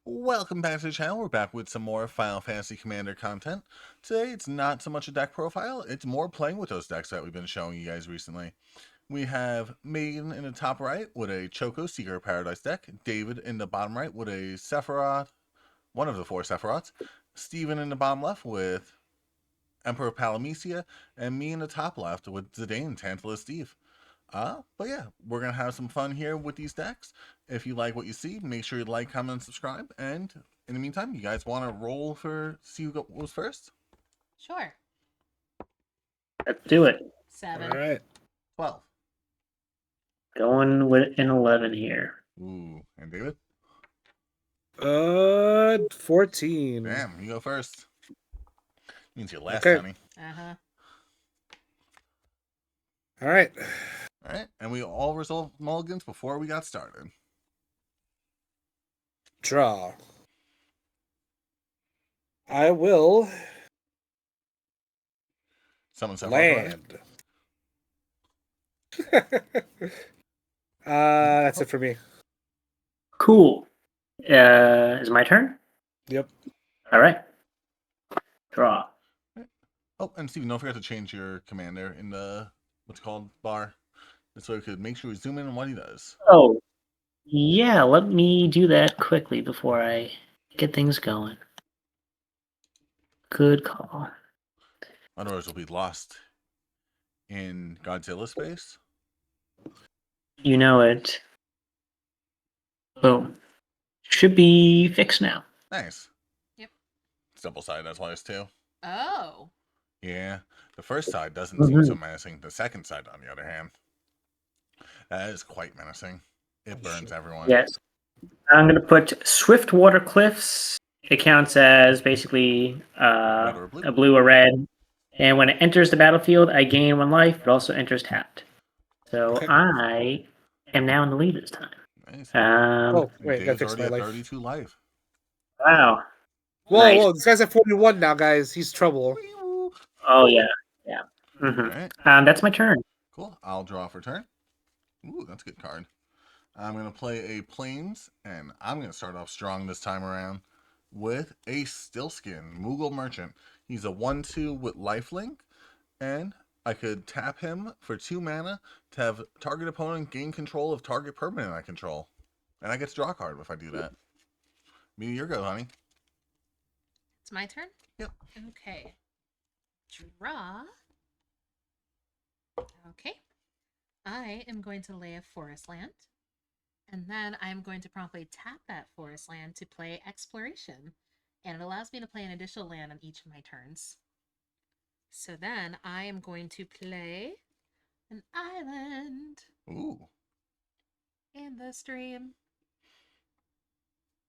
Welcome back to the channel. We're back with some more Final Fantasy Commander content. Today, it's not so much a deck profile, it's more playing with those decks that we've been showing you guys recently. We have Maiden in the top right with a Choco Seeker of Paradise deck, David in the bottom right with a Sephiroth, one of the four Sephiroths, Steven in the bottom left with Emperor of Palamecia, and me in the top left with Zidane, Tantalus Steve. But yeah, we're going to have some fun here with these decks. If you like what you see, make sure you like, comment, and subscribe. And in the meantime, you guys want to roll for see who goes first? Sure. Let's do it. 7. All right. 12. Going with an 11 here. Ooh, and David? 14. Damn, you go first. Means you're last, Okay. honey. Uh-huh. All right. All right, and we all resolved mulligans before we got started. Draw. I will Someone said already? land. That's it for me. Cool. Is it my turn? Yep. All right. Draw. Oh, and Steven, don't forget to change your commander in the, what's it called, bar. This way we could make sure we zoom in on what he does. Oh, yeah. Let me do that quickly before I get things going. Good call. Otherwise, we'll be lost in Godzilla space. You know it. Boom. Should be fixed now. Nice. Yep. It's double-sided, that's why it's 2. Oh. Yeah, the first side doesn't seem so menacing. The second side, on the other hand, that is quite menacing. It burns everyone. Yes. I'm going to put Swiftwater Cliffs. It counts as basically Red or blue. a blue or red. And when it enters the battlefield, I gain 1 life. It also enters tapped. So Okay. I am now in the lead this time. Nice. Oh, wait, Dave's gotta fix already my at life. 32 life. Wow. Whoa, Nice. whoa, this guy's at 41 now, guys. He's trouble. Oh, yeah. Yeah. Mm-hmm. All right. That's my turn. Cool. I'll draw for turn. Ooh, that's a good card. I'm going to play a Plains, and I'm going to start off strong this time around with a Stillskin, Moogle Merchant. He's a 1/2 with lifelink, and I could tap him for 2 mana to have target opponent gain control of target permanent I control. And I get to draw a card if I do that. Me, your go, honey. It's my turn? Yep. Okay. Draw. Okay. I am going to lay a forest land. And then I'm going to promptly tap that forest land to play Exploration. And it allows me to play an additional land on each of my turns. So then I am going to play an island. Ooh. In the stream.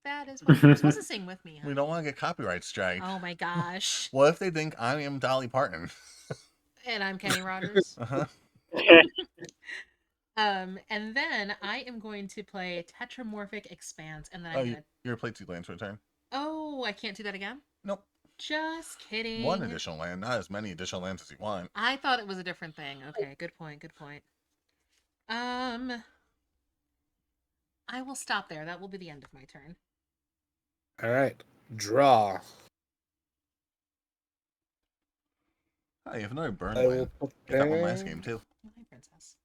That is what you're supposed to sing with me, huh? We don't want to get copyright strike. Oh my gosh. What if they think I am Dolly Parton? And I'm Kenny Rogers. Uh-huh. And then I am going to play Tetramorphic Expanse, and then you're going to play 2 lands for a turn? Oh, I can't do that again? Nope. Just kidding. 1 additional land, not as many additional lands as you want. I thought it was a different thing. Okay, good point, good point. I will stop there. That will be the end of my turn. All right. Draw. Oh, you have another burn I will land. put Get that one last down game, too. Hi, princess.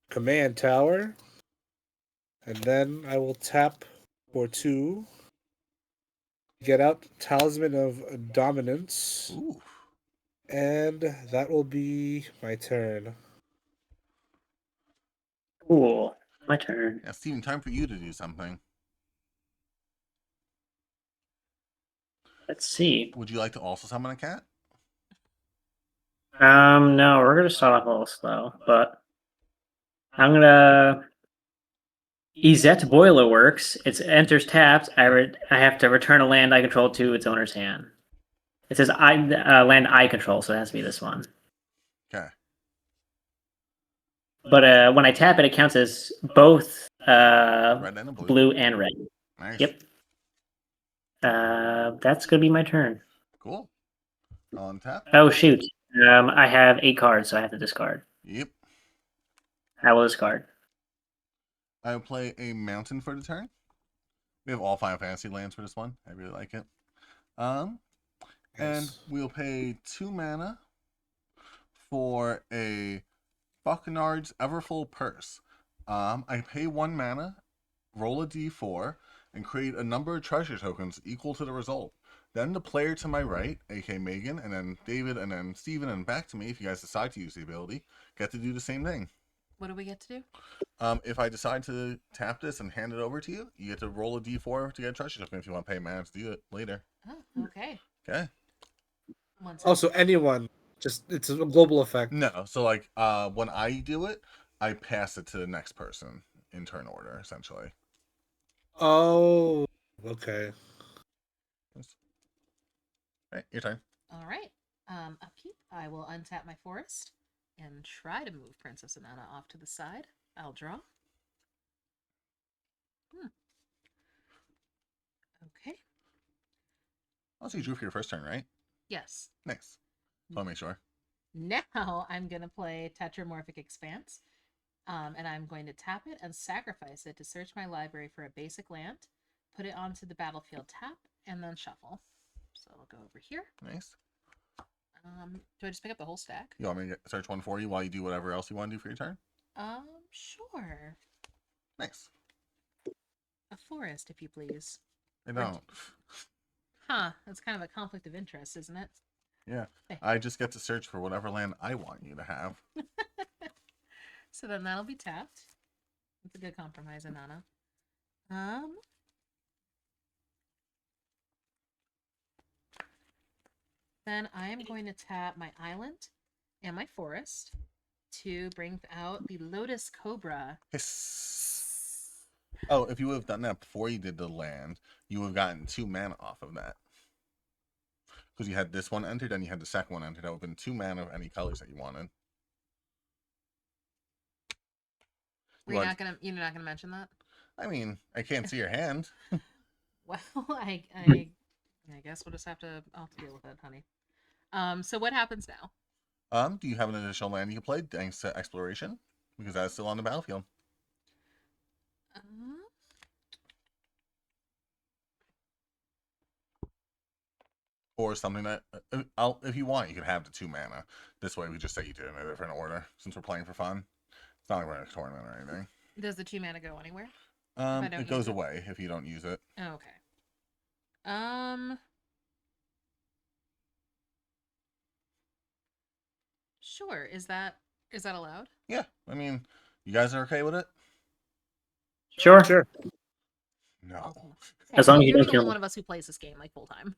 Command Tower. And then I will tap for 2. Get out Talisman of Dominance. Ooh. And that will be my turn. Cool. My turn. Yeah, Steven, time for you to do something. Let's see. Would you like to also summon a cat? No, we're gonna start off a little slow, but I'm gonna Izet Boiler Works. It enters tapped. I have to return a land I control to its owner's hand. It says land I control, so it has to be this one. Okay. But when I tap it, it counts as both Red and blue. blue and red. Nice. Yep. That's gonna be my turn. Cool. On tap. Oh shoot! I have 8 cards, so I have to discard. Yep. I will discard. I will play a mountain for the turn. We have all Final Fantasy lands for this one. I really like it. And Nice. we'll pay 2 mana for a Bucknard's Everfull Purse. I pay 1 mana, roll a d4, and create a number of treasure tokens equal to the result. Then the player to my right, aka Megan, and then David, and then Steven, and back to me, if you guys decide to use the ability, get to do the same thing. What do we get to do? If I decide to tap this and hand it over to you, you get to roll a d4 to get a treasure token if you want to pay mana to do it later. Oh, okay. Okay? One second. Also, anyone. Just it's a global effect. No, so like when I do it, I pass it to the next person in turn order, essentially. Oh, okay. Right, your turn. All right. Upkeep. I will untap my forest and try to move Princess Anana off to the side. I'll draw. Okay. Also, you drew for your first turn, right? Yes. Nice. So I'll make sure. Now I'm going to play Tetramorphic Expanse. And I'm going to tap it and sacrifice it to search my library for a basic land, put it onto the battlefield tap, and then shuffle. So I'll go over here. Nice. Do I just pick up the whole stack? You want me to search one for you while you do whatever else you want to do for your turn? Sure. Nice. A forest, if you please. I don't. Huh, that's kind of a conflict of interest, isn't it? Yeah. I just get to search for whatever land I want you to have. So then that'll be tapped. That's a good compromise, Anana. Then I am going to tap my island and my forest to bring out the Lotus Cobra. Hiss. Oh, if you would have done that before you did the land, you would have gotten 2 mana off of that. Because you had this one entered and you had the second one entered. That would have been 2 mana of any colors that you wanted. You're not gonna mention that? I mean, I can't see your hand. Well, I guess we'll just have to deal with it, honey. So what happens now? Do you have an additional land you can play thanks to exploration? Because that's still on the battlefield. Or something that, if you want, you can have the 2 mana. This way, we just say you did it in a different order, since we're playing for fun. It's not like we're in a tournament or anything. Does the 2 mana go anywhere? It goes away if you don't use it. Oh, okay. Sure. Is that allowed? Yeah, I mean, you guys are okay with it? Sure. Sure. No. As long as you you're don't the kill only me. one of us who plays this game like full time.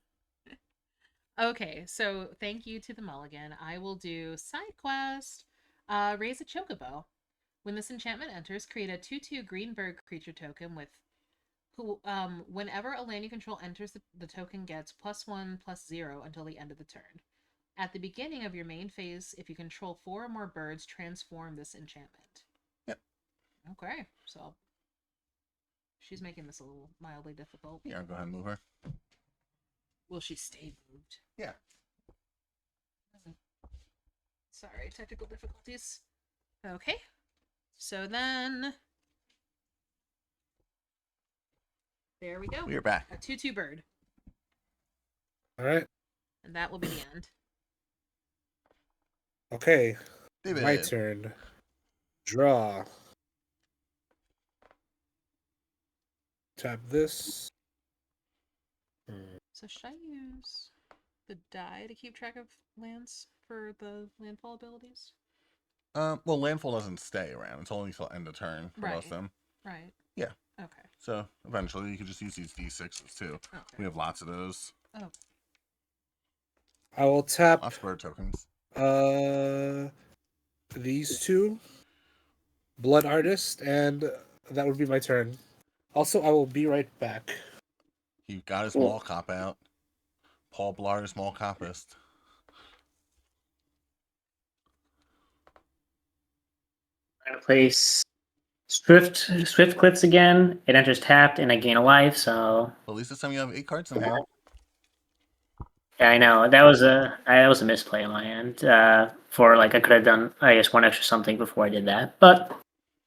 Okay, so thank you to the mulligan. I will do side quest. Raise a chocobo. When this enchantment enters, create a 2/2 green bird creature token with who whenever a land you control enters, the token gets +1/+0 until the end of the turn. At the beginning of your main phase, if you control 4 or more birds, transform this enchantment. Yep. Okay, so she's making this a little mildly difficult. Yeah, go ahead and move her. Will she stay moved? Yeah. Sorry, technical difficulties. Okay. So then there we go. We are back. A 2/2 bird. All right. And that will be the end. Okay. David. My turn. Draw. Tap this. So should I use the die to keep track of lands for the landfall abilities? Well, landfall doesn't stay around. It's only till end of turn for most of them. Right. Yeah. Okay. So eventually you could just use these D6s too. Okay. We have lots of those. Oh. I will tap Lots of bird tokens. these 2. Blood Artist, and that would be my turn. Also, I will be right back. He got his mall cop out. Paul Blar's mall copist. I'm gonna place Swift Cliffs again. It enters tapped, and I gain a life. So At least this time you have 8 cards in hand. yeah, I know that was a misplay on my end. For like I could have done, I guess, 1 extra something before I did that, but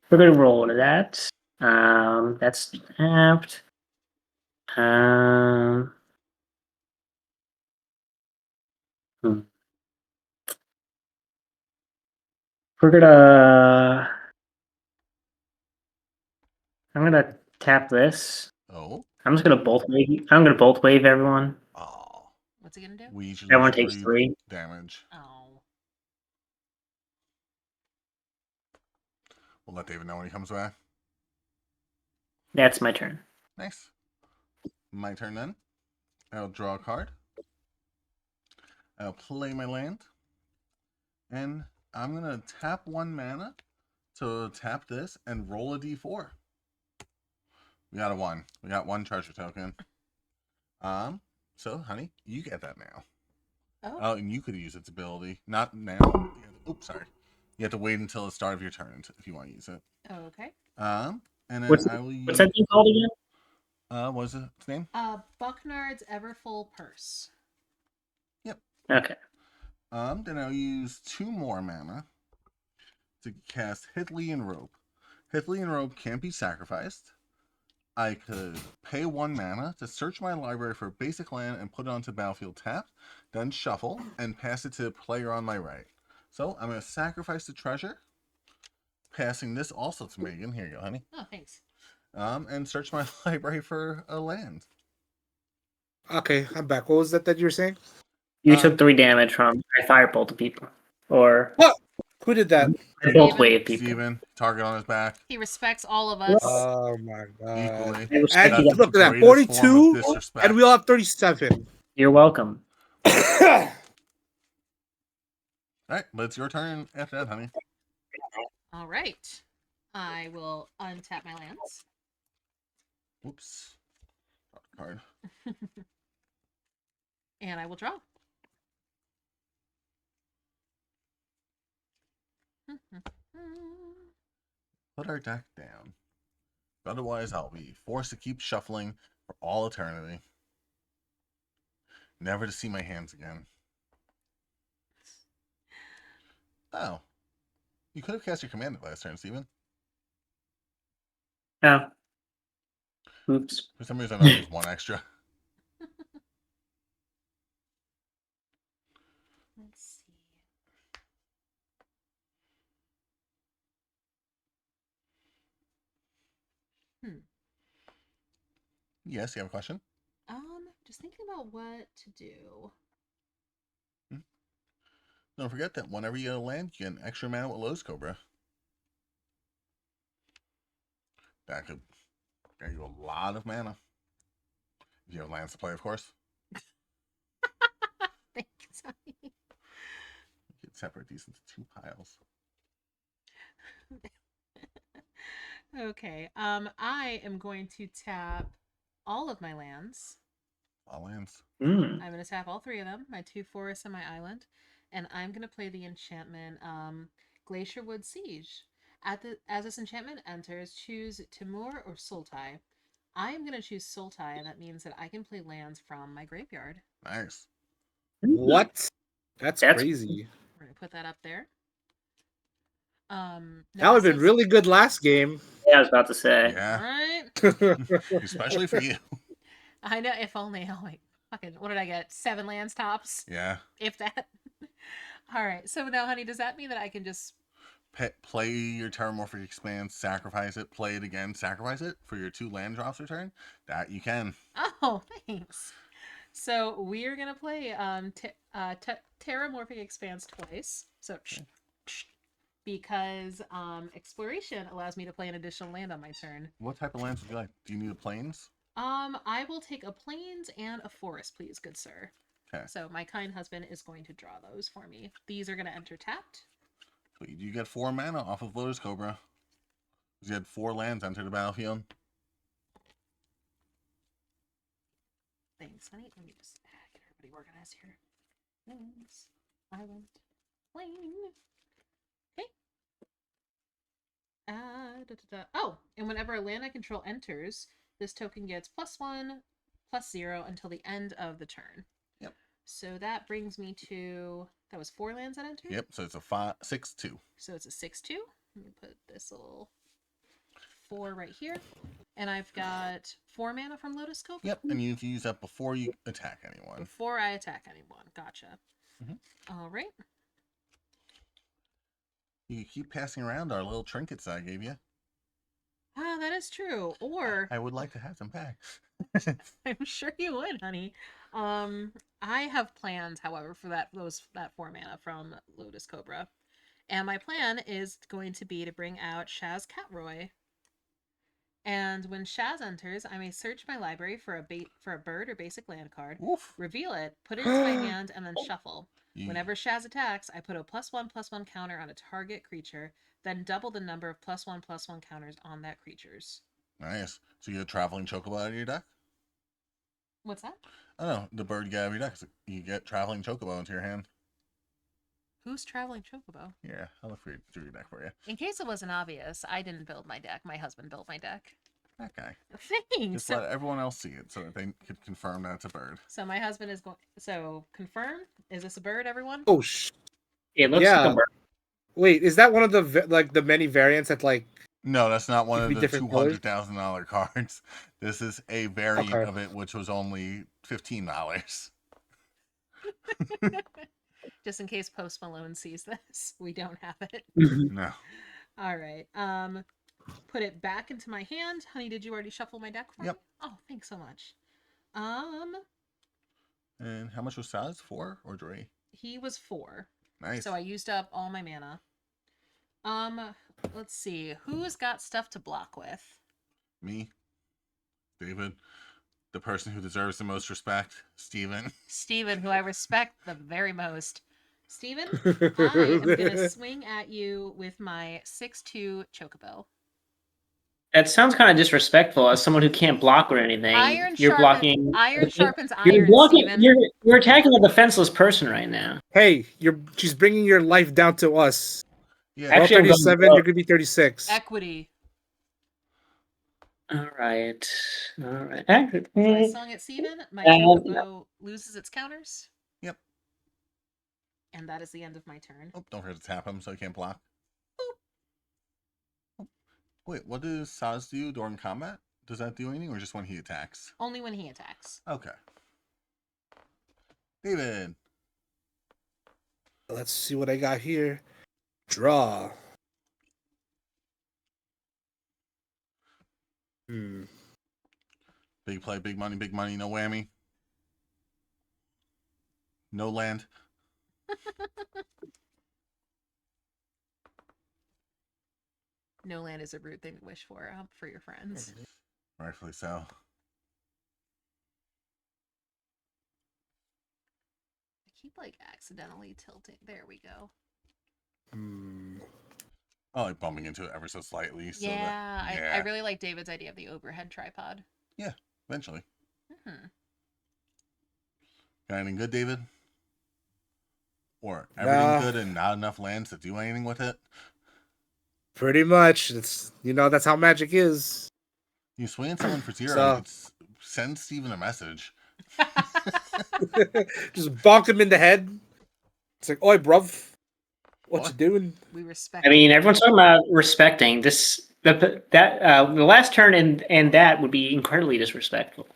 we're gonna roll to that. That's tapped. Um, hmm. We're gonna. I'm gonna tap this. Oh. I'm just gonna bolt wave. I'm gonna bolt wave everyone. Oh. What's he gonna do? We each Everyone lose takes 3. damage. Oh. We'll let David know when he comes back. That's my turn. Nice. My turn then. I'll draw a card. I'll play my land. And I'm going to tap 1 mana to tap this and roll a d4. We got a 1. We got 1 treasure token. So, honey, you get that now. Oh. And you could use its ability. Not now. Oops, sorry. You have to wait until the start of your turn if you want to use it. Okay. And then What's I will use... What's that thing called again? What was its name? Bucknard's Everfull Purse. Yep. Okay. Then I'll use 2 more mana to cast Hithley and Rope. Hithley and Rope can't be sacrificed. I could pay 1 mana to search my library for a basic land and put it onto battlefield tapped, then shuffle and pass it to the player on my right. So I'm going to sacrifice the treasure, passing this also to Megan. Here you go, honey. Oh, thanks. And search my library for a land. Okay, I'm back. What was that you were saying? You took 3 damage from I firebolt people, or What? Who did that? I bolt wave people. Steven, target on his back. He respects all of us. Oh my god! Equally. I respect And you. That's look the at that, greatest form of 42, disrespect. and we all have 37. You're welcome. All right, but it's your turn after that, honey. All right. I will untap my lands. Oops. Card. And I will draw. Put our deck down. Otherwise, I'll be forced to keep shuffling for all eternity. Never to see my hands again. Oh. You could have cast your command last turn, Steven. Oh. Oops. For some reason, I used 1 extra. Let's see. Yes, you have a question? Just thinking about what to do. Don't forget that whenever you get a land, you get an extra mana with Lowe's Cobra. That could get you a lot of mana. If you have lands to play, of course. Thanks, honey. You could separate these into 2 piles. Okay. I am going to tap all of my lands. All lands. I'm going to tap all 3 of them, my 2 forests and my island, and I'm going to play the enchantment Glacierwood Siege. As this enchantment enters, choose Timur or Sultai. I am going to choose Sultai, and that means that I can play lands from my graveyard. Nice. What? That's crazy. We're going to put that up there. That would have been really good last game. Yeah, I was about to say. Yeah. Right? Especially for you. I know, if only. Oh my fucking, what did I get? 7 lands tops? Yeah. If that. All right. So now, honey, does that mean that I can just play your Terramorphic Expanse, sacrifice it, play it again, sacrifice it for your 2 land drops return? That you can. Oh, thanks. So we're gonna play Terramorphic Expanse twice. So because Exploration allows me to play an additional land on my turn. What type of lands would you like? Do you need the plains? I will take a plains and a forest, please, good sir. Okay. So my kind husband is going to draw those for me. These are gonna enter tapped. Sweet. You get 4 mana off of Lotus Cobra. You had 4 lands enter the battlefield. Thanks, honey. Let me just get everybody organized here. Lands, island, plane. Okay. Oh, and whenever a land I control enters, this token gets +1/+0 until the end of the turn. Yep. So that brings me to, that was 4 lands that entered? Yep, so it's a 6/2. So it's a 6/2. Let me put this little 4 right here. And I've got 4 mana from Lotus Cobra. Yep, and you can use that before you attack anyone. Before I attack anyone. Gotcha. Mhm. All right. You can keep passing around our little trinkets I gave you. Ah, that is true. Or I would like to have them back. I'm sure you would, honey. I have plans, however, for that 4 mana from Lotus Cobra. And my plan is going to be to bring out Shaz Catroy. And when Shaz enters, I may search my library for a bird or basic land card, Oof. reveal it, put it into my hand, and then shuffle. Yeah. Whenever Shaz attacks, I put a +1/+1 counter on a target creature, then double the number of +1/+1 counters on that creature's. Nice. So you get Traveling Chocobo out of your deck? What's that? Oh no, the bird you get out of your deck. So you get Traveling Chocobo into your hand. Who's Traveling Chocobo? Yeah, I'll look through your deck for you. In case it wasn't obvious, I didn't build my deck. My husband built my deck. That guy. Thanks. Just let everyone else see it so that they could confirm that it's a bird. So my husband is going. So confirm. Is this a bird, everyone? Oh, It looks Yeah. like a bird. wait, is that one of the many variants that like? No, that's not one It of could be the different colors? $200,000 cards. This is a variant Okay. of it, which was only $15. Just in case Post Malone sees this, we don't have it. No. All right. Put it back into my hand. Honey, did you already shuffle my deck for Yep. me? Oh, thanks so much. And how much was Saz? 4 or 3? He was 4. Nice. So I used up all my mana. Let's see. Who's got stuff to block with? Me, David, the person who deserves the most respect, Steven. Steven, who I respect the very most. Steven, I am going to swing at you with my 6/2 Chocobo. That sounds kind of disrespectful as someone who can't block or anything. Iron You're blocking. sharpens You're iron, blocking. Steven. You're attacking a defenseless person right now. Hey, she's bringing your life down to us. Yeah. Well, Actually, I'm going 37, low. you're gonna be 36. Equity. All right. So I swung at Steven. My Chocobo loses its counters. Yep. And that is the end of my turn. Oh, don't forget to tap him so he can't block. Oh. Wait, what does Saz do during combat? Does that do anything or just when he attacks? Only when he attacks. Okay. David. Let's see what I got here. Draw. Big play, big money, no whammy. No land. No land is a rude thing to wish for your friends. Rightfully so. I keep like accidentally tilting. There we go. I like bumping into it ever so slightly. So Yeah, that, I really like David's idea of the overhead tripod. Yeah, eventually. Hmm. Got anything good, David? Or Nah. everything good and not enough lands to do anything with it? Pretty much. It's that's how Magic is. You swing at someone for 0, So- you could send Steven a message. Just bonk him in the head. It's like, oi, bruv. What you What? doing? We respect. I mean, everyone's talking about respecting this. The last turn and that would be incredibly disrespectful.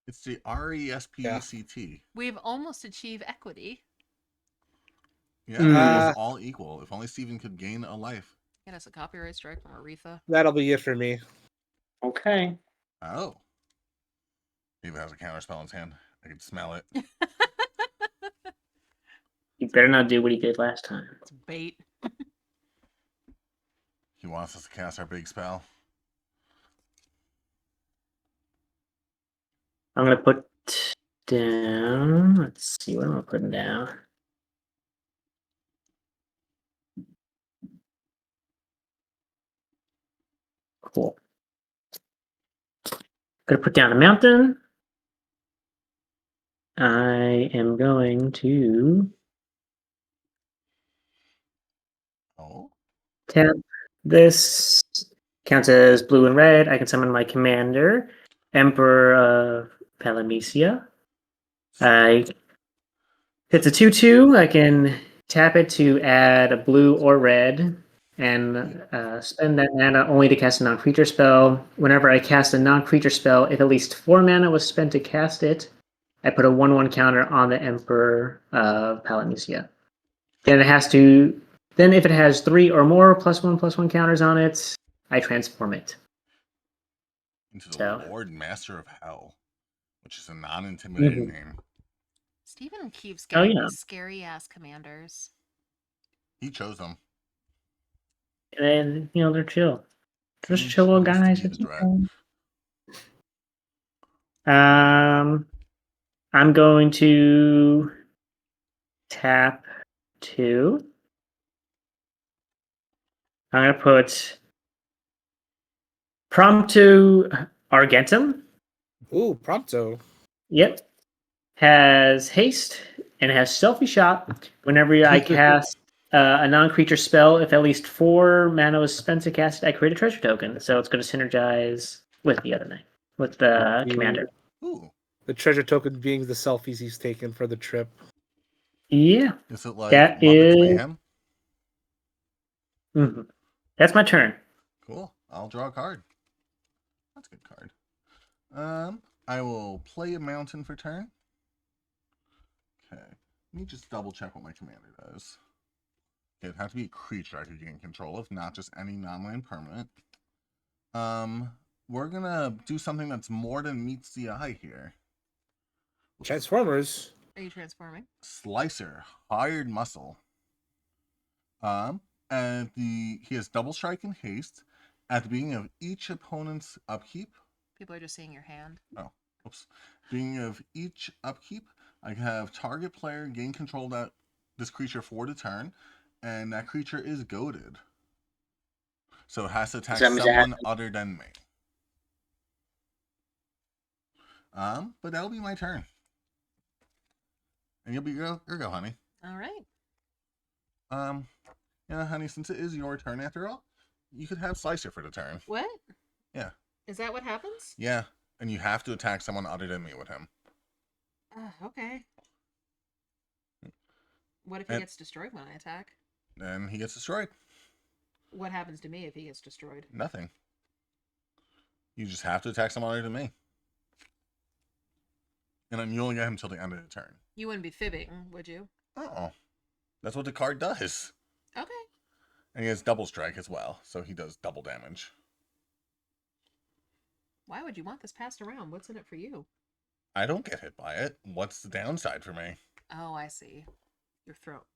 It's the RESPECT. We've almost achieved equity. Yeah, it's all equal. If only Steven could gain a life. Get us a copyright strike from Aretha. That'll be it for me. Okay. Oh. David has a counter spell in his hand. I can smell it. You better not do what he did last time. It's bait. He wants us to cast our big spell. I'm gonna put down. Let's see what am I putting down. Cool. Gonna put down a mountain. I am going to tap this. Counts as blue and red. I can summon my commander, Emperor of Palamecia. It's a 2/2. I can tap it to add a blue or red and spend that mana only to cast a non-creature spell. Whenever I cast a non-creature spell, if at least 4 mana was spent to cast it, I put a 1/1 counter on the Emperor of Palamecia. Then it has to. Then if it has 3 or more +1/+1 counters on it, I transform it. Into the So. Lord Master of Hell, which is a non-intimidating Mhm. name. Steven keeps Oh, getting yeah. these scary ass commanders. He chose them. And they're chill. Just He chill little chose to guys. be the dread. I'm going to tap 2. I'm gonna put Prompto Argentum. Ooh, Prompto. Yep. Has haste and has stealthy shot. Whenever I cast a non-creature spell, if at least 4 mana was spent to cast it, I create a treasure token. So it's going to synergize with the other knight, with the commander. Ooh. The treasure token being the selfies he's taken for the trip. Yeah. Is it like That Muppets is. Mayhem? Mhm. That's my turn. Cool. I'll draw a card. That's a good card. I will play a mountain for turn. Okay. Let me just double check what my commander does. It has to be a creature I could gain control of, not just any non-land permanent. We're gonna do something that's more than meets the eye here. Transformers. Are you transforming? Slicer, hired muscle. And he has double strike and haste. At the beginning of each opponent's upkeep. People are just seeing your hand. Oh, oops. Beginning of each upkeep, I have target player gain control of this creature for the turn, and that creature is goaded. So it has to attack someone other than me. But that'll be my turn. And you'll be your go, honey. All right. Honey, since it is your turn after all, you could have Slicer for the turn. What? Yeah. Is that what happens? Yeah, and you have to attack someone other than me with him. Okay. What if he gets destroyed when I attack? Then he gets destroyed. What happens to me if he gets destroyed? Nothing. You just have to attack someone other than me. And then you only get him until the end of the turn. You wouldn't be fibbing, would you? Oh. That's what the card does. Okay. And he has double strike as well, so he does double damage. Why would you want this passed around? What's in it for you? I don't get hit by it. What's the downside for me? Oh, I see. Your throat.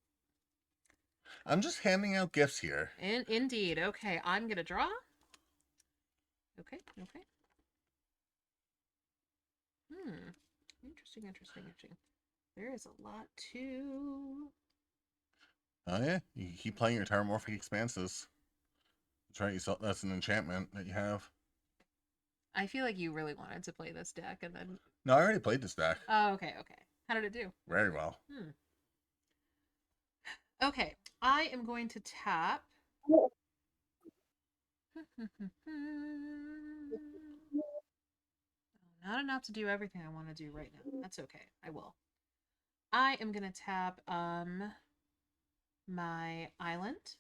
I'm just handing out gifts here. Indeed. Okay, I'm gonna draw. Okay. Interesting. There is a lot to... Oh yeah, you keep playing your Terramorphic Expanses. That's right, that's an enchantment that you have. I feel like you really wanted to play this deck, and then... No, I already played this deck. Oh, okay. How did it do? Very well. Okay, I am going to tap... Not enough to do everything I want to do right now. That's okay. I will. I am going to tap my island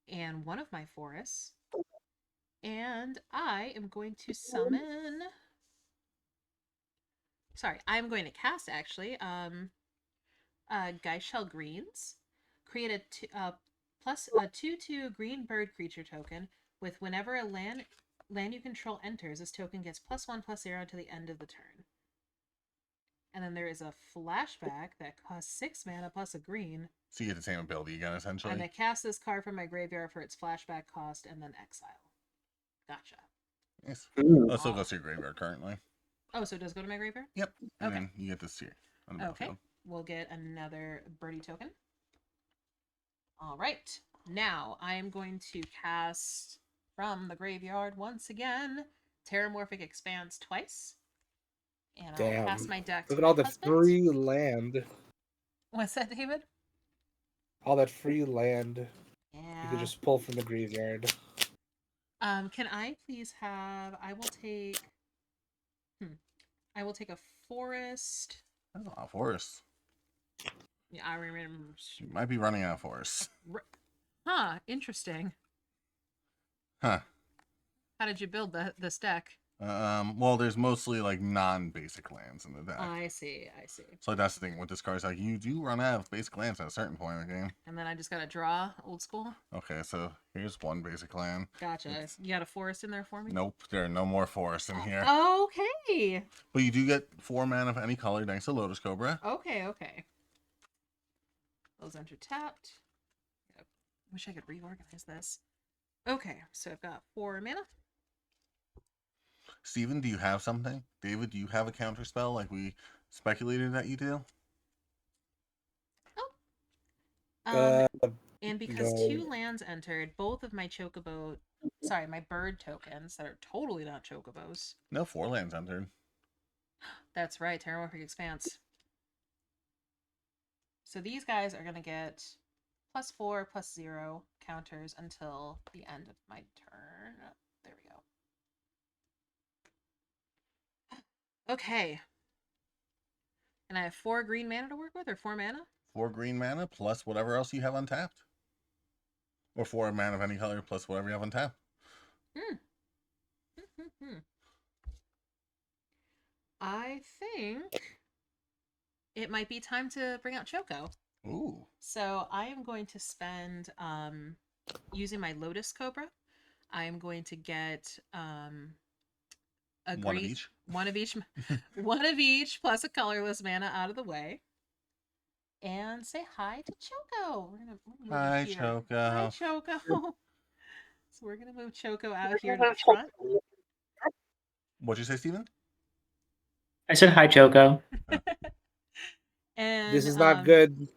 and one of my forests. And I am going to summon... Sorry, I'm going to cast, actually, Geishel Greens. Create a plus a 2/2 green bird creature token with whenever a land you control enters, this token gets +1/+0 to the end of the turn. And then there is a flashback that costs 6 mana plus a green. So you get the same ability again, essentially. And I cast this card from my graveyard for its flashback cost and then exile. Gotcha. Nice. That still goes to your graveyard currently. Oh, so it does go to my graveyard? Yep. And Okay. then you get this here on the Okay. battlefield. We'll get another birdie token. All right. Now I am going to cast from the graveyard once again Terramorphic Expanse twice. And I'll pass my deck Look to at all my the husband. free land. What's that, David? All that free land. Yeah. You could just pull from the graveyard. Can I please have... I will take a forest. That's a lot of forests. Yeah, I remember. You might be running out of forests. Huh, interesting. Huh. How did you build this deck? Well, there's mostly like non-basic lands in the deck. I see. So that's the thing with this card. It's like you do run out of basic lands at a certain point in the game. And then I just gotta draw old school. Okay, so here's one basic land. Gotcha. You got a forest in there for me? Nope, there are no more forests in here. Okay. But you do get 4 mana of any color thanks to Lotus Cobra. Okay. Those enter tapped. Yep. Wish I could reorganize this. Okay, so I've got 4 mana. Steven, do you have something? David, do you have a counter spell like we speculated that you do? And because no. 2 lands entered, both of my my bird tokens that are totally not chocobos. No, 4 lands entered. That's right, Terramorphic Expanse. So these guys are going to get +4, +0 counters until the end of my turn. There we go. Okay. And I have 4 green mana to work with, or 4 mana? 4 green mana plus whatever else you have untapped. Or 4 mana of any color plus whatever you have untapped. I think it might be time to bring out Choco. Ooh. So I am going to spend, using my Lotus Cobra, I am going to get One of each. one of each plus a colorless mana out of the way. And say hi to Choco. We're gonna move Hi, here. Choco. Hi, Choco. So we're gonna move Choco out here to the front. What'd you say, Steven? I said hi, Choco. And This is not good. Let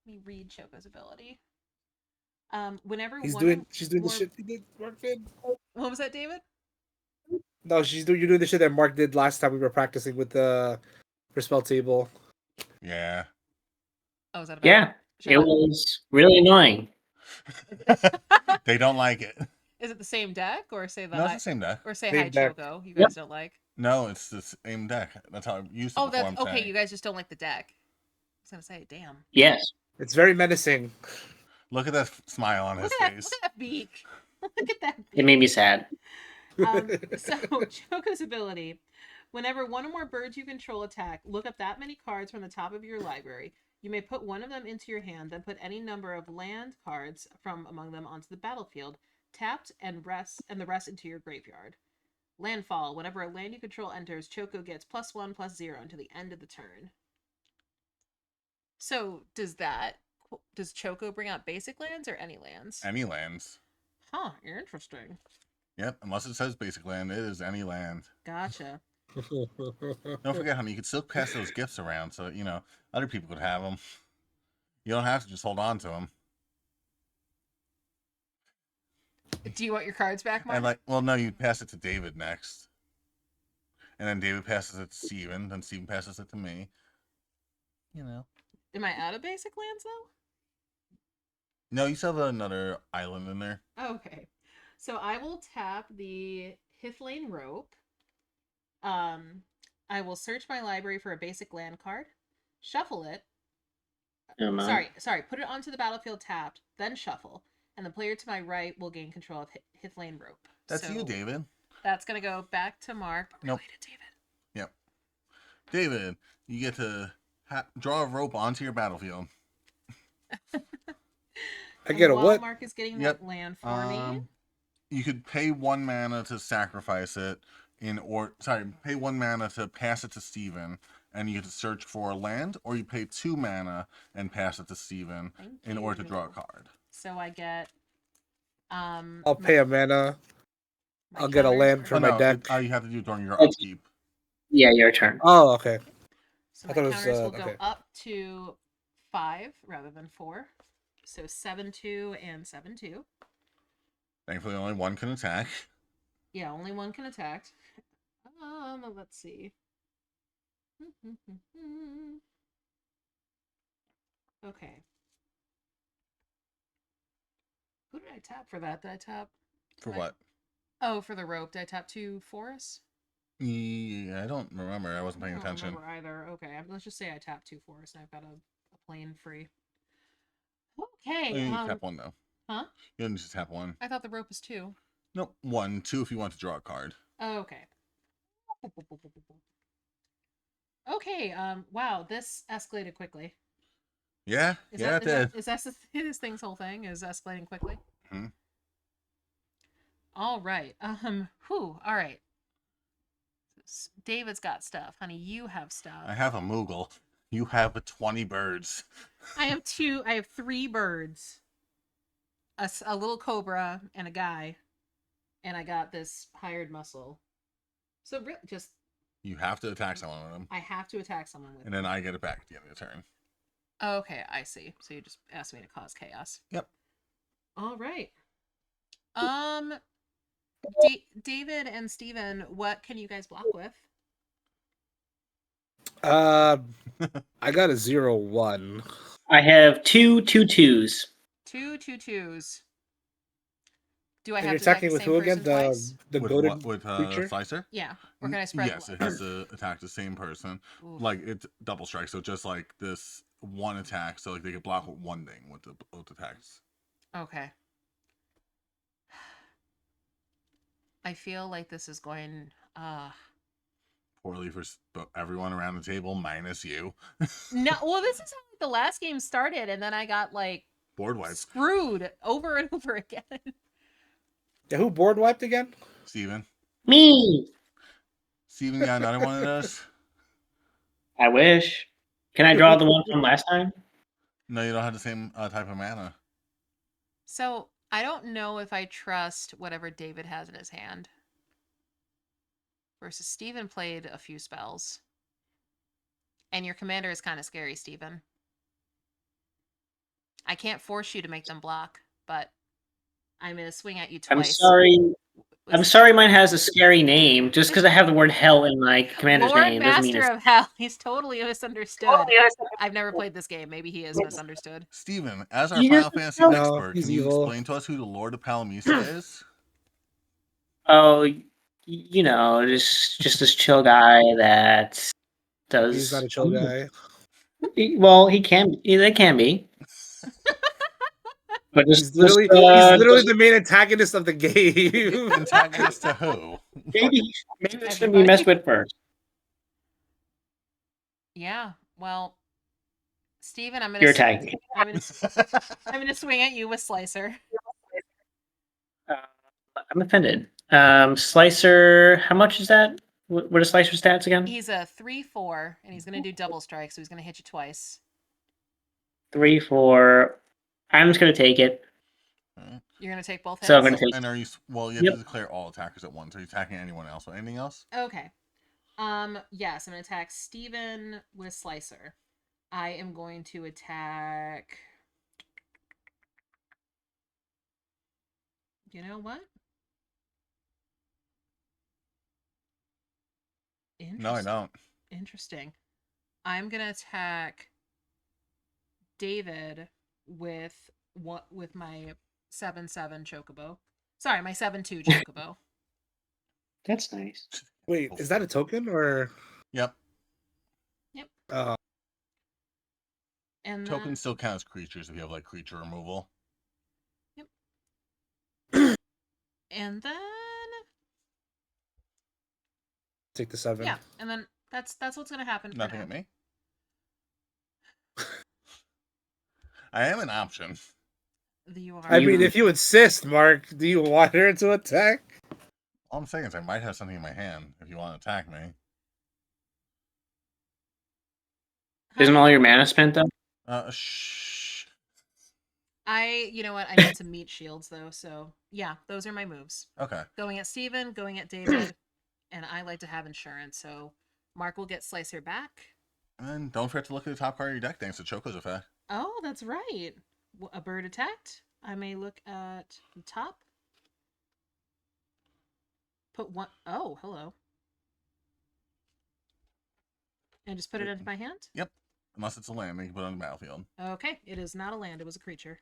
me read Choco's ability. Whenever She's one doing more... the shit he did. Mark did. What was that, David? No, you're doing the shit that Mark did last time we were practicing with the for spell table. Yeah. Oh, is that a Yeah, it was really annoying. They don't like it. Is it the same deck, or say No, it's the same deck. or say Same hi, deck. Choco? You guys don't like? No, it's the same deck. That's how I used it Oh, before. that's I'm okay. saying. You guys just don't like the deck. I was gonna say, damn. Yes. It's very menacing. Look at that smile on his face. Look at that beak. Look at that beak. It made me sad. So Choco's ability. Whenever one or more birds you control attack, look up that many cards from the top of your library. You may put one of them into your hand, then put any number of land cards from among them onto the battlefield, tapped, and the rest into your graveyard. Landfall. Whenever a land you control enters, Choco gets +1/+0 until the end of the turn. So does Choco bring out basic lands or any lands? Any lands. Huh, interesting. Yep, unless it says basic land, it is any land. Gotcha. Don't forget, honey, you can still pass those gifts around so, other people could have them. You don't have to just hold on to them. Do you want your cards back, Mark? No, you pass it to David next. And then David passes it to Steven, then Steven passes it to me. Am I out of basic lands, though? No, you still have another island in there. Okay. So I will tap the Hithlane Rope. I will search my library for a basic land card, shuffle it. Sorry. Put it onto the battlefield tapped, then shuffle, and the player to my right will gain control of Hithlane Rope. That's you, David. That's gonna go back to Mark. Nope. David. Yep. David, you get to draw a rope onto your battlefield. I get a what? Mark is getting that land for me. You could pay 1 mana to sacrifice it pay 1 mana to pass it to Steven, and you get to search for a land, or you pay 2 mana and pass it to Steven in order to draw a card. So I get I'll pay a mana. I'll get a land from my deck. You have to do it during your upkeep. Yeah, your turn. Oh, okay. So my counters will go up to 5 rather than 4. So 7/2 and 7/2. Thankfully, only one can attack. Yeah, only one can attack. Let's see. Okay. Who did I tap for that? Did I tap? For what? Oh, for the rope. Did I tap 2 forests? Yeah, I don't remember. I wasn't paying attention. I don't remember either. Okay, let's just say I tapped 2 forests and I've got a plane free. Okay. You tap 1 though. Huh? You don't need to tap one. I thought the rope was 2. Nope, 1, 2 if you want to draw a card. Oh, okay. Okay. Wow, this escalated quickly. Yeah, it did. Is that this thing's whole thing? Is escalating quickly? Hmm. All right. Whew. All right. David's got stuff, honey. You have stuff. I have a Moogle. You have 20 birds. I have 3 birds. A little cobra and a guy, and I got this hired muscle. So just You have to attack someone with them, I have to attack someone with. and then I get it back at the end of the turn. Okay, I see. So you just asked me to cause chaos. Yep. All right. David and Steven, what can you guys block with? I got a 0/1. I have 2/2/2s. 2 2/2s. Do I And have you're to attack attacking the with same who again? person twice? The with goated what? With creature? Slicer? Yeah. Or can I spread? Yes, it has to attack the same person. Oof. Like it's double strike, so just like this one attack, so like they could block with one thing with the both attacks. Okay. I feel like this is going. Poorly for everyone around the table, minus you. No. Well, this is how the last game started, and then I got like Board wipe. screwed over and over again. Yeah, who board wiped again? Steven. Me. Steven got another one of those? I wish. Can I draw the one from last time? No, you don't have the same type of mana. So I don't know if I trust whatever David has in his hand. Versus Steven played a few spells. And your commander is kind of scary, Steven. I can't force you to make them block, but I'm going to swing at you twice. I'm sorry. I'm sorry mine has a scary name. Just because I have the word hell in my commander's Lord name doesn't mean Master it's... of Hell. He's totally misunderstood. I've never played this game. Maybe he is misunderstood. Steven, as our You Final just- Fantasy No, expert, he's can you evil. explain to us who the Lord of Palamisa is? Oh, you know, just this chill guy that does... He's not a chill guy. Well, he can... They can be. But He's literally the main antagonist of the game. Antagonist to who? maybe this should be messed with first. Yeah, well, Steven, I'm going You're to attacking. I'm gonna swing at you with Slicer. I'm offended. Slicer, how much is that? What are Slicer stats again? He's a 3/4, and he's going to do double strike, so he's going to hit you twice. 3, 4. I'm just gonna take it. You're going to take both hits? So I'm gonna take. And are you? Well, you have to declare all attackers at once. Are you attacking anyone else or anything else? Okay. Yes, I'm going to attack Steven with Slicer. I am going to attack... You know what? No, I don't. Interesting. I'm going to attack David with my 7/7 Chocobo. Sorry, my 7/2 Chocobo. That's nice. Wait, is that a token or? Yep. And Tokens still count as creatures if you have like creature removal. and then Take the 7. yeah, and then that's what's gonna happen. Nothing at me. I am an option. You are. I mean, if you insist, Mark, do you want her to attack? All I'm saying is I might have something in my hand if you want to attack me. Isn't all your mana spent though? Shh. You know what? I need some meat shields though, so yeah, those are my moves. Okay. Going at Steven, going at David, and I like to have insurance, so Mark will get Slicer back. And don't forget to look at the top card of your deck thanks to Choco's effect. Oh, that's right. A bird attacked. I may look at the top. Put one... Oh, hello. And just put it into my hand? Yep. Unless it's a land, they can put it on the battlefield. Okay, it is not a land, it was a creature.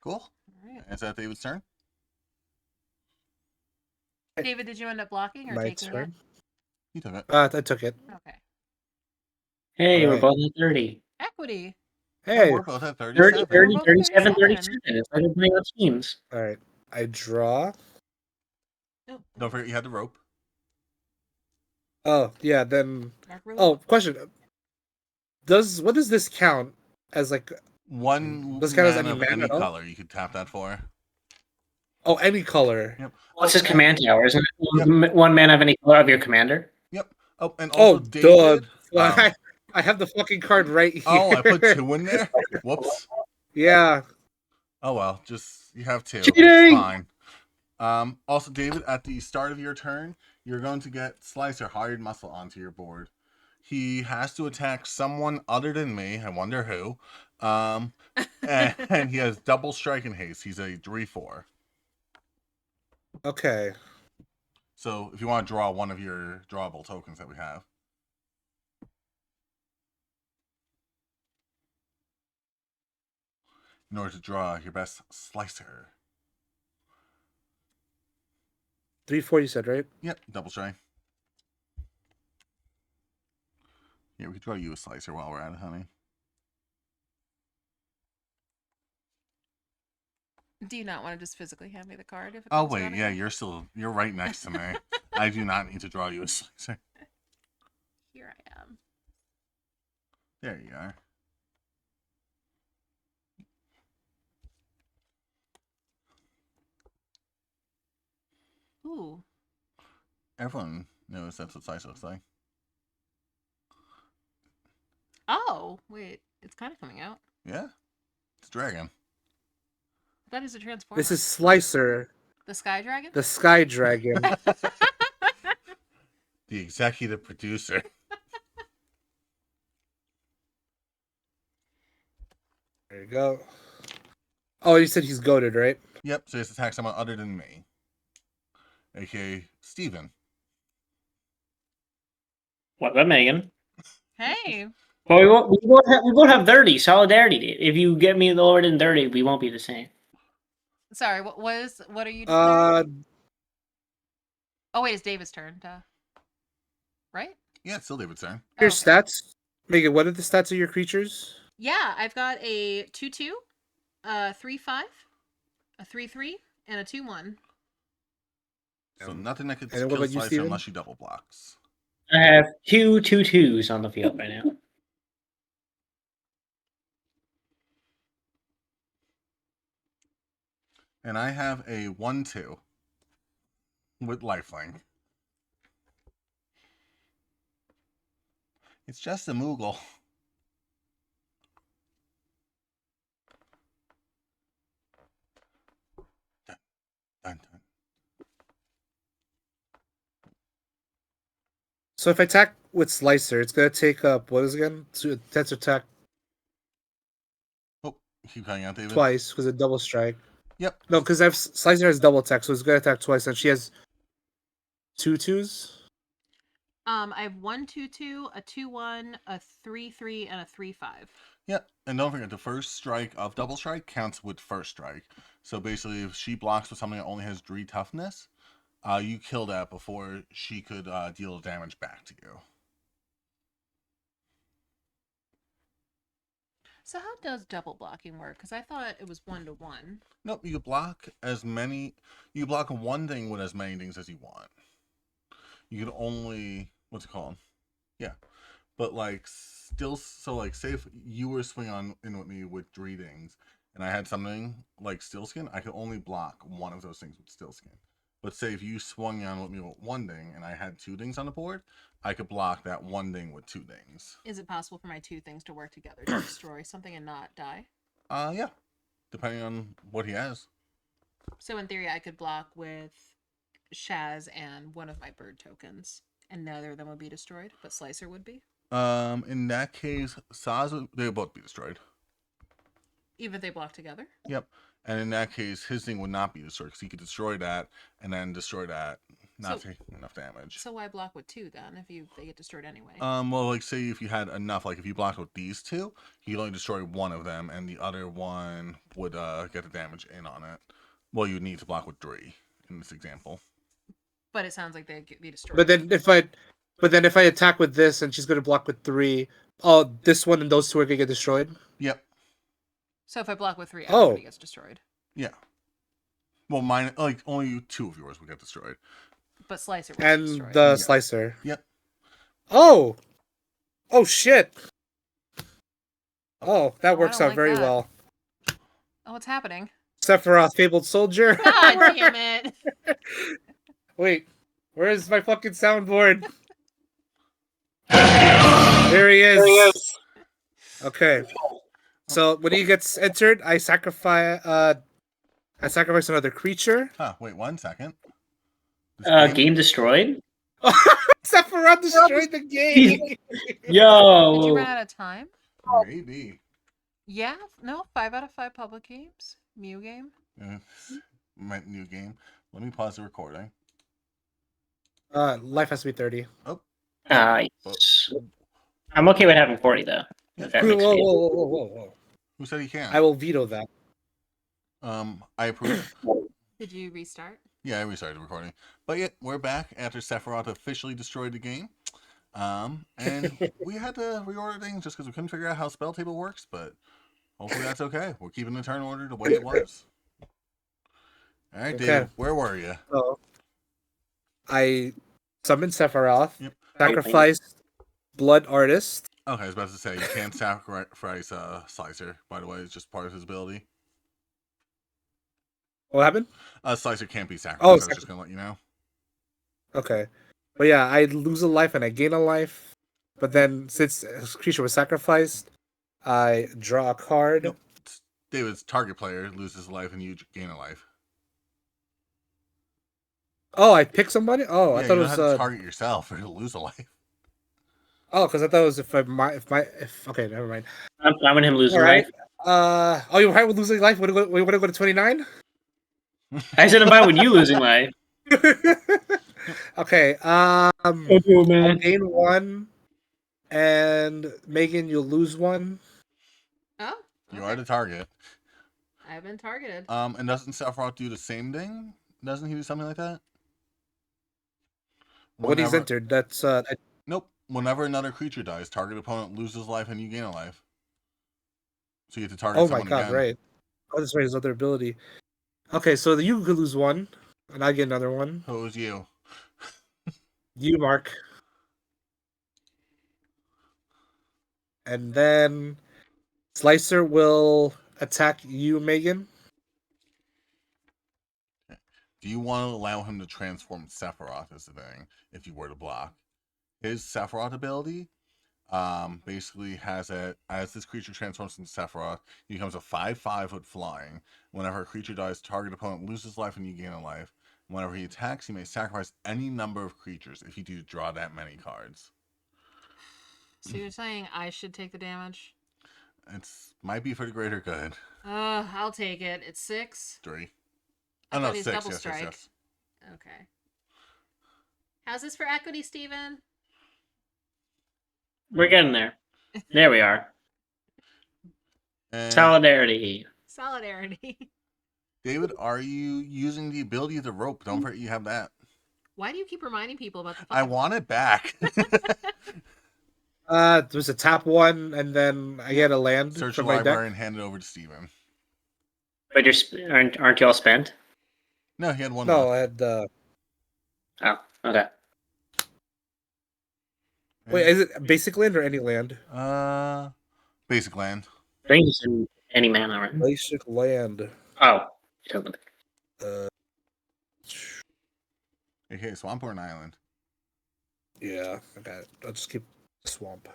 Cool. All right. Is that David's turn? David, did you end up blocking or My taking turn. You took it. I took it. it? Okay. Hey, we're Alright. both at 30. Equity. And Hey, we're both at 30, 37. 30, We're both 37, 37. 37. It's like we're playing on teams. all right. I draw. Oh, Don't forget you had the rope. Oh yeah, then. Dark Road. Oh, question. What does this count as like? One Does it count as mana any of mana any at all? color you could tap that for. Oh, any color. Yep. What's Oh, his command tower? Isn't it Yep. one mana of any color of your commander? Yep. Oh, and Oh, also duh. David. Oh, I have the fucking card right here. oh, I put 2 in there. Whoops. Yeah. Oh well, just you have 2. It's Cheating! fine. Also, David, at the start of your turn, you're going to get Slicer Hired Muscle onto your board. He has to attack someone other than me. I wonder who. And he has double strike and haste. He's a 3/4. Okay. So if you want to draw one of your drawable tokens that we have. In order to draw your best Slicer. 3/4 you said, right? Yep, double strike. Yeah, we could draw you a Slicer while we're at it, honey. Do you not want to just physically hand me the card? If it Oh comes wait, around yeah, again? you're right next to me. I do not need to draw you a Slicer. Here I am. There you are. Ooh. Everyone knows that's what Slicer looks like. Oh, wait. It's kind of coming out. Yeah, it's a dragon. That is a transformer. This is Slicer, the Sky Dragon? the Sky Dragon. The executive producer. There you go. Oh, you said he's goaded, right? Yep, so he has to attack someone other than me. AKA Steven. What about Megan? Hey. Well, we won't have 30 solidarity. If you get me lower than 30, we won't be the same. Sorry, what are you declaring? Uh, Oh wait, it's David's turn. Duh. Right? Yeah, it's still David's turn. your okay. stats. Megan, what are the stats of your creatures? Yeah, I've got a 2/2, a 3/5, a 3/3, and a 2/1. So nothing that could and what kill about you, Slicer Steven? unless she double blocks. I have 2/2/2s on the field right now. And I have a 1/2 with lifelink. It's just a Moogle. Dun, dun, dun. So if I attack with Slicer, it's gonna take up what is it again? So that's attack Oh, keep cutting out, David. twice because of double strike. Yep. No, because Slicer has double attack, so it's gonna attack twice, and she has 2/2s. I have 1/2/2, a 2/1, a 3/3, and a 3/5. Yep. And don't forget, the first strike of double strike counts with first strike. So basically, if she blocks with something that only has 3 toughness, you kill that before she could deal damage back to you. So how does double blocking work? Because I thought it was 1-to-1. Nope, you block as many. You block one thing with as many things as you want. You can only what's it called? Yeah, but like still, so like say if you were swing on in with me with 3 things, and I had something like Stillskin, I could only block one of those things with Stillskin. But say if you swung on with me with 1 thing, and I had 2 things on the board, I could block that 1 thing with 2 things. Is it possible for my 2 things to work together to destroy something and not die? Yeah, depending on what he has. So in theory, I could block with Shaz and one of my bird tokens, and neither of them would be destroyed, but Slicer would be. In that case, Saz, they would both be destroyed. Even if they block together? Yep. And in that case, his thing would not be destroyed because he could destroy that and then destroy that, not So- taking enough damage. So why block with 2 then, if they get destroyed anyway? Well, like say if you had enough, like if you blocked with these 2, you'd only destroy one of them, and the other one would get the damage in on it. Well, you'd need to block with 3 in this example. But it sounds like they'd be destroyed. But then if I attack with this and she's gonna block with 3, oh, this one and those 2 are gonna get destroyed. Yep. So if I block with 3, Oh. everybody gets destroyed. Yeah. Well, mine, like, only 2 of yours will get destroyed. But Slicer will And destroyed. the Yeah. slicer. Yep. Oh! Oh, shit! Oh, that Oh, I works don't out like very that. well. Oh, what's happening? Sephiroth, Fabled Soldier. God damn it! Wait, where is my fucking soundboard? There he is. Okay. So when he gets entered, I sacrifice another creature. Huh, wait 1 second. This Game destroyed? Sephiroth destroyed the game. Yo! Did you run out of time? Maybe. Yeah. No. 5 out of 5 public games. Mew game. My new game. Let me pause the recording. Life has to be 30. Oh. Yes. I'm okay with having 40 though. Yeah. If that Whoa, makes whoa, it whoa, easy. whoa, whoa, whoa. Who said he can't? I will veto that. I approve. Did you restart? Yeah, I restarted recording. But yeah, we're back after Sephiroth officially destroyed the game. And we had to reorder things just because we couldn't figure out how spell table works, but hopefully that's okay. We're keeping the turn order the way it was. All right, Okay. David, where were you? So I summoned Sephiroth, Yep. sacrificed Blood Artist. Okay, I was about to say, you can't sacrifice Slicer, by the way. It's just part of his ability. What happened? Slicer can't be sacrificed. Oh, I was just going to let you know. Okay. But yeah, I lose a life and I gain a life. But then, since his creature was sacrificed, I draw a card. Nope. David's target player loses a life and you gain a life. Oh, I pick somebody? Oh, Yeah, I you thought don't it have was. to target yourself or you'll lose a life. Oh, because I thought it was if okay, never mind. I'm fine with him losing All right. life. Oh, you're right with losing life. We want to go to 29? I said I'm fine with you losing life. Okay. I'll gain 1, and Megan, you'll lose 1. Oh. You are the target. I've been targeted. And doesn't Sephiroth do the same thing? Doesn't he do something like that? When he's entered, that's Nope. Whenever another creature dies, target opponent loses life and you gain a life. So you have to target oh my someone god, again. right. Oh, that's right, his other ability. Okay, so you could lose 1, and I get another 1. Who is you? You, Mark. And then Slicer will attack you, Megan. Do you want to allow him to transform Sephiroth as the thing if you were to block? His Sephiroth ability basically has it as this creature transforms into Sephiroth, he becomes a 5/5 with flying. Whenever a creature dies, target opponent loses life and you gain a life. Whenever he attacks, he may sacrifice any number of creatures if you do draw that many cards. So you're saying I should take the damage? It's might be for the greater good. I'll take it. It's 6. 3. I Oh no, thought he's 6. double Yes, strike. yes, yes. Okay. How's this for equity, Steven? We're getting there. There we are. And Solidarity. Solidarity. David, are you using the ability of the rope? Don't forget you have that. Why do you keep reminding people about the I want it back. There's a tap 1, and then I get a land Search the from my library deck. and hand it over to Steven. But aren't you all spent? No, he had 1 No, left. I had. Oh, okay. Wait, is it basic land or any land? Basic land. I think it's in any mana, right? Basic land. Oh. Totally. Okay, swamp or an island? Yeah, okay. I'll just keep swamp.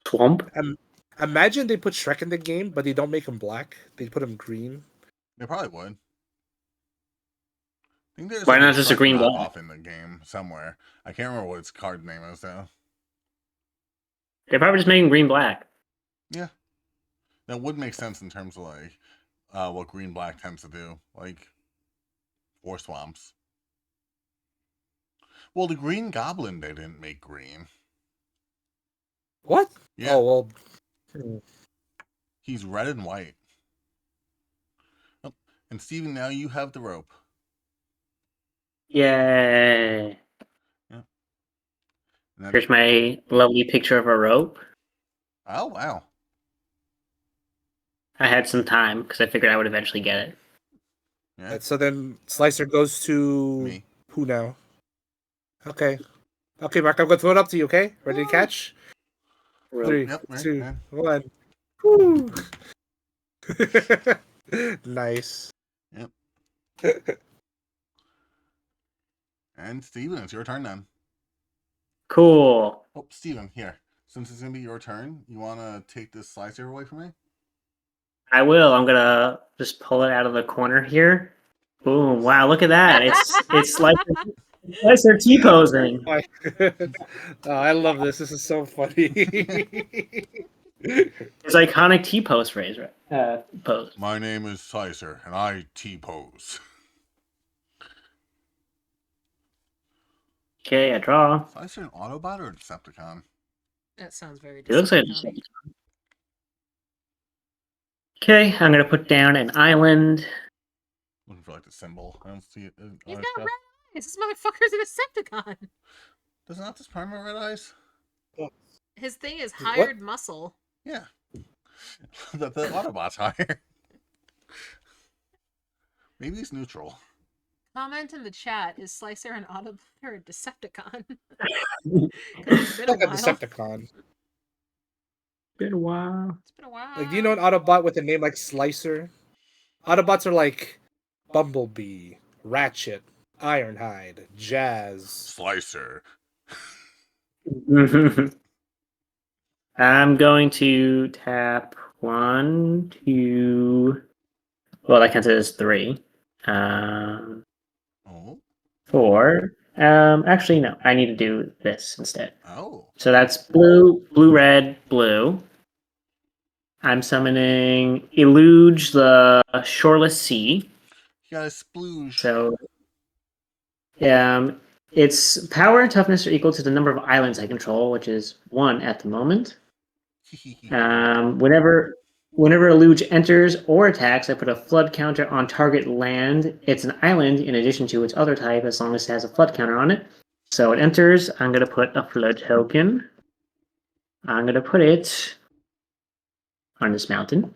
Swamp? Imagine they put Shrek in the game, but they don't make him black. They put him green. They probably would. I think there's Why like not just a Shrek green knockoff block? in the game somewhere. I can't remember what its card name is though. They're probably just making green black. Yeah, that would make sense in terms of like what green black tends to do, like for swamps. Well, the Green Goblin they didn't make green. What? Yeah, Oh, well. he's red and white. Oh, and Steven, now you have the rope. Yay. Yeah. And then, Here's my lovely picture of a rope. oh wow. I had some time because I figured I would eventually get it. Yeah. Alright, so then Slicer goes to Me. who now? Okay. Okay, Mark, I'm going to throw it up to you, okay? Ready to catch? Real- 3, Yep. Right. 2, Yeah. 1. Woo! Nice. Yep. And Steven, it's your turn then. Cool. Oh, Steven, here. Since it's gonna be your turn, you wanna take this slicer away from me? I will. I'm gonna just pull it out of the corner here. Boom! Wow, look at that. It's like Slicer T posing. Oh, I love this. This is so funny. It's iconic T pose phrase, right? Pose. My name is Slicer, and I T-pose. Okay, I draw. Slicer an Autobot or a Decepticon? That sounds very It looks like. Decepticon-y. Okay, I'm gonna put down an island. Looking for like the symbol. I don't see it. He's got red eyes. This motherfucker's a Decepticon. Does not this prime red eyes? His thing is What? hired muscle. Yeah. the Autobot's higher. Maybe he's neutral. Comment in the chat, is Slicer an Autobot or a Decepticon? 'Cause it's been a Like a while. Decepticon. Been a while. It's been a while. Like, do you know an Autobot with a name like Slicer? Autobots are like Bumblebee, Ratchet, Ironhide, Jazz. Slicer. I'm going to tap 1, 2. Well, that counts as 3. Oh. 4. Actually, no. I need to do this instead. Oh. So that's blue, blue, red, blue. I'm summoning Eluge, the Shoreless Sea. You got a splooge. So, its power and toughness are equal to the number of islands I control, which is 1 at the moment. Whenever Eluge enters or attacks, I put a flood counter on target land. It's an island in addition to its other type, as long as it has a flood counter on it. So it enters. I'm going to put a flood token. I'm going to put it on this mountain.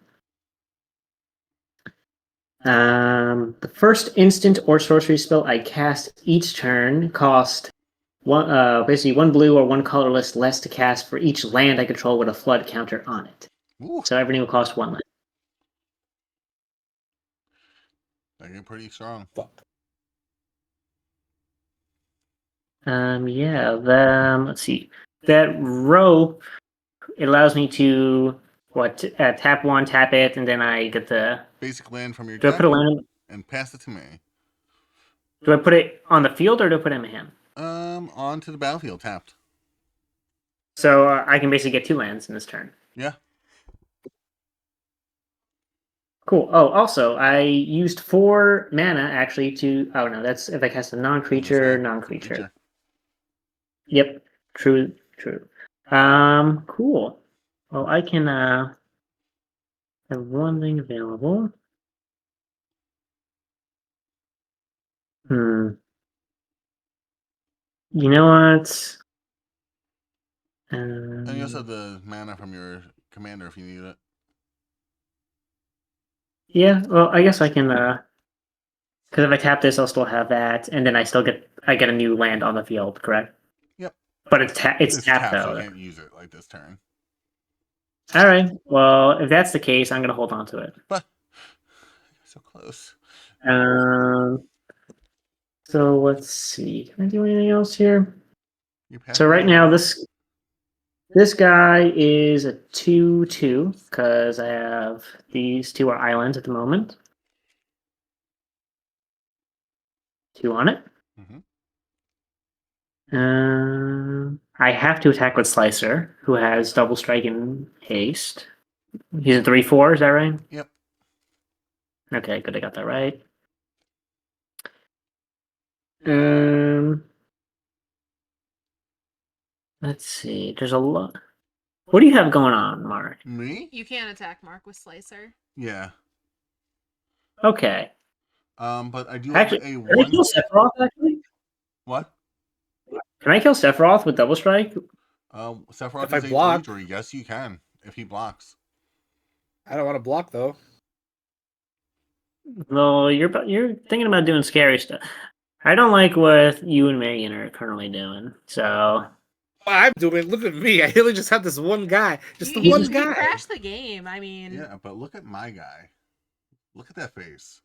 The first instant or sorcery spell I cast each turn cost basically 1 blue or 1 colorless less to cast for each land I control with a flood counter on it. Ooh, So everything will cost 1 land. that get pretty strong. Fuck. Yeah, then let's see. That rope, it allows me to tap 1, tap it, and then I get the. Basic land from your Do I deck put a land? and pass it to me. Do I put it on the field or do I put it in my hand? Onto the battlefield, tapped. So I can basically get 2 lands in this turn. Yeah. Cool. Oh, also, I used 4 mana actually to. Oh no, that's if I cast a non-creature. Yep. True. Cool. Well, I can have 1 thing available. You know what? And you also have the mana from your commander if you need it. Yeah, well, I guess I can. Because if I tap this, I'll still have that, and then I get a new land on the field, correct? Yep. But it's tapped So though. you can't use it like this turn. All right. Well, if that's the case, I'm gonna hold on to it. But so close. So let's see. Can I do anything else here? You pass So me right the now, rope? this guy is a 2/2 because I have these 2 are islands at the moment. 2 on it. I have to attack with Slicer, who has double strike and haste. He's a 3/4. Is that right? Yep. Okay, good. I got that right. Let's see. There's a lot. What do you have going on, Mark? Me? You can't attack Mark with Slicer. Yeah. Okay. But I do Actually, have a can I kill 1. Sephiroth? Actually, What? can I kill Sephiroth with double strike? Sephiroth If I is a block. 3/3. Yes, you can if he blocks. I don't want to block though. Well, you're thinking about doing scary stuff. I don't like what you and Megan are currently doing. So What I'm doing, look at me. I really just have this one guy. Just the one He guy. crashed the game. I mean, Yeah, but look at my guy. Look at that face.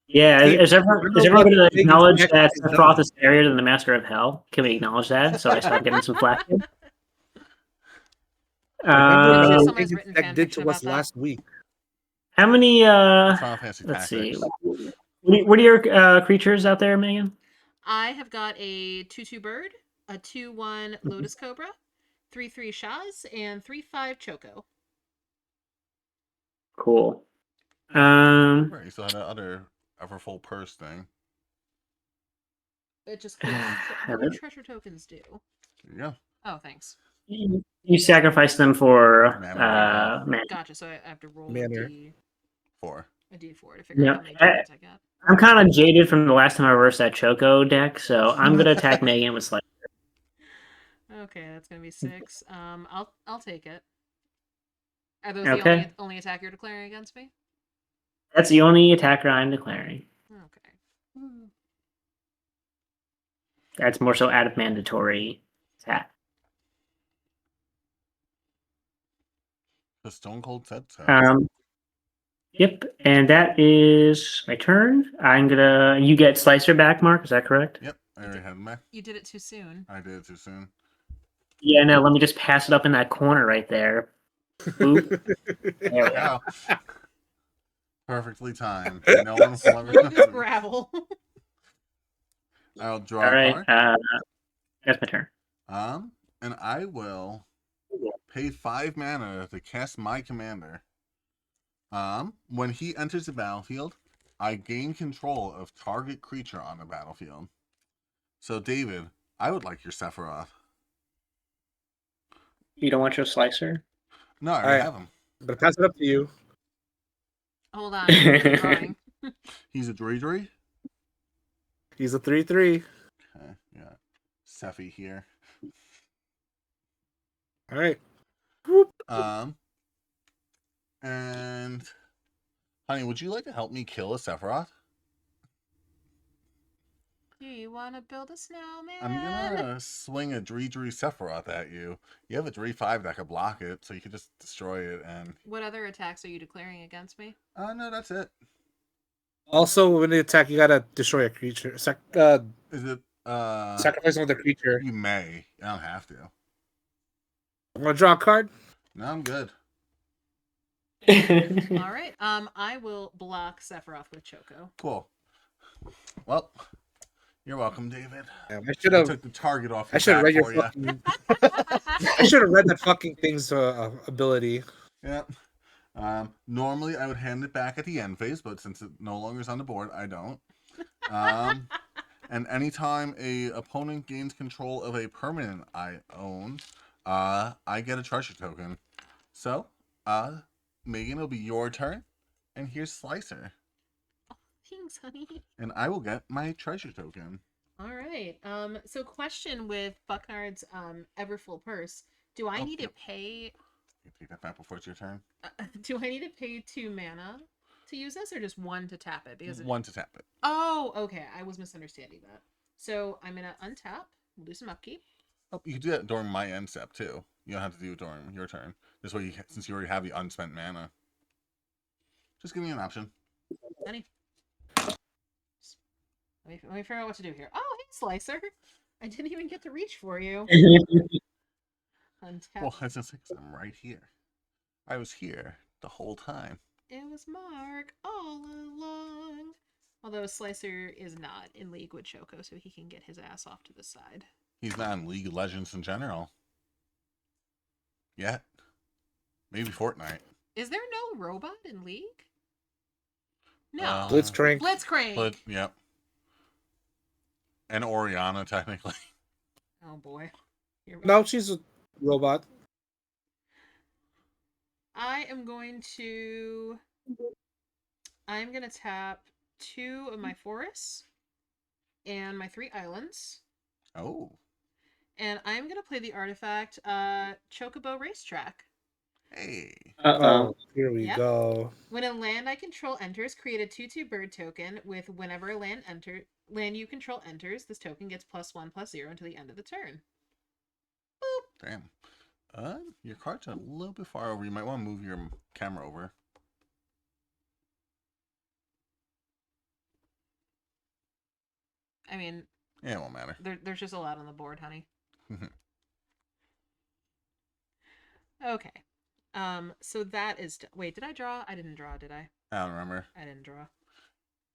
yeah, See, is everyone remember going what to Megan's acknowledge next that is Sephiroth done. is scarier than the Master of Hell? Can we acknowledge that? So I start getting some flack. Remember I'm sure what someone has Megan's written deck fan did fiction to us about that. last week. How many? It's Final Fantasy Let's see. Tactics. What are your creatures out there, Megan? I have got a 2/2 bird, a 2/1 Lotus Cobra, 3/3 Shaz, and 3/5 Choco. Cool. Right, you still had that other Everfull Purse thing. It just clicks. What do treasure tokens do? There you go. Oh, thanks. You sacrifice them for Mana. mana. Gotcha. So I have to roll Manner. a D4 to figure Yeah, out how many tokens I got. I'm kind of jaded from the last time I reversed that Choco deck, so I'm gonna attack Megan with Slice. Okay, that's gonna be 6. I'll take it. Are those Okay. the only attack you're declaring against me? That's the only attacker I'm declaring. Okay. That's more so out of mandatory attack. The Stone Cold said so. Yep, and that is my turn. You get Slicer back, Mark. Is that correct? Yep, I already had him back. You did it too soon. I did it too soon. Yeah, no. Let me just pass it up in that corner right there. Boop. There we go. Wow. Perfectly timed. No one will ever Lucas know. gravel. I'll draw All a right. card. That's my turn. And I will pay 5 mana to cast my commander. When he enters the battlefield, I gain control of target creature on the battlefield. So, David, I would like your Sephiroth. You don't want your Slicer? No, I already Alright. have him. I'm gonna pass it up to you. Hold on, I'm drawing. He's a Dredri. He's a 3/3. Okay, yeah. Sephi here. All right. And honey, would you like to help me kill a Sephiroth? Do you want to build a snowman? I'm gonna swing a Dredri Sephiroth at you. You have a 3/5 that could block it, so you could just destroy it. And What other attacks are you declaring against me? no, that's it. Also, when they attack, you gotta destroy a creature. Is it Sacrifice another creature. You may. I don't have to. I'm gonna draw a card. No, I'm good. All right. I will block Sephiroth with Choco. Cool. Well, you're welcome, David. Damn, I should have. took the target off. I should have read your for you. fucking. I should have read that fucking thing's ability. Yeah. Normally, I would hand it back at the end phase, but since it no longer is on the board, I don't. And anytime a opponent gains control of a permanent I own, I get a treasure token. So, Megan, it'll be your turn, and here's Slicer. Thanks, honey. And I will get my treasure token. All right. So question with Bucknard's Everfull Purse. Do I need to pay? You take that back before it's your turn. Do I need to pay 2 mana to use this, or just 1 to tap it? Because 1 to tap it. Oh, okay. I was misunderstanding that. So I'm gonna untap, do some upkeep. Oh, you can do that during my end step too. You don't have to do it during your turn. This way, since you already have the unspent mana, just give me an option. Honey. Let me figure out what to do here. Oh, hey, Slicer. I didn't even get to reach for you. Untap. Well, that's just because I'm right here. I was here the whole time. It was Mark all along. Although Slicer is not in League with Choco, so he can get his ass off to the side. He's not in League of Legends in general. Yet. Maybe Fortnite. Is there no robot in League? No. Blitzcrank. Blitzcrank. But, yep. And Oriana, technically. Oh boy. Here we No, go. she's a robot. I'm going to tap 2 of my forests and my 3 islands. Oh. And I'm going to play the artifact Chocobo Racetrack. Hey. Uh-oh. Here we Yep. go. When a land I control enters, create a 2/2 bird token with whenever a land you control enters, this token gets +1/+0 until the end of the turn. Damn. Your cards are a little bit far over. You might want to move your camera over. I mean, Yeah, it won't matter. there's just a lot on the board, honey. Okay. So that is. Wait, did I draw? I didn't draw, did I? I don't remember. I didn't draw.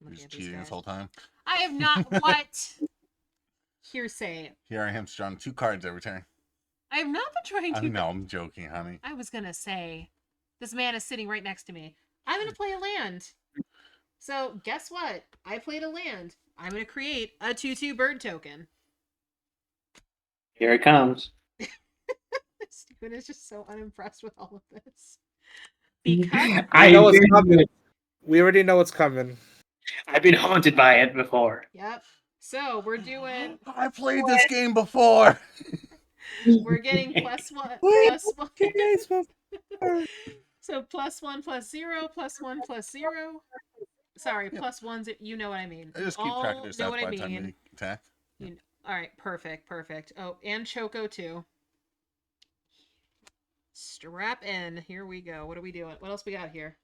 You're Looking just at these cheating guys. this whole time. I have not. What? Hearsay. Here I am drawing 2 cards every turn. I have not been trying to. No, I'm joking, honey. I was gonna say, this man is sitting right next to me. I'm gonna play a land. So guess what? I played a land. I'm gonna create a 2/2 bird token. Here it comes. Steven is just so unimpressed with all of this. Because I know what's coming. We already know what's coming. I've been haunted by it before. Yep. So we're doing. I played this game before. We're getting +1, +1. So +1/+0, +1/+0. Sorry, +1. You know what I mean. I just keep track of their know stats what by I the time mean. they attack. All right, perfect. Oh, and Choco too. Strap in. Here we go. What are we doing? What else we got here?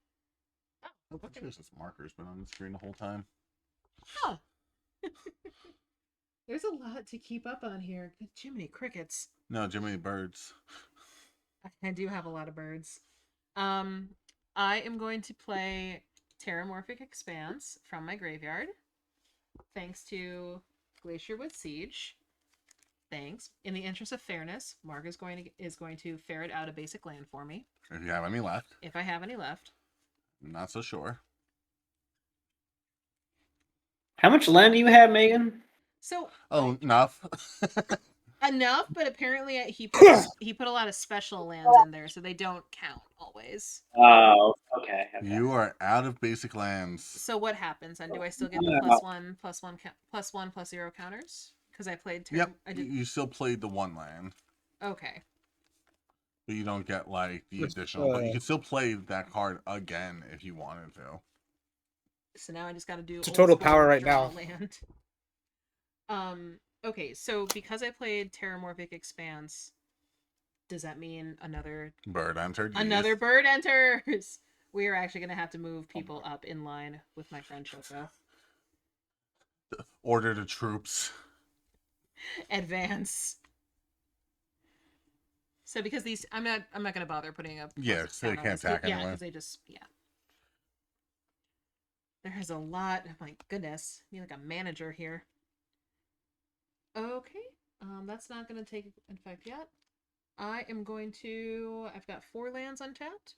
Oh, What's this marker's been on the screen the whole time? huh. There's a lot to keep up on here. Jiminy crickets. No, Jiminy Birds. I do have a lot of birds. I am going to play Terramorphic Expanse from my graveyard. Thanks to Glacierwood Siege. Thanks. In the interest of fairness, Mark is going to ferret out a basic land for me. If you have any left. If I have any left. I'm not so sure. How much land do you have, Megan? So Enough. enough, but apparently he put a lot of special lands in there, so they don't count always. Oh, okay. You are out of basic lands. So what happens? And do I still get the +1/+0 counters? Because I played. Yep. You still played the 1 land. Okay. But you don't get like the additional. But you can still play that card again if you wanted to. So now I just got to do. It's a total power right now. Land. Okay, so because I played Terramorphic Expanse, does that mean another bird entered? Another bird enters. We are actually going to have to move people up in line with my friend Choco. Order the troops. Advance. So because these, I'm not going to bother putting up. Yeah, so they can't attack Yeah, anyway. because they just There is a lot. Oh my goodness, I need like a manager here. Okay, that's not going to take effect yet. I am going to. I've got 4 lands untapped.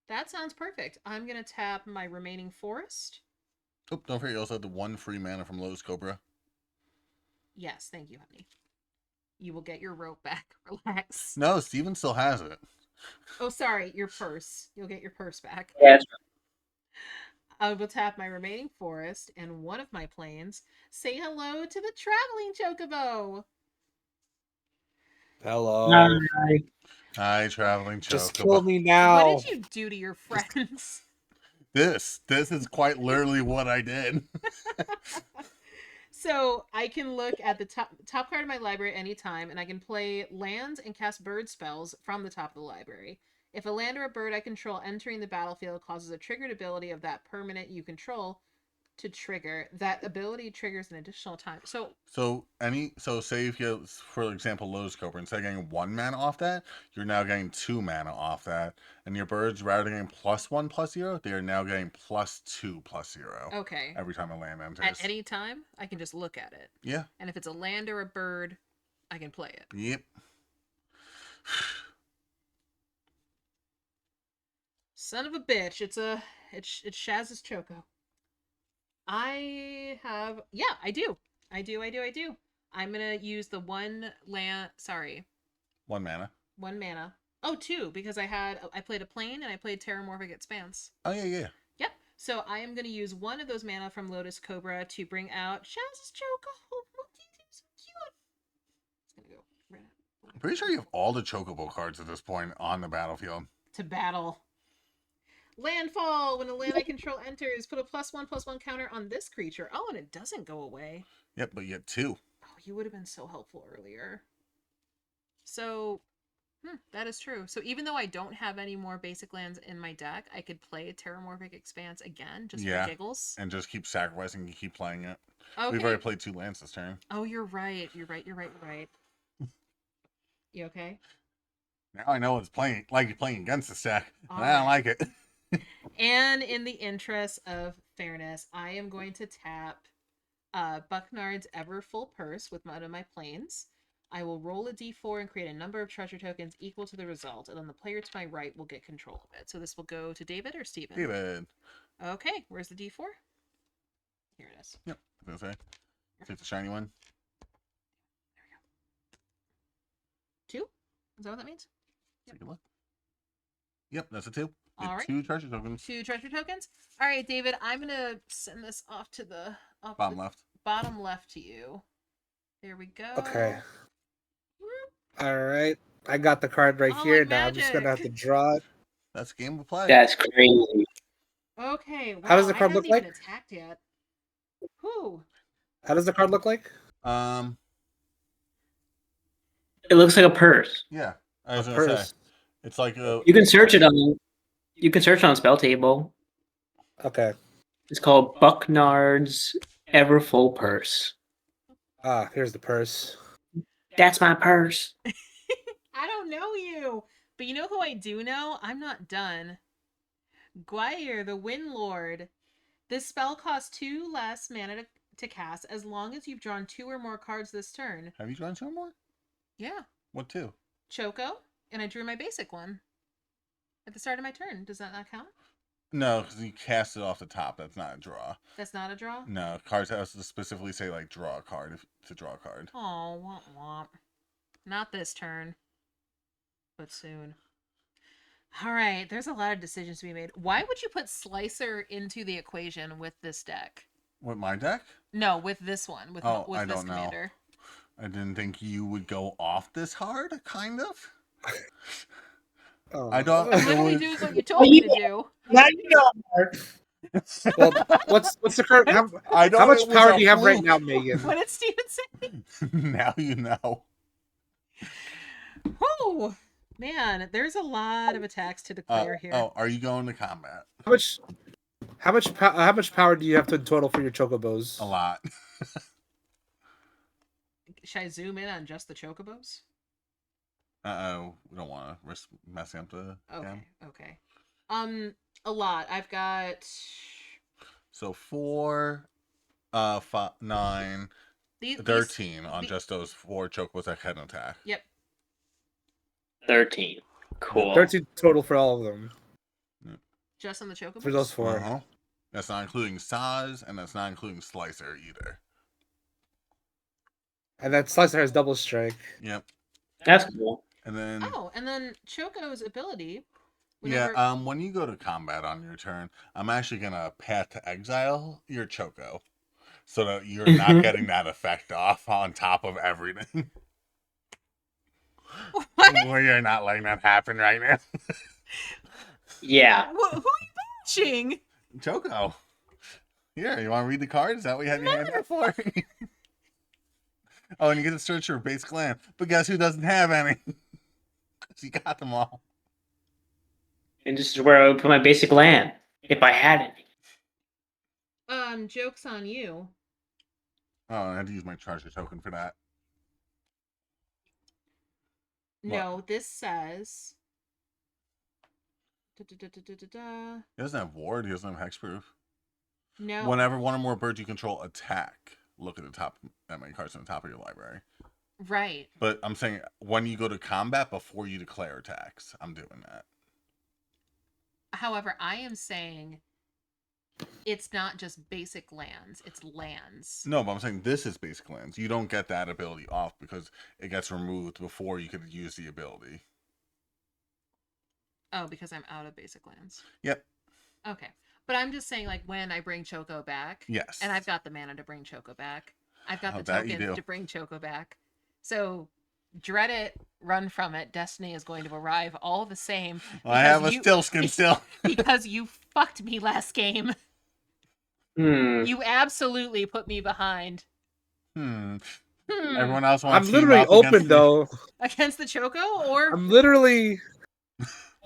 That sounds perfect. I'm going to tap my remaining forest. Oh, don't forget you also have the 1 free mana from Lotus Cobra. Yes, thank you, honey. You will get your rope back. Relax. No, Steven still has it. Oh, sorry, your purse. You'll get your purse back. Yes. I will tap my remaining forest and one of my planes. Say hello to the traveling chocobo. Hello. Hi. Hi, traveling chocobo. Just kill me now. What did you do to your friends? This is quite literally what I did. So I can look at the top card of my library at any time, and I can play lands and cast bird spells from the top of the library. If a land or a bird I control entering the battlefield causes a triggered ability of that permanent you control to trigger, that ability triggers an additional time. So say if you have, for example, Lotus Cobra, instead of getting 1 mana off that, you're now getting 2 mana off that, and your birds, rather than getting +1/+0, they are now getting +2/+0. Okay. Every time a land enters. At any time, I can just look at it. Yeah. And if it's a land or a bird, I can play it. Yep. Son of a bitch! It's Shaz's Choco. I do. I'm gonna use the 1 land. Sorry. 1 mana. 1 mana. Oh, 2 because I played a plane and I played Terramorphic Expanse. Oh yeah. Yep. So I am gonna use 1 of those mana from Lotus Cobra to bring out Shaz's Choco. So cute. It's gonna go. I'm pretty sure you have all the Chocobo cards at this point on the battlefield. to battle. Landfall. When a land I control enters, put a +1/+1 counter on this creature. Oh, and it doesn't go away. Yep, but you get 2. Oh, you would have been so helpful earlier. So, that is true. So even though I don't have any more basic lands in my deck, I could play Terramorphic Expanse again, just for giggles. And just keep sacrificing and keep playing it. Okay. We've already played 2 lands this turn. Oh, you're right. You're right. You okay? Now I know it's playing against the deck, and I All don't like it. And in the interest of fairness, I am going to tap Bucknard's Ever Full Purse with one of my planes. I will roll a d4 and create a number of treasure tokens equal to the result, and then the player to my right will get control of it. So this will go to David or Steven? David. Okay, where's the d4? Here it is. Yep, I was gonna say. Take the shiny one. There we go. 2? Is that what that means? Take a look. Yep, that's a 2. All right. 2 treasure tokens. 2 treasure tokens. All right, David, I'm gonna send this off to the Bottom left. Bottom left to you. There we go. Okay. All right. I got the card right Oh, here. like Now I'm just gonna have magic. to draw it. That's a game of play. That's crazy. Okay. Wow, How does the card I look haven't like? even attacked yet. Whew. How does the card look like? It looks like a purse. Yeah, I was A gonna say purse. it's like a. You can search it on. You can search on Spell Table. Okay. It's called Bucknard's Ever Full Purse. Ah, here's the purse. That's my purse. I don't know you, but you know who I do know? I'm not done. Gwyer, the Wind Lord. This spell costs 2 less mana to cast as long as you've drawn 2 or more cards this turn. Have you drawn 2 more? Yeah. What 2? Choco, and I drew my basic one at the start of my turn. Does that not count? No, because you cast it off the top. That's not a draw. That's not a draw? No, cards has to specifically say like draw a card to draw a card. Oh, womp womp. Not this turn, but soon. All right, there's a lot of decisions to be made. Why would you put Slicer into the equation with this deck? With my deck? No, with this one. With I this don't know. commander. I didn't think you would go off this hard, kind of. Oh. I don't- I'm literally doing what you told me to do. Now you know, Mark. Well, what's the current? How I know much it was power a do you have right fluke. now, Megan? What did Steven say? Now you know. Whew. Man, there's a lot of attacks to declare here. Oh, are you going to combat? How much power do you have to total for your chocobos? A lot. Should I zoom in on just the chocobos? We don't want to risk messing up the game. Okay. A lot. I've got So 4, 5, 9, these 13 on just those 4 chocobos that can attack. Yep. 13. Cool. 13 total for all of them. Just on the chocobos? For those 4. Uh-huh. That's not including Saz, and that's not including Slicer either. And that Slicer has double strike. Yep. That's cool. And then Oh, and then Choco's ability. yeah, when you go to combat on your turn, I'm actually gonna path to exile your Choco, so that you're not getting that effect off on top of everything. What? Where you're not letting that happen right now. Yeah. Who are you matching? Choco. Here, you want to read the card? Is that what you have your hand out for? Oh, and you get to search your basic land. But guess who doesn't have any? Because you got them all. And this is where I would put my basic land, if I had any. Joke's on you. Oh, I had to use my treasure token for that. No, this says. He doesn't have ward. He doesn't have hexproof. No. Whenever one or more birds you control attack, look at the top. That many cards on the top of your library. Right. But I'm saying when you go to combat before you declare attacks, I'm doing that. However, I am saying it's not just basic lands, it's lands. No, but I'm saying this is basic lands. You don't get that ability off because it gets removed before you could use the ability. Oh, because I'm out of basic lands. Yep. Okay. But I'm just saying, like, when I bring Choco back. Yes. And I've got the mana to bring Choco back. I've got Oh, the that you tokens do. to bring Choco back. So Dread it, run from it. Destiny is going to arrive all the same. I have a you- still skin still. because you fucked me last game. You absolutely put me behind. Everyone else I'm wants to team literally up against open though. Against the Choco, or I'm literally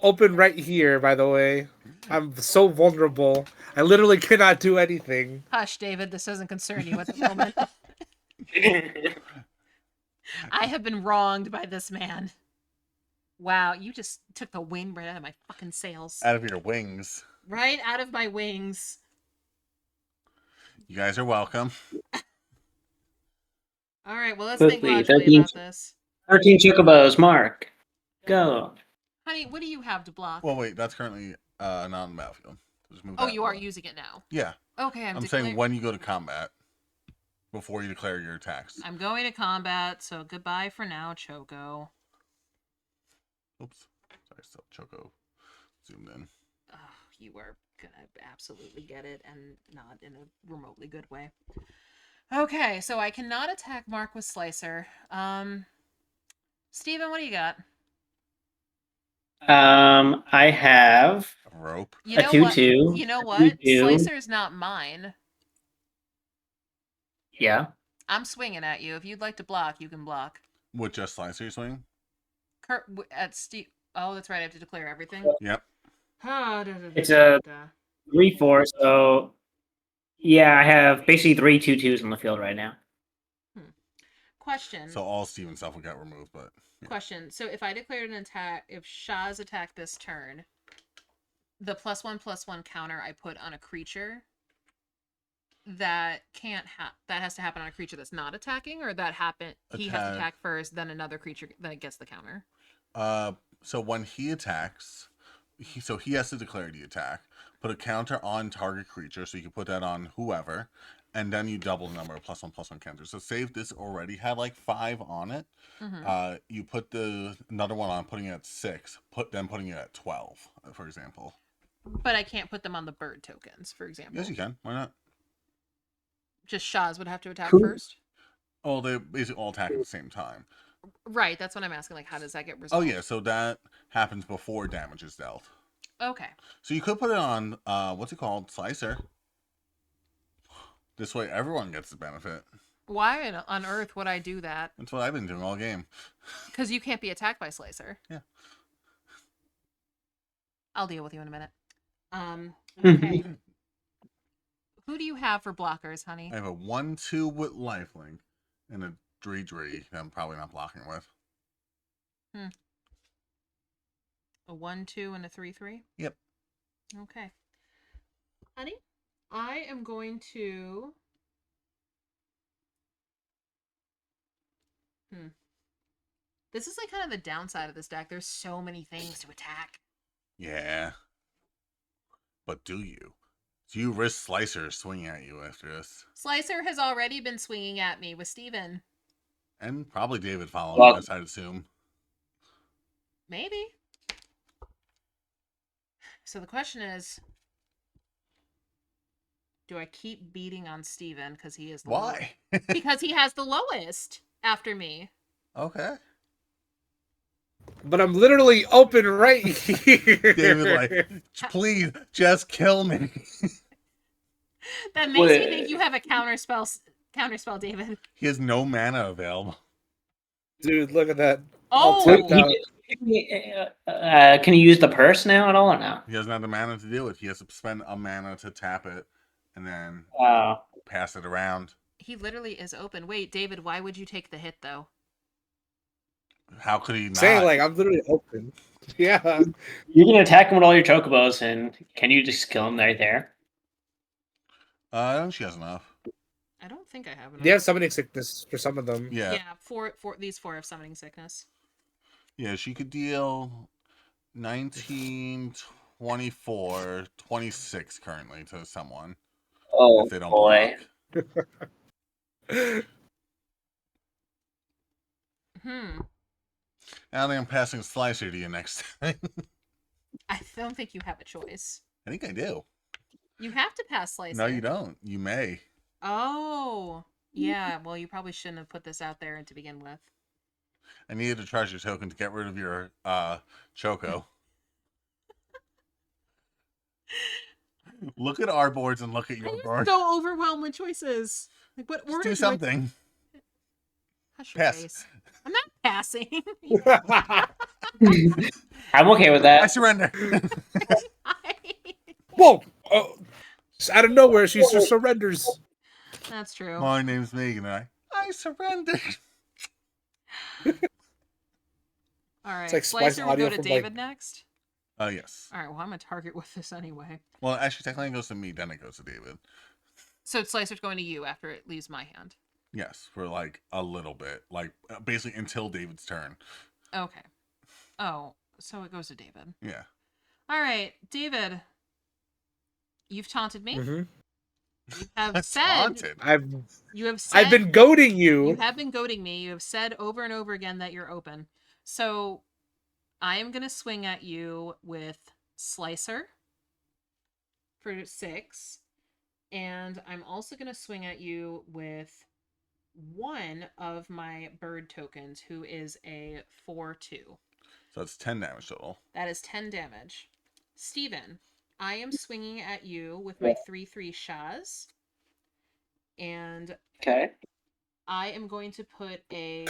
open right here. By the way, I'm so vulnerable. I literally cannot do anything. hush, David. This doesn't concern you at the moment. I have been wronged by this man. Wow, you just took the wind right out of my fucking sails. out of your wings. Right out of my wings. You guys are welcome. All right, well, let's think Quickly, logically 13. about this. 13 chocobos, Mark. Go. Honey, what do you have to block? Well, wait, that's currently not on the battlefield. Just move Oh, that you are along. using it now. Yeah, Okay, I'm saying when you go to combat, before you declare your attacks. I'm going to combat, so goodbye for now, Choco. Oops, sorry, still Choco zoomed in. Oh, you are gonna absolutely get it, and not in a remotely good way. Okay, so I cannot attack Mark with Slicer. Steven, what do you got? I have A rope. You a know 2-2. what? You know what? 2-2. Slicer's not mine. Yeah. I'm swinging at you. If you'd like to block, you can block. With just slicer you swing? Kurt at Steve. Oh, that's right. I have to declare everything. Yep. It's a 3-4, so yeah, I have basically 3 2-2s on the field right now. Question. So all Steven's stuff will get removed, but yeah. Question. So if I declared an attack, if Shah's attacked this turn, the +1/+1 counter I put on a creature that can't that has to happen on a creature that's not attacking, or that happen he has to attack first, then another creature that gets the counter. So when he attacks, he has to declare the attack, put a counter on target creature, so you can put that on whoever, and then you double the number of +1/+1 counters. So say if this already had like 5 on it, you put another one on, putting it at 6, putting it at 12, for example. But I can't put them on the bird tokens, for example. Yes, you can. Why not? Just Shah's would have to attack Cool. first. Oh, they basically all attack at the same time. Right, that's what I'm asking. Like, how does that get Oh resolved? yeah, so that happens before damage is dealt. Okay. So you could put it on what's it called, Slicer. This way, everyone gets the benefit. Why on earth would I do that? That's what I've been doing all game. Because you can't be attacked by Slicer. Yeah. I'll deal with you in a minute. Okay. Who do you have for blockers, honey? I have a 1/2 with lifelink and a 3/3 that I'm probably not blocking with. A 1/2 and a 3/3? Yep. Okay. Honey, I am going to... This is like kind of the downside of this deck. There's so many things to attack. Yeah. But do you? Do you risk Slicer swinging at you after this? Slicer has already been swinging at me with Steven. And probably David following this, I'd assume. Maybe. So the question is, do I keep beating on Steven because he is the Why? because he has the lowest after me. Okay. But I'm literally open right here. David, like, please, just kill me. That makes me think you have a counterspell, David. He has no mana available. Dude, look at that. Oh, tapped out. Can you use the purse now at all or no? He doesn't have the mana to do it. He has to spend a mana to tap it and then pass it around. he literally is open. Wait, David, why would you take the hit though? How could he not? Saying like I'm literally open. Yeah. You can attack him with all your chocobos, and can you just kill him right there? I don't think she has enough. I don't think I have enough. They have summoning sickness for some of them. Yeah. Yeah, these four have summoning sickness. Yeah, she could deal 19, 24, 26 currently to someone. Oh if they don't boy. block. I don't think I'm passing Slicer to you next time. I don't think you have a choice. I think I do. You have to pass Slicer. No, you don't. You may. Oh, yeah. Well, you probably shouldn't have put this out there to begin with. I needed a treasure token to get rid of your Choco. Look at our boards and look at your I'm board. so overwhelmed with choices. Like, what Just order do do I- something. Hush your Pass. face. I'm not passing. I'm okay with I that. surrender. Whoa! Oh, just out of nowhere, she just surrenders. That's true. My name's Megan, and I surrendered. All right. like Splice Slicer will audio go to from, David like- next. Yes. All right. Well, I'm a target with this anyway. Well, actually, technically it goes to me, then it goes to David. So Slicer's going to you after it leaves my hand. Yes, for like a little bit, like basically until David's turn. Okay. Oh, so it goes to David. Yeah. All right, David. You've taunted me. Mm-hmm. You have That's said. haunted. You have said. I've been goading You you. have been goading me. You have said over and over again that you're open. So I am going to swing at you with Slicer for 6. And I'm also going to swing at you with one of my bird tokens, who is a 4/2. So it's 10 damage total. That is 10 damage. Steven, I am swinging at you with my 3/3 Shaz. And Okay. I am going to put a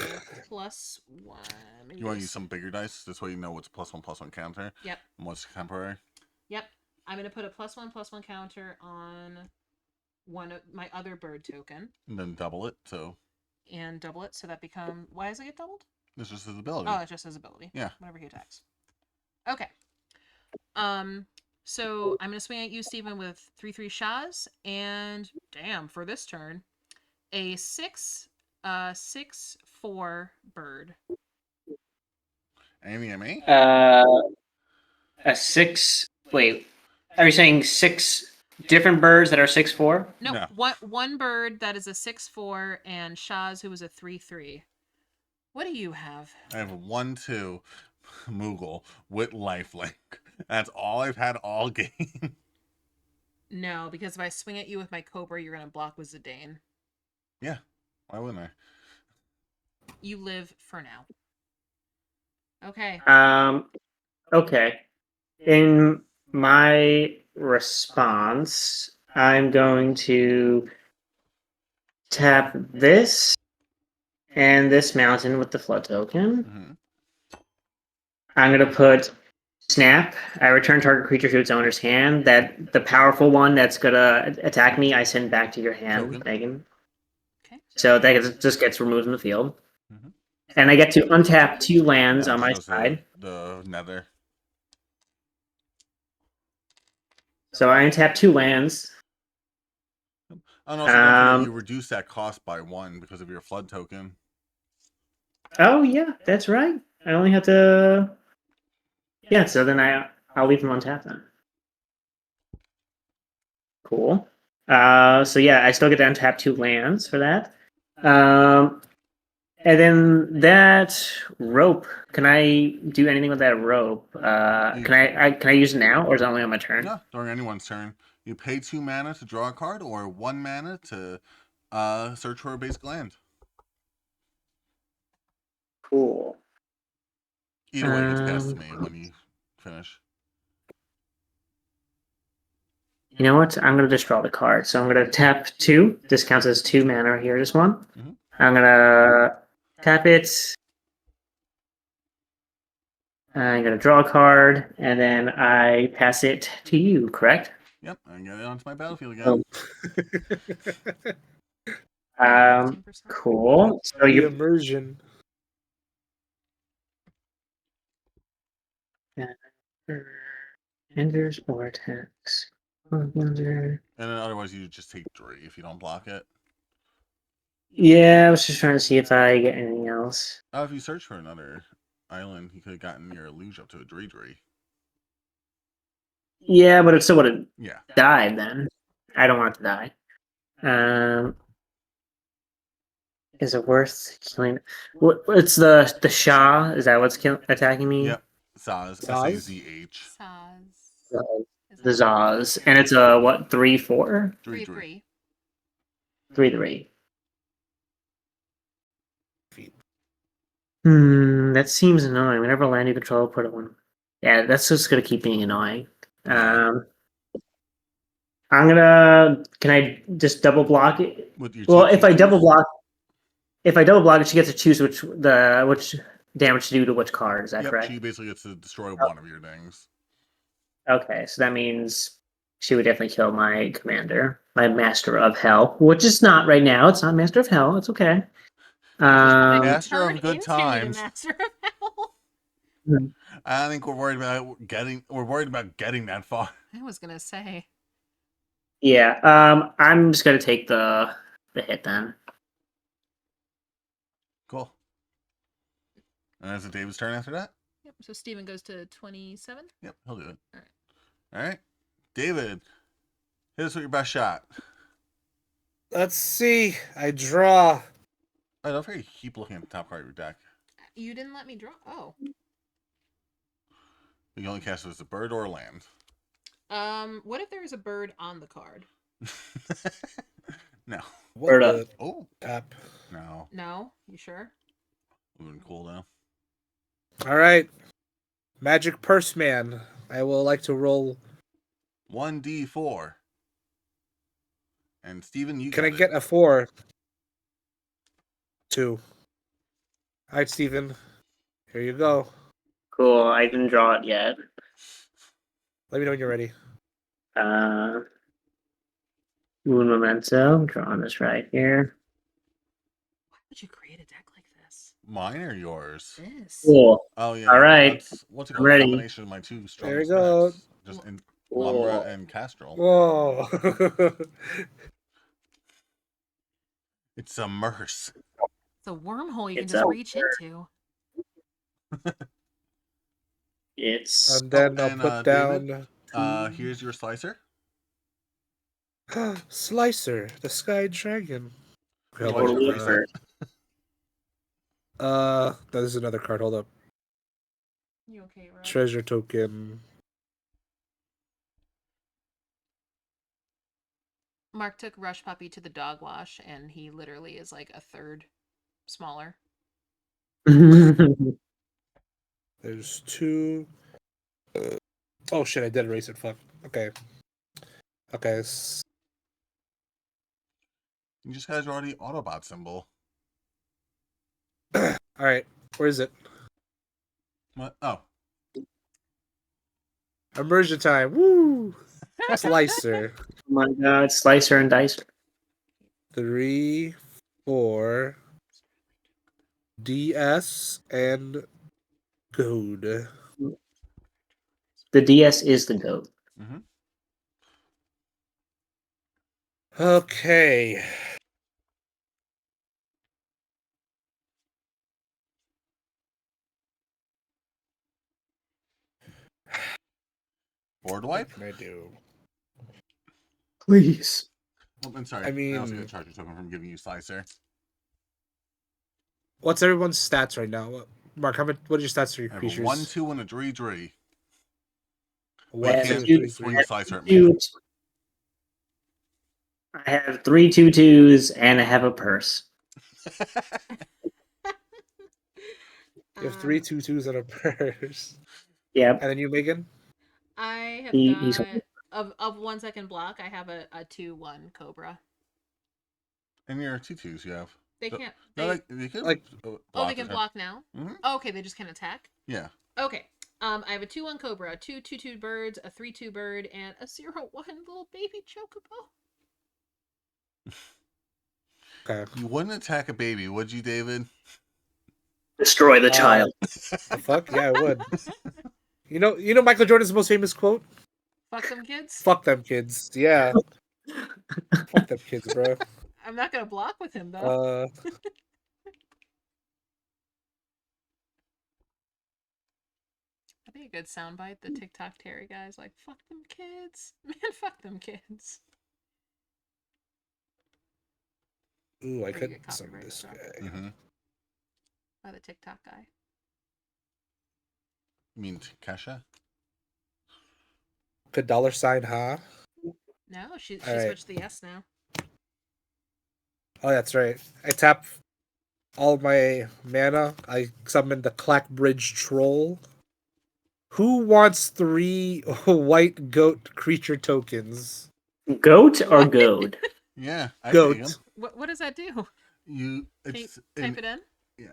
+1. You want to use some bigger dice? This way you know what's +1/+1 counter. Yep. And what's temporary. Yep. I'm going to put a +1/+1 counter on one of my other bird token. And then double it, so And double it, so that become... Why does it get doubled? it's just his ability. Oh, it's just his ability. Yeah. Whenever he attacks. Okay. So I'm gonna swing at you, Steven, with 3/3 Shaz, and damn, for this turn, a 6/4 bird. Anything at me? A 6. Wait, are you saying 6 different birds that are 6/4? No, No. one bird that is a 6/4, and Shaz, who is a 3/3. What do you have? I have a 1/2 Moogle with lifelink. That's all I've had all game. No, because if I swing at you with my Cobra, you're gonna block with Zidane. Yeah. Why wouldn't I? You live for now. Okay. Okay. In my response, I'm going to tap this and this mountain with the flood token. Mm-hmm. I'm going to put Snap. I return target creature to its owner's hand. That the powerful one that's going to attack me, I send back to your hand, Token. Megan. Okay. So that just gets removed from the field. Mm-hmm. And I get to untap 2 lands Yeah, on it my shows side. the nether. So I untap 2 lands. And also, don't forget, you reduce that cost by 1 because of your flood token. Oh yeah, that's right. I only have to. Yeah, so then I'll leave them on tap then. Cool. So yeah, I still get to untap 2 lands for that. And then that rope. Can I do anything with that rope? Can I use it now, or is it only on my turn? No, during anyone's turn. You pay 2 mana to draw a card, or 1 mana to search for a basic land. Cool. Either way, it gets passed to me when you finish. You know what? I'm gonna just draw the card. So I'm gonna tap 2. This counts as 2 mana right here. This one. Mhm. I'm gonna tap it. I'm gonna draw a card, and then I pass it to you. Correct? Yep, and get it onto my battlefield again. Oh. 15%. Cool. So The you immersion. enters or attacks. And then otherwise, you just take 3 if you don't block it. Yeah, I was just trying to see if I get anything else. If you search for another island, you could have gotten your luge up to a 3/3. Yeah, but it still would have Yeah. died then. I don't want it to die. Is it worth killing? It's the Shah. Is that what's attacking me? Yep. Saz. Saz? SAZH. Saz. The Zaz, and it's a what? 3/4? 3/3. 3/3. 3/3. That seems annoying. Whenever land you control, put it one. Yeah, that's just gonna keep being annoying. Yeah. I'm gonna. Can I just double block it? With your Well, two if I double 2/2s? block, it, she gets to choose which damage to do to which card. Is that Yep, correct? she basically gets to destroy one of your things. Okay, so that means she would definitely kill my commander, my Master of Hell, which is not right now. It's not Master of Hell. It's okay. Master Turn of good into times. the Master of Hell. I think we're worried about getting that far. I was gonna say. Yeah. I'm just gonna take the hit then. Cool. And is it David's turn after that? Yep. So Steven goes to 27. Yep, he'll do it. All right. All right. David, hit us with your best shot. Let's see. I draw. Oh, don't forget, keep looking at the top card of your deck. You didn't let me draw. Oh. You can only cast it as a bird or a land. What if there's a bird on the card? No. What Bird the up. Oh, tap? no. No. You sure? Would've been cool though. All right. Magic Purse Man. I will like to roll. 1d4. And Steven, you Can I got get a 4? 2. All right, Steven. Here you go. Cool. I didn't draw it yet. Let me know when you're ready. Moon Memento. Drawing this right here. Why would you create a deck like this? mine or yours? This. Cool. Oh yeah. All right. That's what's it I'm called? ready. Combination of my two There strongest you go. decks. Just in Cool. Umbra and Castrol. Whoa. It's a merce. It's a wormhole you can It's just out reach there. into. It's And then I'll and, put David, down here's your slicer. Slicer, the Sky Dragon. Okay, You hold want your totally on. bracelet? That is another card. Hold up. You okay, Rob? Treasure token. Mark took Rush Puppy to the dog wash, and he literally is like a third smaller. There's 2. Oh shit! I did erase it. Fuck. Okay. Okay. You just gotta draw the Autobot symbol. All right. Where is it? What? Oh. Immersion time. Woo! Slicer. Oh my god, Slicer and Dicer. 3, 4. DS and code. The DS is the GOAT. Mm-hmm. Okay. Board What wipe? can I do? Please. Oh, I'm sorry. I I also mean- get a charger token from giving you slicer. What's everyone's stats right now? Mark, what are your stats for your I have creatures? a 1/2 and a 3/3. One, I two, have three, swing three. a slicer at me. I have 3 2/2s and I have a purse. You have 3 2/2s and a purse. Yep. And then you, Megan? I have He's- got of 1 second block. I have a 2/1 Cobra. And your 2/2s you have. They So- can't. No, They, they could like- block oh, they can it. block now. Mm-hmm. Oh, okay, they just can't attack. Yeah. Okay. I have a 2/1 Cobra, 2 2/2 birds, a 3/2 bird, and a 0/1 little baby Chocobo. Okay. You wouldn't attack a baby, would you, David? Destroy the child. The fuck? Yeah, I would. You know Michael Jordan's most famous quote? Fuck them kids. Fuck them kids. Yeah. Fuck them kids, bro. I'm not gonna block with him though. I think a good soundbite. The TikTok Terry guys like, "Fuck them kids, man. Fuck them kids." Ooh, I you could get summon copyright this struck. guy. Mm-hmm. By the TikTok guy. You mean Kesha? Could $, huh? No, she All right. switched the S now. Oh, that's right. I tap all my mana. I summon the Clackbridge Troll. Who wants 3 white goat creature tokens? Goat or What? goad? Yeah, I take him. Goat. What does that do? You, Can you it's type it in? Yeah.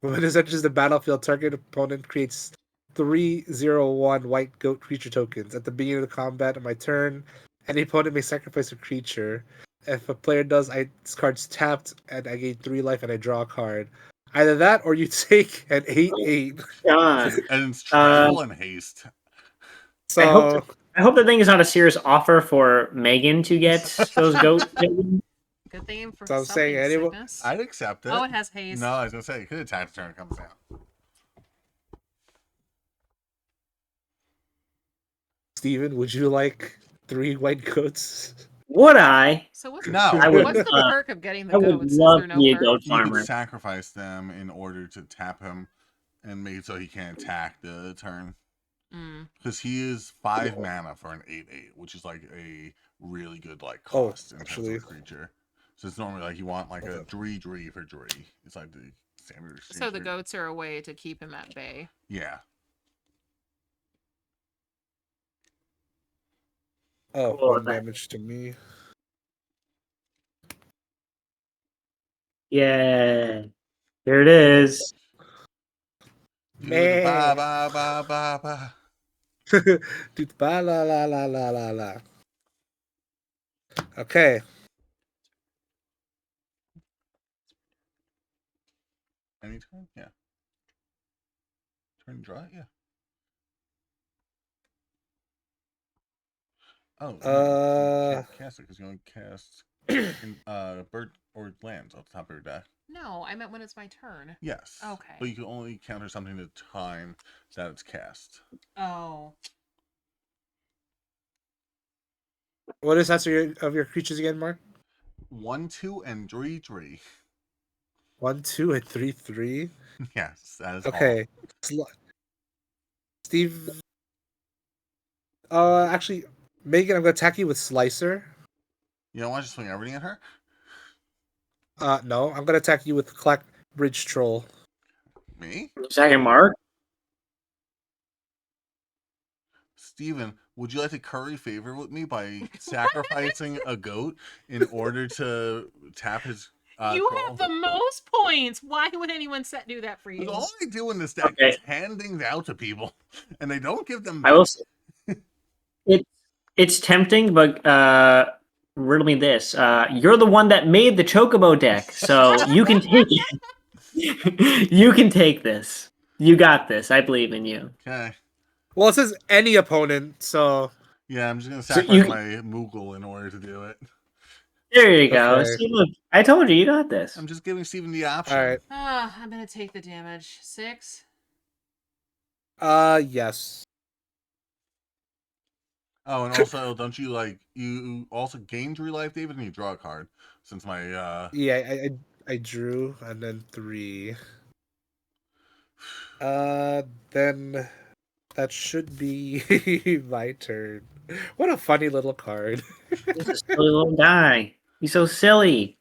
When it enters the battlefield, target opponent creates 3/0/1 white goat creature tokens. At the beginning of the combat on my turn, any opponent may sacrifice a creature. If a player does, this card's tapped and I gain 3 life and I draw a card. Either that or you take an 8/8. God. And it's trample and haste. I hope So I hope the thing is not a serious offer for Megan to get those goat. Good thing for So I'm saying something anyone- sickness. I'd accept it. Oh, it has haste. No, I was gonna say it could attack the turn it comes down. Steven, would you like 3 white goats? Would I? So what's No, I would. what's the perk of getting the I would goats? Is love there to no be a perk? goat you could farmer. sacrifice them in order to tap him and make it so he can't attack the turn. Mm. Because he is 5 mana for an 8/8, which is like a really good like Oh, cost in terms actually. of a creature. So it's normally like you want like a Okay. 3/3 for 3. It's like the standard exchange. So the rate. goats are a way to keep him at bay. Yeah. Oh, Cool. 1 damage to me. Yeah. Here it is. Do the ba Man. ba ba ba ba. Dude, ba la la la la la la. Okay. Anytime? Yeah. Turn draw? Yeah. Oh, no, you can't cast it because you only cast bird or lands off the top of your deck. No, I meant when it's my turn. Yes. Okay. But you can only counter something at the time that it's cast. Oh. What is that of your creatures again, Mark? 1, 2, and 3, 3. 1, 2, and 3, 3. Yes, that is Okay. Steve. Actually, Megan, I'm gonna attack you with Slicer. You don't want to swing everything at her? No, I'm gonna attack you with Clackbridge Troll. Me? Second mark. Steven, would you like to curry favor with me by sacrificing a goat in order to tap his You troll? have the most points. Why would anyone do that for you? Because all I do in this deck Okay. is hand things out to people, and they don't give them I back. will. It's tempting, but riddle me this: you're the one that made the Chocobo deck, so you can take it. You can take this. You got this. I believe in you. Okay. Well, it says any opponent, so Yeah, I'm just going to So sacrifice you- my Moogle in order to do it. There you go. Okay. See, look, I told you, you got this. I'm just giving Steven the option. all right. I'm gonna take the damage. 6. Yes. Oh, and also, don't you you also gain 3 life, David, and you draw a card. Since my Yeah, I drew and then 3. Then that should be my turn. What a funny little card. This is a silly little guy. He's so silly.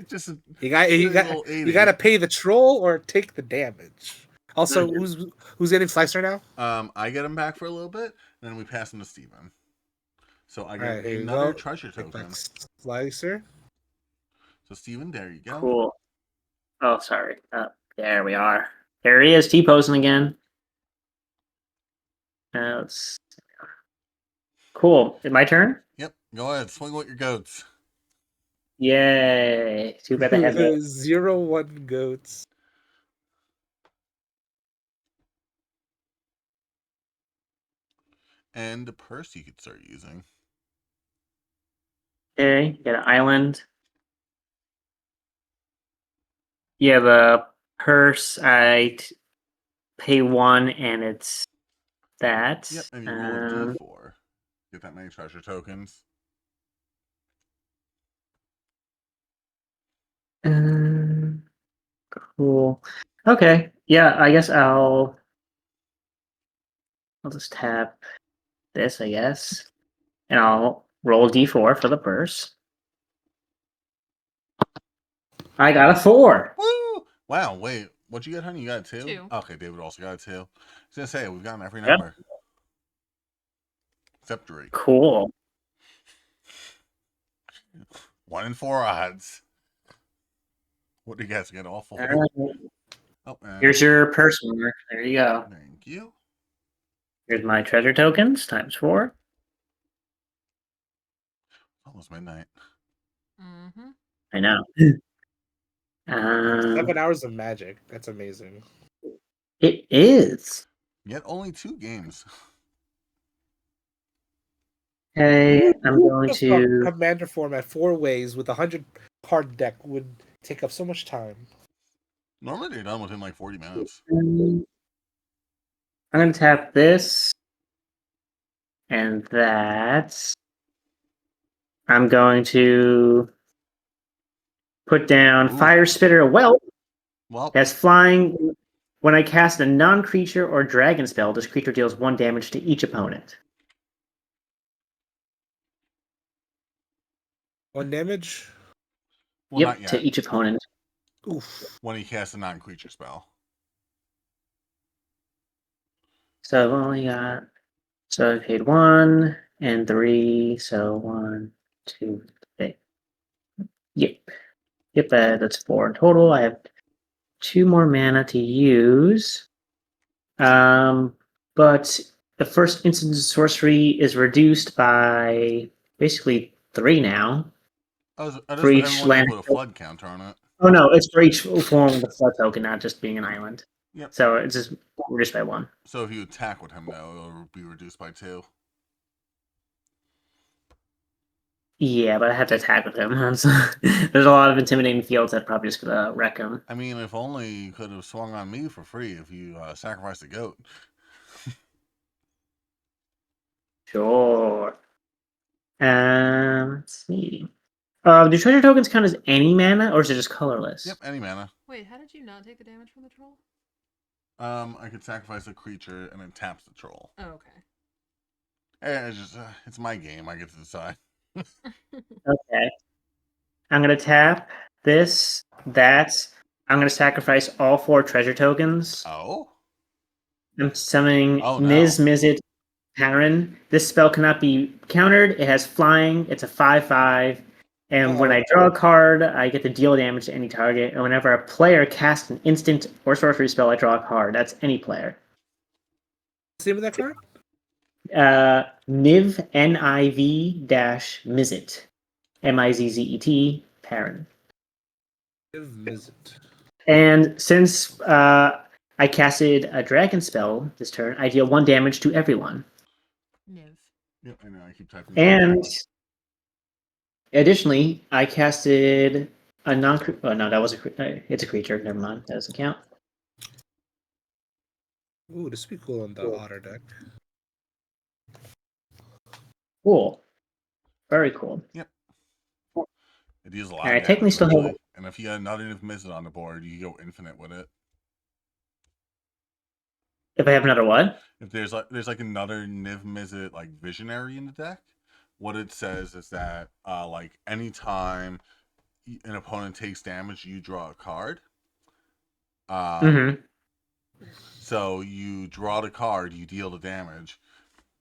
just a You got little you got to 8/8. pay the troll or take the damage. Also, who's getting Slicer now? I get him back for a little bit, and then we pass him to Steven. So I get Alright, here you another go. treasure Take token. back Slicer. So Steven, there you go. Cool. Oh, sorry. There we are. There he is, T-posing again. Let's... Cool. Is it my turn? Yep. Go ahead. Swing with your goats. Yay. Too bad I had that. 0/1 goats. And the purse you could start using. Okay, get an island. Yeah, the purse, pay 1 and it's that. Yep. And you roll a d4. Get that many treasure tokens. Cool. Okay. Yeah, I guess I'll just tap this, I guess. And I'll roll d4 for the purse. I got a 4. Woo! Wow, wait. What'd you get, honey? You got a 2? 2. Okay, David also got a 2. I was going to say, we've gotten every Yep. number. Except Drake. Cool. 1 in 4 odds. What do you guys get? All 4? All right. Oh, Here's your purse mark. There you go. Thank you. Here's my treasure tokens times 4. Almost midnight. Mm-hmm. I know. 7 hours of magic. That's amazing. It is. Yet only 2 games. Hey, I'm going Just to. Commander format 4 ways with a 100 card deck would take up so much time. Normally they're done within like 40 minutes. I'm going to tap this and that. I'm going to put down Ooh. Fire Spitter Whelp. Well, As flying. When I cast a non-creature or dragon spell, this creature deals 1 damage to each opponent. 1 damage? well Yep, not yet. to each opponent. Oof. When he casts a non-creature spell. So I've only got. So I paid 1 and 3. So 1, 2, 3. Yep. Yep, that's 4 in total. I have 2 more mana to use. But the first instant sorcery is reduced by basically 3 now. I just For each everyone land. put a flood counter on it. Oh no, it's for each form of the flood token, not just being an island. Yep. So it's just reduced by 1. So if you attack with him, though, it'll be reduced by 2. Yeah, but I have to attack with him. There's a lot of intimidating fields that probably just gonna wreck him. I mean, if only you could have swung on me for free if you sacrificed a goat. Sure. Let's see. Do treasure tokens count as any mana, or is it just colorless? Yep, any mana. Wait, how did you not take the damage from the troll? I could sacrifice a creature and it taps the troll. Oh, okay. It's just it's my game. I get to decide. Okay. I'm gonna tap this, that. I'm gonna sacrifice all 4 treasure tokens. Oh. I'm summoning Oh, no. Ms. Mizzet Paran. This spell cannot be countered. It has flying. It's a 5/5. And when Uh-oh. I draw a card, I get to deal damage to any target. And whenever a player casts an instant or sorcery spell, I draw a card. That's any player. What's the name of that card? Niv, Niv dash Mizzet. Mizzet, Paran. Visit. And since I casted a dragon spell this turn, I deal 1 damage to everyone. Niv. Yep, I know. I keep typing. And additionally, I casted a non. Oh no, that was it's a creature. Never mind. That doesn't count. Ooh, this would be cool on the otter deck. Cool. Very cool. Yep. It deals a lot. And I of technically damage, still have. really. And if you had another Mizzet on the board, you go infinite with it. If I have another what? If there's like another Niv Mizzet like visionary in the deck, what it says is that like anytime an opponent takes damage, you draw a card. So you draw the card, you deal the damage.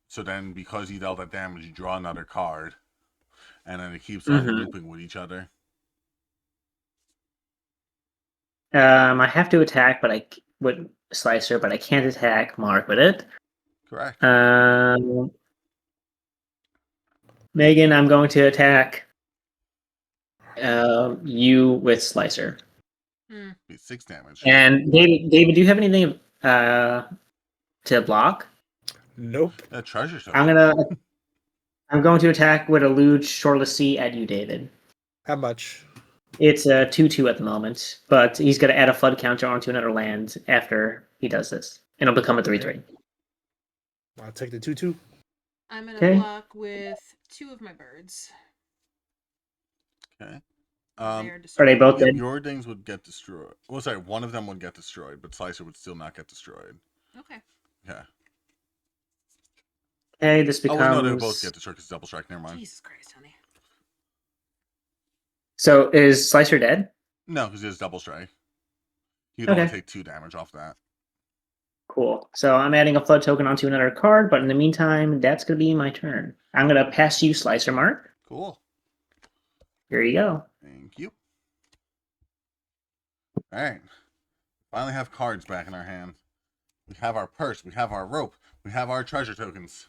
So then, because you dealt that damage, you draw another card, and then it keeps on looping with each other. I have to attack, but I with Slicer, but I can't attack Mark with it. Correct. Megan, I'm going to attack you with Slicer. Be 6 damage. And David, do you have anything to block? Nope. A treasure token. I'm going to attack with a Luge Shoreless Sea at you, David. How much? It's a 2/2 at the moment, but he's going to add a flood counter onto another land after he does this. And it'll become a 3/3. I'll take the 2/2. I'm gonna block with 2 of my birds. Okay. Are they both dead? Your things would get destroyed. Well, sorry, one of them would get destroyed, but Slicer would still not get destroyed. Okay. Yeah. Okay, this becomes. Oh, wait, no, they would both get destroyed because double strike. Never mind. Jesus Christ, honey. So is Slicer dead? No, because he has double strike. He'd only Okay. take 2 damage off that. Cool. So I'm adding a flood token onto another card, but in the meantime, that's going to be my turn. I'm going to pass you Slicer Mark. Cool. Here you go. Thank you. All right. Finally have cards back in our hand. We have our purse. We have our rope. We have our treasure tokens.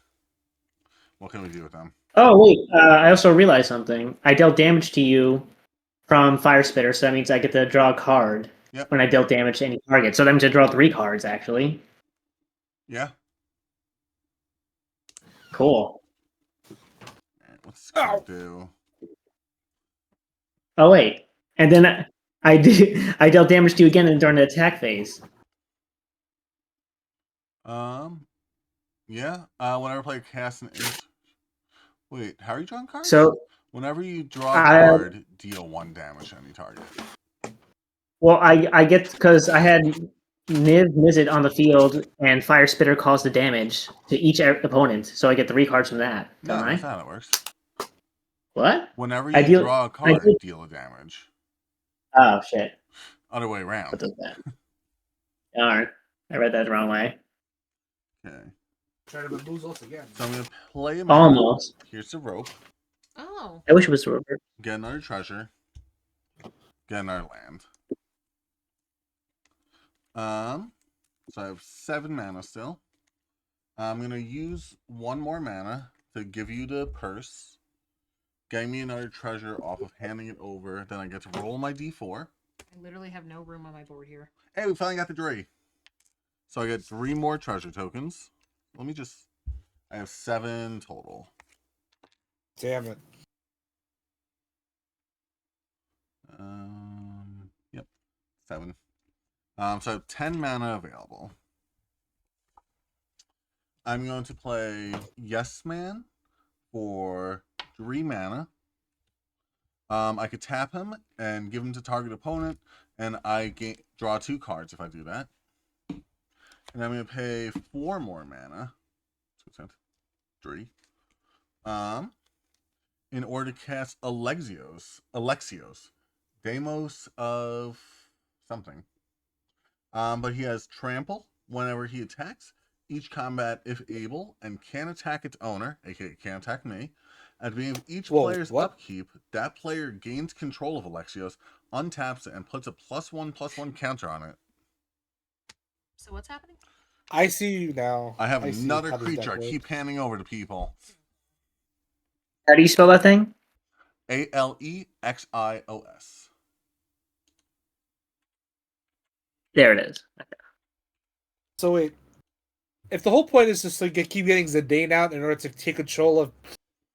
What can we do with them? Oh, wait. I also realized something. I dealt damage to you from Fire Spitter, so that means I get to draw a card Yep. when I dealt damage to any target. So that means I draw 3 cards, actually. Yeah. Cool. All right, what's this card do? Oh, wait. And then I dealt damage to you again during the attack phase. Yeah. Whenever I play cast an wait, how are you drawing cards? So Whenever you draw a I card, deal 1 damage to any target. well, I get because I had Mizzet on the field, and Fire Spitter caused the damage to each opponent, so I get 3 cards from that, don't No, that's I? not how it works. What? Whenever I you deal. draw a I card, deal. deal a damage. Oh shit! Other way What around. does that? Darn, I read that the wrong way. Okay. Try to bamboozle us again. So I'm going to play a mana. Almost. Here's the rope. Oh. I wish it was reversed. Get another treasure. Get another land. So I have 7 mana still. I'm going to use 1 more mana to give you the purse. Getting me another treasure off of handing it over. Then I get to roll my d4. I literally have no room on my board here. Hey, we finally got the 3. So I get 3 more treasure tokens. Let me just... I have 7 total. Damn it. Yep. 7. So I have 10 mana available. I'm going to play Yes Man for 3 mana. I could tap him and give him to target opponent, and I draw 2 cards if I do that. And I'm going to pay 4 more mana. 3. In order to cast Alexios, Deimos of something. But he has Trample whenever he attacks. Each combat, if able, and can attack its owner, aka can attack me. At the beginning of each player's upkeep, that player gains control of Alexios, untaps it, and puts a +1/+1 counter on it. So what's happening? I see you now. I have I see another how this creature I deck works. keep handing over to people. How do you spell that thing? Alexios. There it is. So wait, if the whole point is just to keep getting Zidane out in order to take control of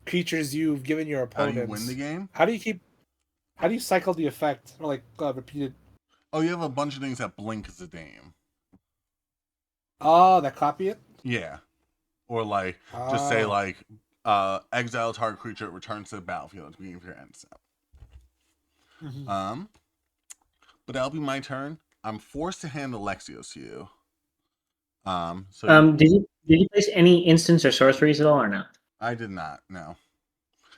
creatures you've given your How do opponents, you win the game? How do you cycle the effect or like repeat it? Oh, you have a bunch of things that blink as a Dame. Oh, that copy it? Yeah. Or like, just say like, exile target creature returns to the battlefield at the beginning of your end step. Mm-hmm. But that'll be my turn. I'm forced to hand Alexios to you. Did you place any instants or sorceries at all, or no? I did not. No.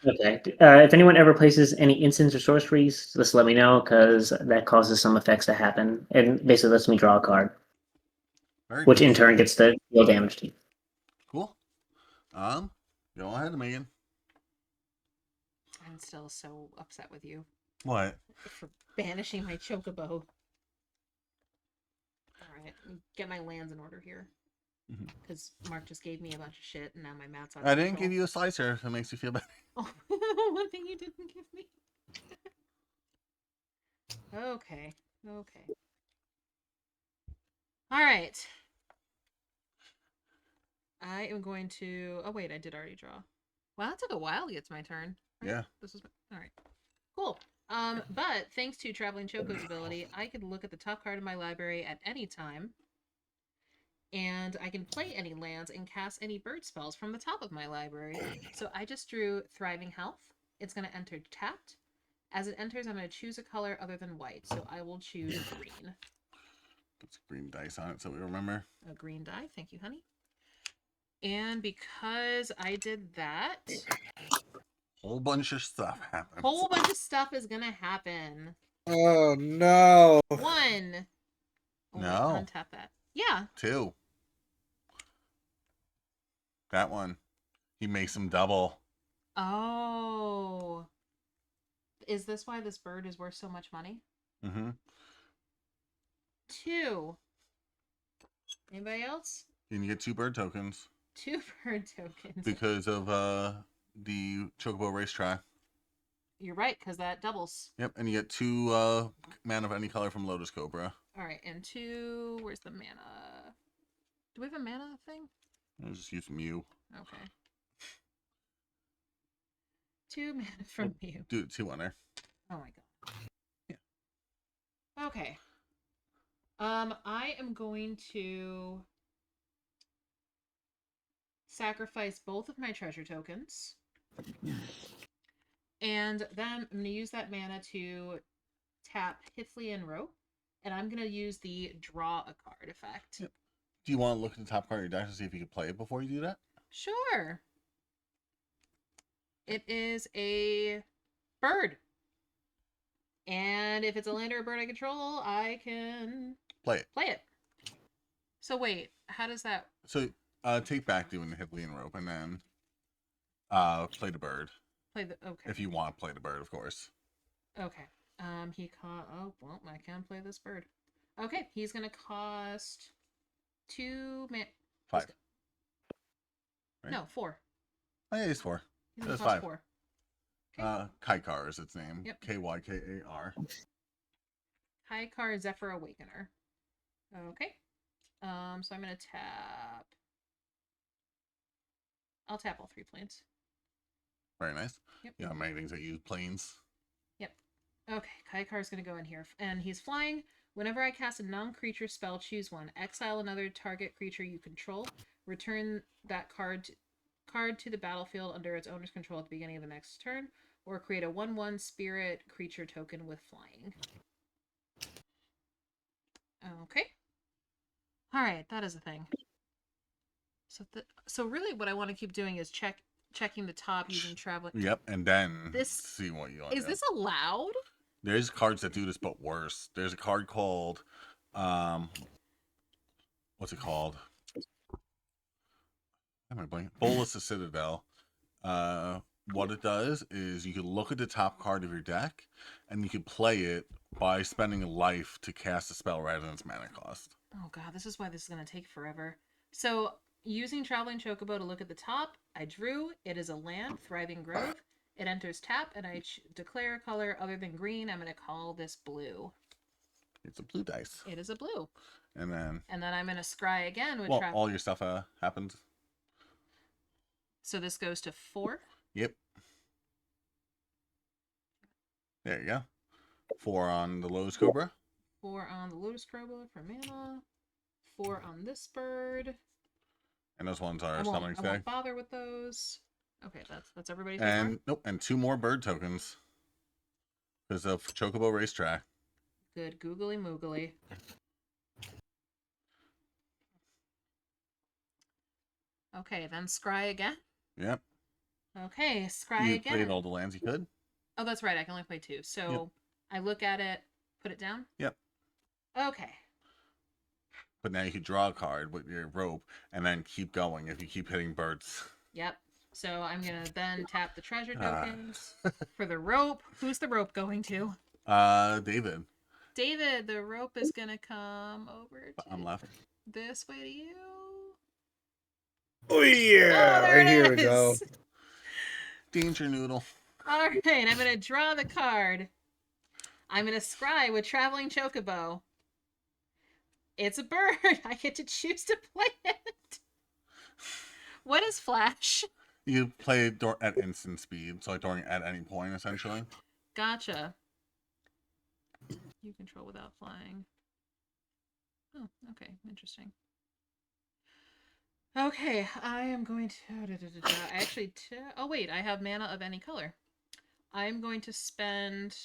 Okay. If anyone ever places any instants or sorceries, just let me know, because that causes some effects to happen, and basically lets me draw a card, which in turn gets to deal damage to you. Cool. Go ahead, Megan. I'm still so upset with you What? for banishing my Chocobo. Alright, get my lands in order here. Because Mark just gave me a bunch of shit, and now my mat's out of I didn't control. give you a slicer, so it makes you feel better. Oh, one thing you didn't give me. Okay. Alright. I am going to... Oh, wait, I did already draw. Wow, that took a while to get to my turn. Right? Yeah. This was... Alright. Cool. But thanks to Traveling Choco's ability, I can look at the top card of my library at any time, and I can play any lands and cast any bird spells from the top of my library. So I just drew Thriving Health. It's going to enter tapped. As it enters, I'm going to choose a color other than white. So I will choose green. Put some green dice on it so we remember. A green die. Thank you, honey. And because I did that... Whole bunch of stuff happens. Whole bunch of stuff is going to happen. Oh no! 1. Oh, wait, No. untap that. Yeah. 2. That one. He makes him double. Oh. Is this why this bird is worth so much money? Mm-hmm. 2. Anybody else? And you get 2 bird tokens 2 bird tokens. because of the Chocobo racetrack. You're right, because that doubles. Yep, and you get 2 mana of any color from Lotus Cobra. All right, and 2. Where's the mana? Do we have a mana thing? I'll just use Mew. Okay. 2 mana from you. Do it 2 on there. Oh my god. Yeah. Okay. I am going to sacrifice both of my treasure tokens. And then I'm going to use that mana to tap Hifley and Rope. And I'm going to use the draw a card effect. Yep. Do you want to look at the top card of your deck to see if you can play it before you do that? Sure. It is a bird. And if it's a land or a bird I control, I can Play it. play it. So wait, how does that... So take back doing the Hifley and Rope and then play the bird. play the... Okay. If you want to play the bird, of course. Okay. He cost... Oh, well, I can play this bird. Okay, he's going to cost 2 5. Right? No, 4. Oh, yeah, he's 4. He's going That's to cost 5. 4. Okay. Kaikar is its name. Yep. Kykar. Kaikar Zephyr Awakener. Okay. So I'm going to tap... I'll tap all 3 planes. Very nice. Yep. Yeah, many things that use planes. Yep. Okay, Kaikar's going to go in here. And he's flying. Whenever I cast a non-creature spell, choose one. Exile another target creature you control. Return that card to the battlefield under its owner's control at the beginning of the next turn. Or create a 1/1 spirit creature token with flying. Okay. Alright, that is a thing. So really what I want to keep doing is checking the top using traveling. Yep, and then This- see what you want. Is this allowed? There's cards that do this, but worse. There's a card called, what's it called? Am I blanking? Bolus of Citadel. What it does is you can look at the top card of your deck, and you can play it by spending a life to cast a spell rather than its mana cost. Oh god, this is why this is going to take forever. So, using Traveling Chocobo to look at the top, I drew. It is a land, Thriving Grove. It enters tap, and I declare a color other than green. I'm going to call this blue. It's a blue dice. It is a blue. And then, And then I'm going to scry again with well, all your stuff happens. So this goes to 4. Yep. There you go. 4 on the Lotus Cobra. 4 on the Lotus Cobra for mana. 4 on this bird. And those ones are I summoning won't stay. bother with those. Okay, that's everybody's And nope, and 2 more bird tokens. Because of Chocobo Racetrack. Good googly moogly. Okay, then scry again. Yep. Okay, scry You again. played all the lands you could. Oh, that's right. I can only play 2. So I look at it, put it down. Yep. Okay. But now you can draw a card with your rope and then keep going if you keep hitting birds. Yep. So I'm gonna then tap the treasure tokens for the rope. Who's the rope going to? David. David, the rope is gonna come over to I'm left. this way to you. Oh yeah! Oh, there Right it here we go. is. Danger Noodle. All right, I'm gonna draw the card. I'm gonna scry with Traveling Chocobo. It's a bird. I get to choose to play it. What is Flash? You play at instant speed, so like during at any point, essentially. Gotcha. You control without flying. Oh, okay, interesting. Okay, I am going to... Actually, oh wait, I have mana of any color. I'm going to spend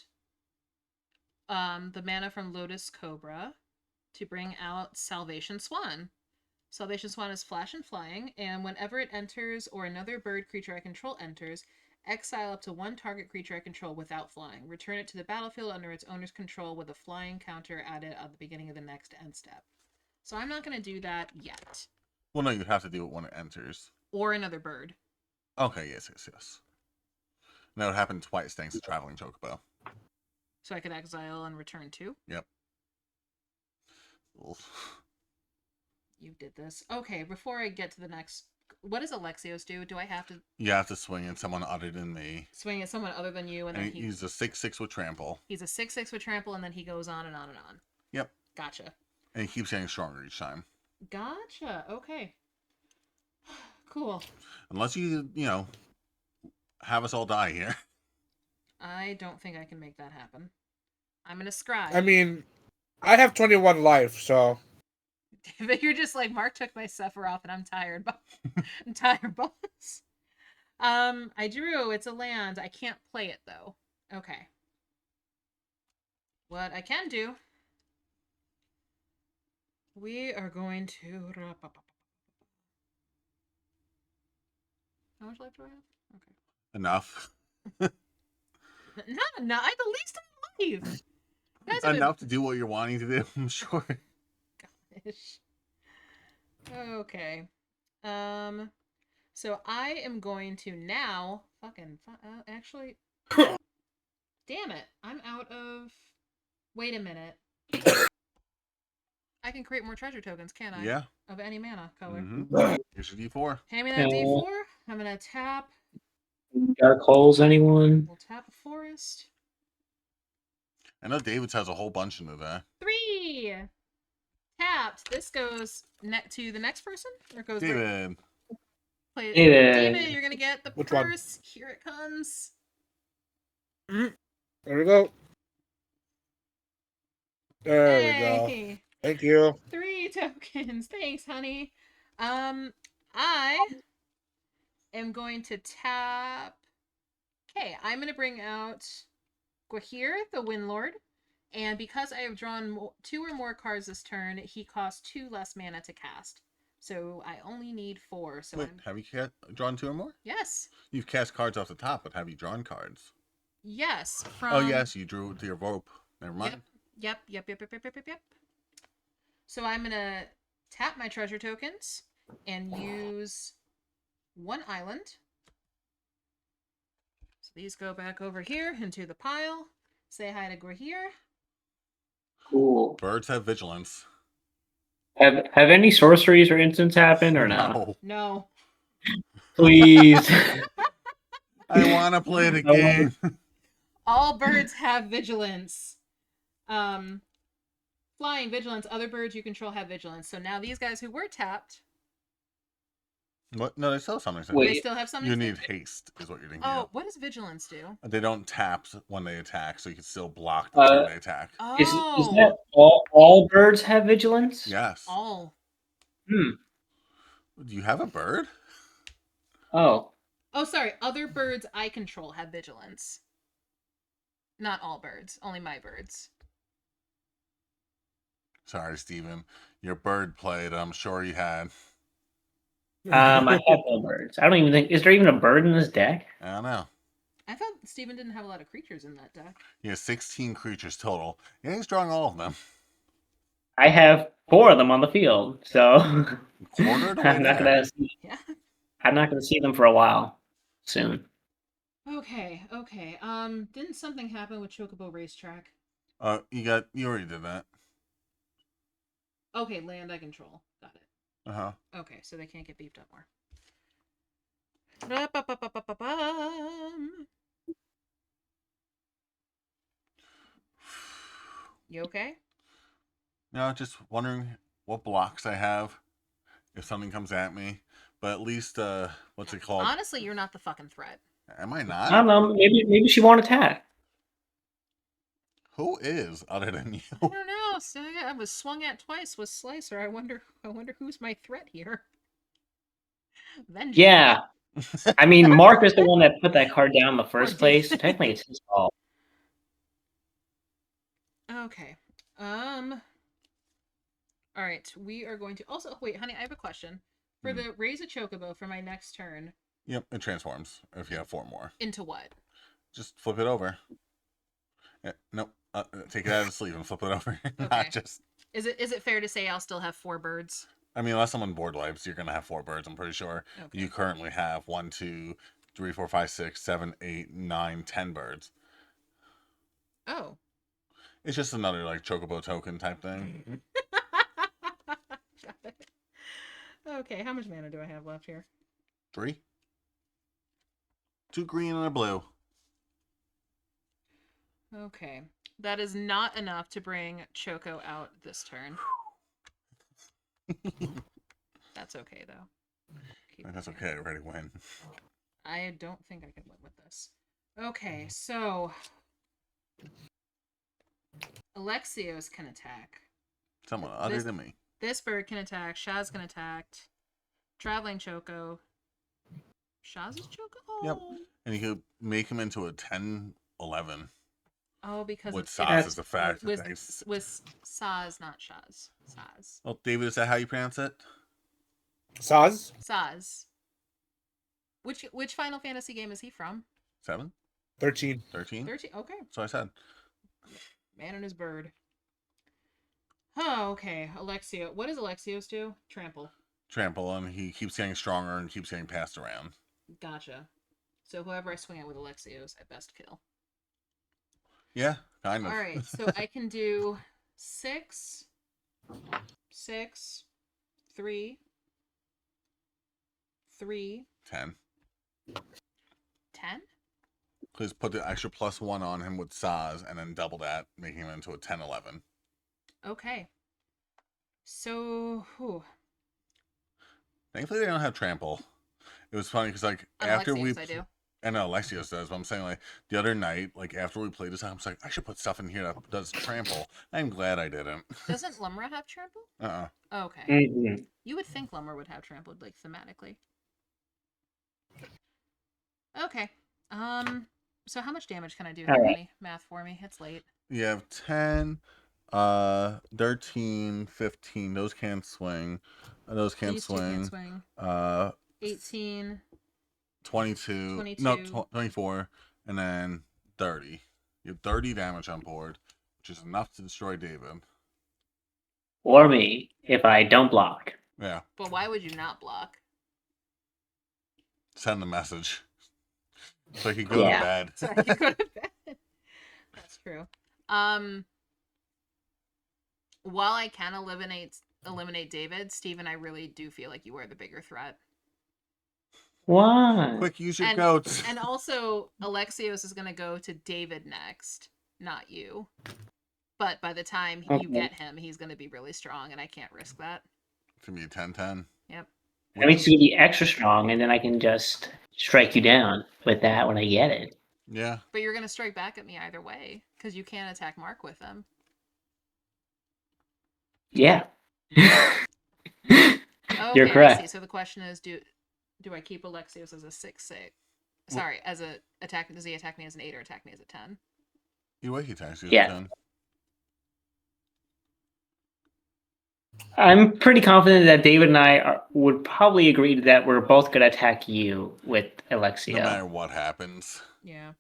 the mana from Lotus Cobra to bring out Salvation Swan. Salvation Swan is flash and flying, and whenever it enters or another bird creature I control enters, Exile up to one target creature I control without flying. Return it to the battlefield under its owner's control with a flying counter added at the beginning of the next end step. So I'm not going to do that yet. Well, no, you have to do it when it enters. Or another bird. Okay, yes. Now it happened twice thanks to Traveling Chocobo. So I could exile and return 2? Yep. Oof. You did this. Okay, before I get to the next... What does Alexios do? Do I have to You have to swing at someone other than me. swing at someone other than you? And then He's a 6/6 with trample. He's a 6/6 with trample, and then he goes on and on and on. Yep. Gotcha. And he keeps getting stronger each time. Gotcha. Okay. Cool. Unless you have us all die here. I don't think I can make that happen. I'm gonna scribe. I mean, I have 21 life, so But you're just like, Mark took my Sephiroth and I'm tired. I'm tired, boss. I drew. It's a land. I can't play it though. Okay. What I can do. We are going to. How much life do I have? Okay. Enough. Not enough. I have the least amount of life. Guys, Enough to do what you're wanting to do, I'm sure. Gosh. Okay. So I am going to now actually. Damn it! I'm out of. Wait a minute. I can create more treasure tokens, can't I? Yeah. Of any mana color. Mm-hmm. Here's your D4. Hand me that D4. I'm gonna tap. Dark holes, anyone? We'll tap a forest. I know David's has a whole bunch into that. 3 tapped. This goes to the next person, or goes David. Play David. David, you're gonna get the Which one? purse. Here it comes. there we go. There we go. Hey, Thank you. 3 tokens. Thanks, honey. I am going to tap. Okay, I'm gonna bring out Gwahir, the Windlord, and because I have drawn 2 or more cards this turn, he costs 2 less mana to cast. So I only need 4. So Wait, have you drawn 2 or more? Yes. You've cast cards off the top, but have you drawn cards? Yes. Oh, yes, you drew your rope. Never mind. Yep. So I'm gonna tap my treasure tokens and use 1 island. So these go back over here into the pile. Say hi to Gwahir. Cool. Birds have vigilance. Have any sorceries or instants happened or no? No. Please. I want to play the game. All birds have vigilance. Flying vigilance. Other birds you control have vigilance. So now these guys who were tapped. What? No, they still have something. Wait. They still have something. You need haste, is what you're thinking. Oh, of. what does vigilance do? They don't tap when they attack, so you can still block the turn they attack. Oh. Is that all birds have vigilance? Yes. All. Hmm. Do you have a bird? Oh. Oh, sorry. Other birds I control have vigilance. Not all birds. Only my birds. Sorry, Steven. Your bird played. I'm sure you had. I have no birds. I don't even think. Is there even a bird in this deck? I don't know. I thought Steven didn't have a lot of creatures in that deck. He has 16 creatures total. Yeah, he's drawing all of them. I have 4 of them on the field, so Quarter of the way I'm not there. Yeah. I'm not gonna see them for a while. Soon. Okay. Didn't something happen with Chocobo Racetrack? You already did that. Okay, land I control. Got it. Uh-huh. Okay, so they can't get beefed up more. Ba-ba-ba-ba-ba-bum. You okay? No, just wondering what blocks I have if something comes at me. But at least, what's it called? Honestly, you're not the fucking threat. Am I I not? don't know. Maybe she won't attack. Who is other than you? I don't know. So I was swung at twice with Slicer. I wonder who's my threat here. Vengeance. Yeah. I mean, Mark is the one that put that card down in the first place. So technically, it's his fault. Okay. All right. We are going to also wait, honey. I have a question for the raise a chocobo for my next turn. Yep, it transforms if you have 4 more. Into what? Just flip it over. Nope. Take it out of the sleeve and flip it over. Okay. Not just. Is it fair to say I'll still have 4 birds? I mean, unless someone board wipes, you're gonna have 4 birds. I'm pretty sure. Okay. You currently have 1, 2, 3, 4, 5, 6, 7, 8, 9, 10 birds. Oh. It's just another like chocobo token type thing. Got it. Okay, how much mana do I have left here? 3. 2 green and a blue. Okay. That is not enough to bring Choco out this turn. That's okay, though. That's okay. I already win. I don't think I can win with this. Okay, so... Alexios can attack. Someone other than me. This bird can attack. Shaz can attack. Traveling Choco. Shaz is Choco? Oh. Yep. And you could make him into a 10-11. Oh, because With it's Saz is a fact. with Saz, not Shaz. Saz. Well, David, is that how you pronounce it? Saz? Saz. Which Final Fantasy game is he from? 7? 13. 13? 13. Okay. So I said. Man and his bird. Oh, okay. Alexio. What does Alexios do? Trample. Trample, and he keeps getting stronger and keeps getting passed around. Gotcha. So whoever I swing at with Alexios, I best kill. Yeah, kind of. All right. So I can do 6, 3, 3, 10. 10? Please put the extra +1 on him with Saz, and then double that, making him into a 10-11. Okay. So, whew. Thankfully, they don't have trample. It was funny because, like, On after we. Alexios, I do. I know Alexios does, but I'm saying, like, the other night, like, after we played this, I was like, I should put stuff in here that does trample. I'm glad I didn't. Doesn't Lumra have trample? Okay. Mm-hmm. You would think Lumra would have trampled, like, thematically. Okay. So how much damage can I do here, All right. honey? Math for me. It's late. You have 10, 13, 15. Those can't swing. Those can't These two swing. can't swing. 18. 22. 22. No, 24. And then 30. You have 30 damage on board, which is enough to destroy David. Or me, if I don't block. Yeah. But why would you not block? Send the message. So he could go Yeah. to bed. So I can go to bed. That's true. While I can eliminate David, Steven, I really do feel like you are the bigger threat. Why? Quick, use your And- goats. And also, Alexios is going to go to David next, not you. But by the time you Okay. get him, he's going to be really strong, and I can't risk that. It's going to be a 10-10. Yep. That makes you be extra strong, and then I can just strike you down with that when I get it. Yeah. But you're going to strike back at me either way, because you can't attack Mark with him. Yeah. Okay, You're I correct. see. So the question is, do I keep Alexios as a 6/6? Sorry, as a attack. Does he attack me as an 8 or attack me as a 10? Either way, he attacks you. Yeah. I'm pretty confident that David and I would probably agree that we're both going to attack you with Alexia. No matter what happens. Yeah.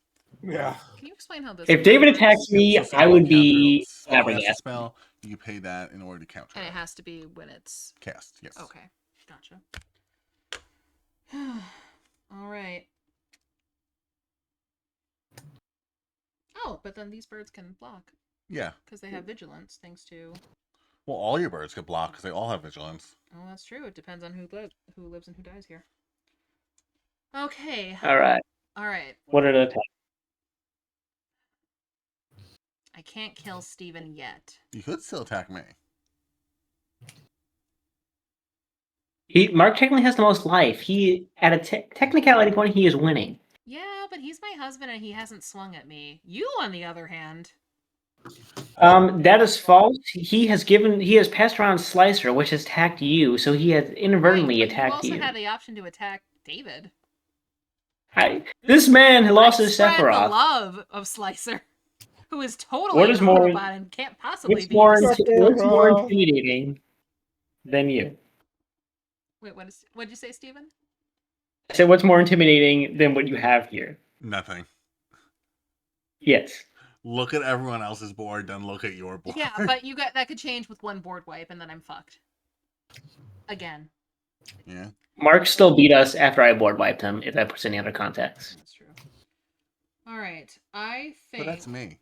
Yeah. Can you explain how this If David works? attacks me, So if I you would counter be cast a flabbergasted. spell, you pay that in order to counter And it it. has to be when it's... Cast, yes. Okay. Gotcha. All right. Oh, but then these birds can block Yeah. because they have vigilance thanks to... Well, all your birds get blocked because they all have vigilance. Oh, that's true. It depends on who lives and who dies here. Okay. All right. All right. What are the attacks? I can't kill Steven yet. You could still attack me. Mark technically has the most life. He, at a technicality point, he is winning. Yeah, but he's my husband and he hasn't swung at me. You, on the other hand. That is false. He has passed around Slicer, which has attacked you, so he has inadvertently Right, but attacked you you. also had the option to attack David. This man lost I his spread the Sephiroth. love of Slicer, who is totally What is an more- Autobot and can't possibly What's be. more Sephiroth. intimidating than you? Wait, what'd you say, Steven? So what's more intimidating than what you have here? Nothing. Yes. Look at everyone else's board, then look at your board. Yeah, but you got that could change with one board wipe, and then I'm fucked. Again. Yeah. Mark still beat us after I board wiped him, if that puts any other context. That's true. All right, I But think that's me.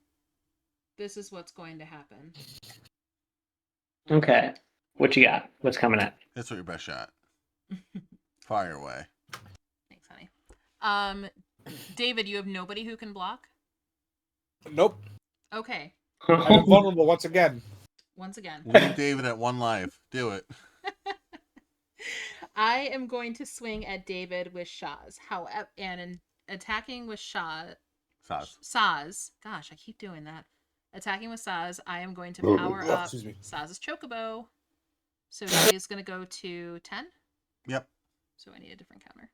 this is what's going to happen. Okay. What you got? What's coming up? That's what your best shot. Fire away. Thanks, honey. David, you have nobody who can block? Nope. Okay. I'm vulnerable once again. Once again. Leave David at 1 life. Do it. I am going to swing at David with Shaz. However, and in attacking with Saz. Gosh, I keep doing that. Attacking with Saz, I am going to power up Excuse me. Saz's Chocobo. So she is going to go to 10. Yep. So I need a different counter.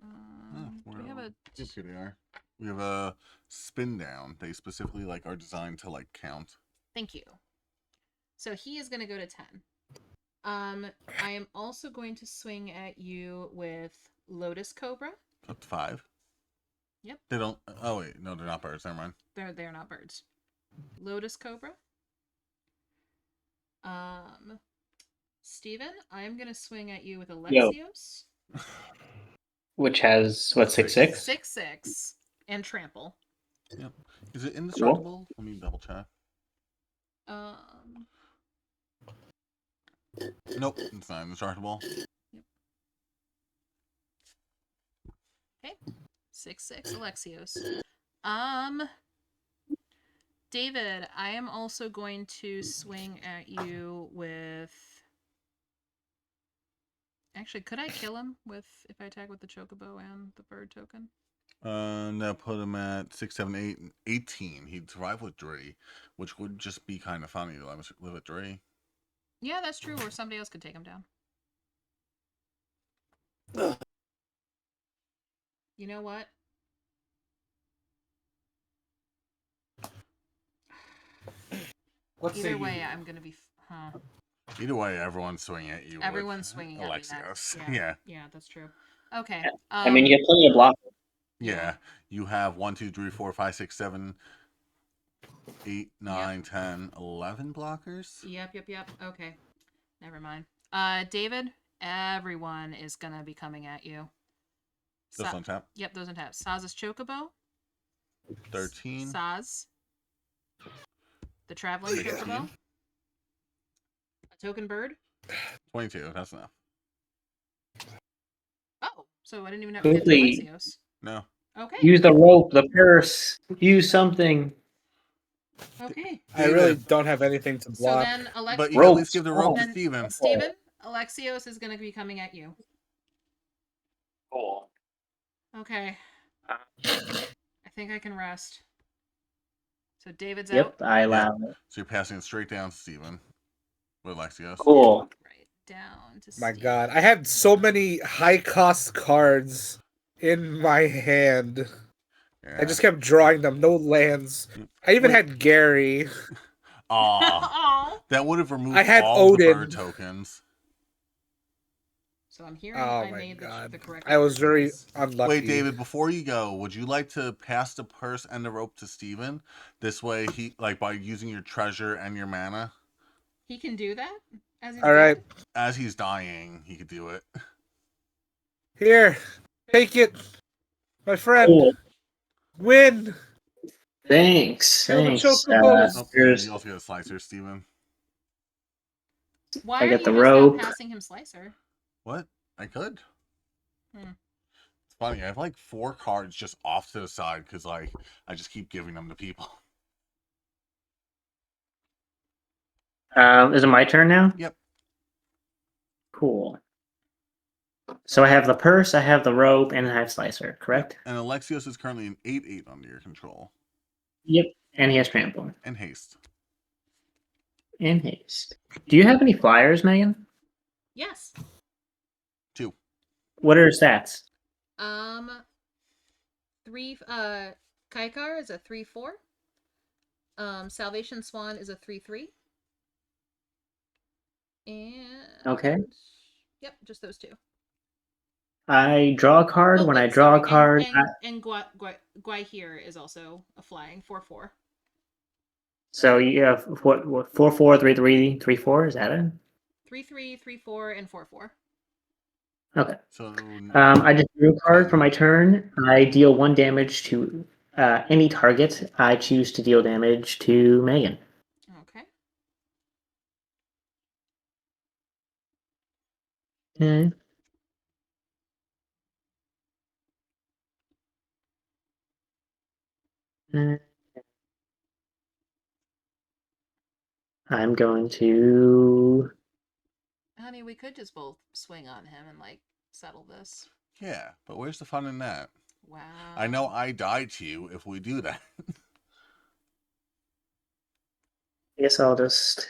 Oh, Do we have a... Yep, here they are. We have a spin down. They specifically are designed to count. Thank you. So he is going to go to 10. I am also going to swing at you with Lotus Cobra. Up to 5. Yep. They don't. Oh wait, no, they're not birds. Never mind. They're not birds. Lotus Cobra. Steven, I am gonna swing at you with Alexios. Which has what, 6/6? 6/6 and trample. Yep. Is it indestructible? Let me double check. Nope, it's not indestructible. Yep. Okay. 6/6 Alexios. David, I am also going to swing at you with... Actually, could I kill him if I attack with the Chocobo and the bird token? No, put him at 6, 7, 8, and 18. He'd survive with Dree, which would just be kind of funny to live with Dree. Yeah, that's true. Or somebody else could take him down. You know what? Either way, I'm gonna be... Either way, everyone's swinging at you. Everyone's swinging at me. Alexios. Yeah. Yeah, that's true. Okay. I mean, you get plenty of block. Yeah. You have 1, 2, 3, 4, 5, 6, 7, 8, 9, 10, 11 blockers. Yep. Okay. Never mind. David, everyone is gonna be coming at you. Those on tap? Yep, those on tap. Saz's Chocobo. 13. Saz. The Traveling Chocobo. A Token Bird. 22. That's enough. Oh, so I didn't even have to hit the Quickly. Alexios. No. Okay. Use the rope, the purse. Use something. Okay. I really don't have anything to So block. then Alexios. But you can at least give the rope to Then Steven. Steven, Alexios is going to be coming at you. Cool. Okay. I think I can rest. So David's out. Yep, I allow it. So you're passing it straight down to Steven with Alexios. Cool. Right down to My Steven. God, I had so many high cost cards in my hand. Yeah. I just kept drawing them. No lands. I even had Gary. Aw. That would have removed I had all the Odin. bird tokens. So I'm hearing Oh I my made God. the correct. I was very choice. unlucky. Wait, David, before you go, would you like to pass the purse and the rope to Steven? This way, he by using your treasure and your mana. He can do that? As he's All right. dead? As he's dying, he could do it. Here. Take it. My friend. Cool. Win. Thanks. Kill the Thanks. chocobos. Oh, yeah, Here's you also get a slicer, Steven. Why I are get you the just rope. not passing him Slicer? What? I could. Hmm. It's funny. I have 4 cards just off to the side because I just keep giving them to people. Is it my turn now? Yep. Cool. So I have the purse, I have the rope, and I have Slicer, correct? And Alexios is currently an 8/8 under your control. Yep. And he has trample. And haste. And haste. Do you have any flyers, Megan? Yes. 2. What are his stats? 3 Kaikar is a 3/4. Salvation Swan is a 3/3. And Okay. yep, just those 2. I draw a card. Oh, When I wait, draw a sorry. card, And Guai here is also a flying 4/4. so you have what 4/4, 3/3, 3/4. Is that it? 3/3, 3/4, and 4/4. Okay. So I just drew a card for 10. my turn. I deal 1 damage to any target. I choose to deal damage to Megan. Okay. Okay. I'm going to. I mean, we could just both swing on him and like settle this. Yeah, but where's the fun in that? Wow. I know I die to you if we do that. I guess I'll just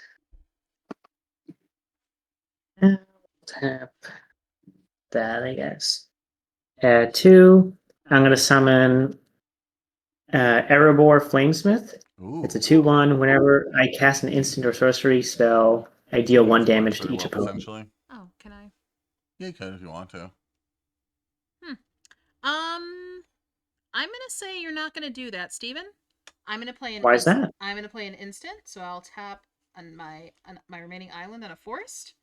tap that. I guess. 2. I'm gonna summon Erebor Flamesmith. Ooh. It's a 2/1. Whenever I cast an instant or sorcery spell, I deal 1 damage to each opponent. Essentially. Oh, can I? Yeah, you can if you want to. I'm gonna say you're not gonna do that, Steven. I'm gonna play an. Why is that? I'm gonna play an instant, so I'll tap on my remaining island on a forest,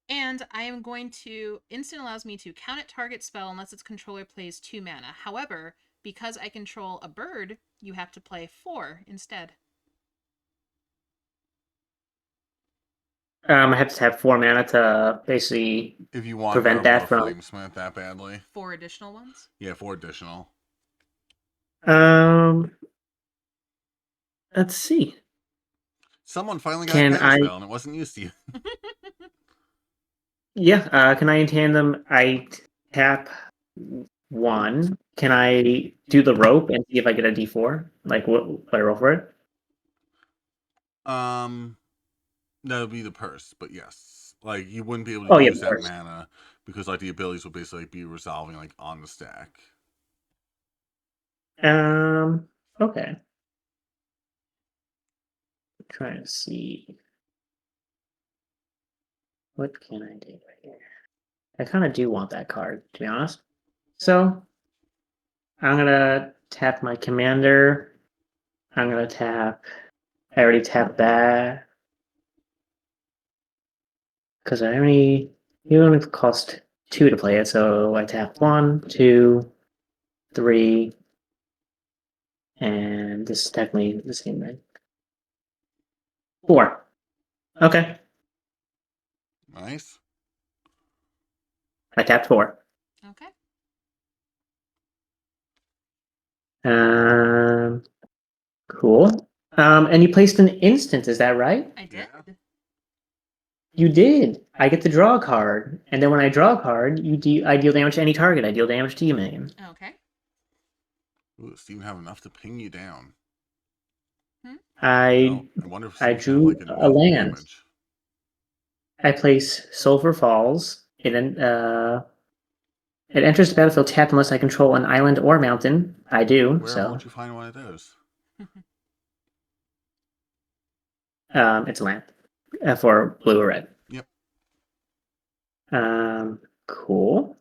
and I am going to instant allows me to count at target spell unless its controller plays 2 mana. However, because I control a bird, you have to play 4 instead. I have to have 4 mana to basically If you want prevent that from. Flamesmith that badly. 4 additional ones. Yeah, 4 additional. Let's see. Someone finally got Can a I? spell and it wasn't used to you. Yeah. Can I in tandem? I tap 1. Can I do the rope and see if I get a D4? Like what I roll for it? That would be the purse, but yes. Like you wouldn't be able to Oh yeah, use of that course. mana because like the abilities would basically be resolving like on the stack. Okay. Trying to see what can I do right here. I kind of do want that card, to be honest. So I'm gonna tap my commander. I'm gonna tap. I already tapped that because I only it only cost 2 to play it. So I tap 1, 2, 3, and this is technically the same thing. 4. Okay, Nice. I tapped 4. Okay. Cool. And you placed an instant, is that right? I did. Yeah. You did. I get to draw a card, and then when I draw a card, I deal damage to any target. I deal damage to you, Megan. Okay. Ooh, Steven have enough to ping you down. I I wonder if I Steven's gonna have drew like a enough land. damage. I place Sulphur Falls. It enters the battlefield tapped unless I control an island or mountain. I do. Where So won't you find one of those? it's a land for blue or red. Yep. Cool.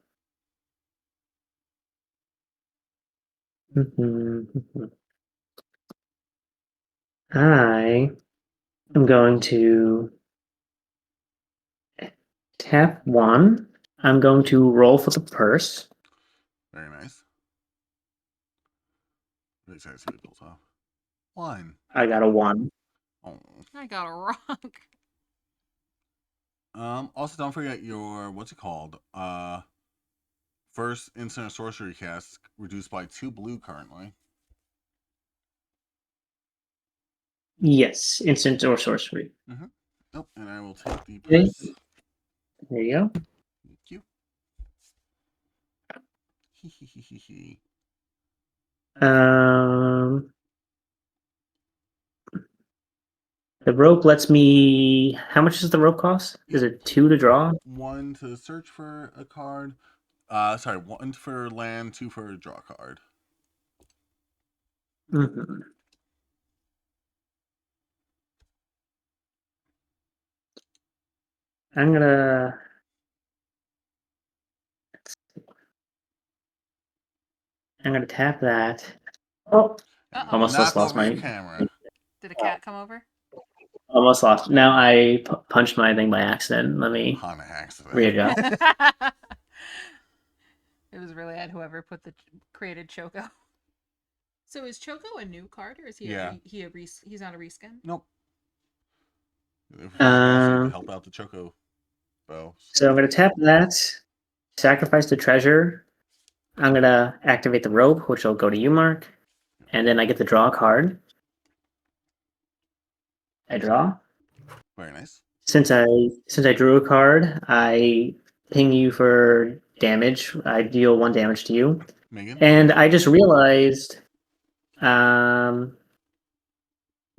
I am going to tap 1. I'm going to roll for the purse. Very nice. Really excited to see what it pulls off. 1. I got a 1. Oh. I got a rock. Also don't forget your what's it called? First instant sorcery cast reduced by 2 blue currently. Yes, instant or sorcery. Oh, and I will take the Okay. purse. There you go. Thank you. The rope lets me. How much does the rope cost? Is it 2 to draw? 1 to search for a card. 1 for land, 2 for a draw card. Mm-hmm. I'm gonna. Let's I'm gonna tap that. Oh, Uh-oh. almost Knock lost over your my. camera. Did a cat come over? Almost lost. Now I punched my thing by accident. Let me On accident. readjust. It was really at whoever created Choco. So is Choco a new card, or is he? Yeah. He's not a reskin. Nope. If he wants you to help out the Choco bow. So I'm gonna tap that. Sacrifice the treasure. I'm gonna activate the rope, which will go to you, Mark, and then I get to draw a card. I draw. Very nice. Since I drew a card, I ping you for damage. I deal 1 damage to you, Megan? and I just realized.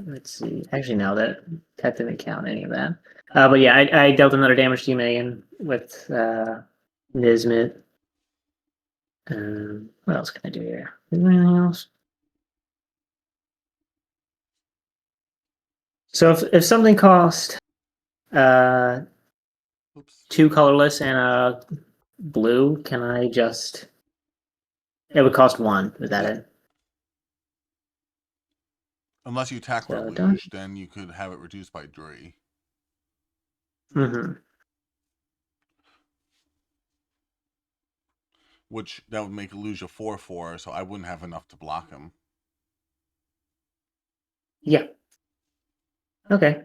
Let's see. Actually, no, that didn't count any of that. But yeah, I dealt another damage to you, Megan, with Nismet. What else can I do here? Is there anything else? So if something cost Oops. 2 colorless and a blue, can I just? It would cost 1. Is that it? Unless you attack for So Luge, done. then you could have it reduced by 3. Mm-hmm. Which that would make Luge a 4/4, so I wouldn't have enough to block him. Yeah. Okay.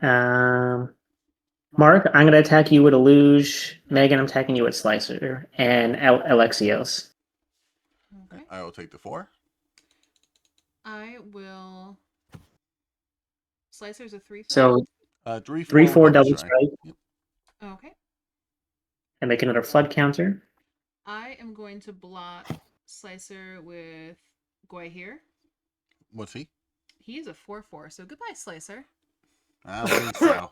Mark, I'm gonna attack you with a luge. Megan, I'm attacking you with Slicer and Alexios. Okay. I will take the 4. I will. Slicer's a 3/4. So 3/4 3/4 double strike. strike, Yep. Okay. and make another flood counter. I am going to block Slicer with Goy here. What's he? He is a 4/4. So goodbye, Slicer. I don't think so.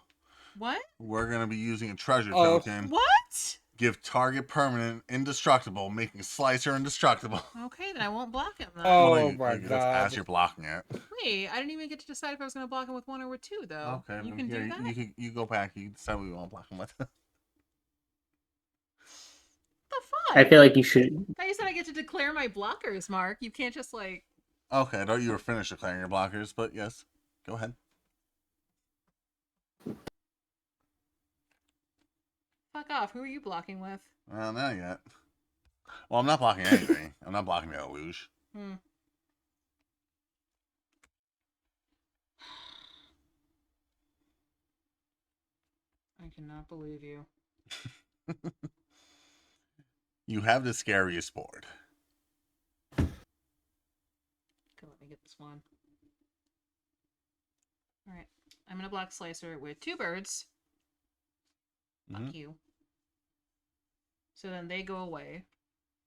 What? We're gonna be using a treasure Oh. token. What? Give target permanent indestructible, making Slicer indestructible. Okay, then I won't block him. Then. Oh Well, my that's God. as you're blocking it. Wait, I didn't even get to decide if I was going to block him with 1 or with 2, though. Okay, You well, can here, do that. You go back. You decide what you want to block him with. The I fuck? feel like you should. I thought you said I get to declare my blockers, Mark. You can't just like. Okay, I thought you were finished declaring your blockers, but yes, go ahead. Fuck off. Who are you blocking with? Well, not yet. Well, I'm not blocking anything. I'm not blocking the Luge. I cannot believe you. You have the scariest board. Okay, let me get this one. Alright. I'm gonna block Slicer with 2 birds. Fuck you. So then they go away.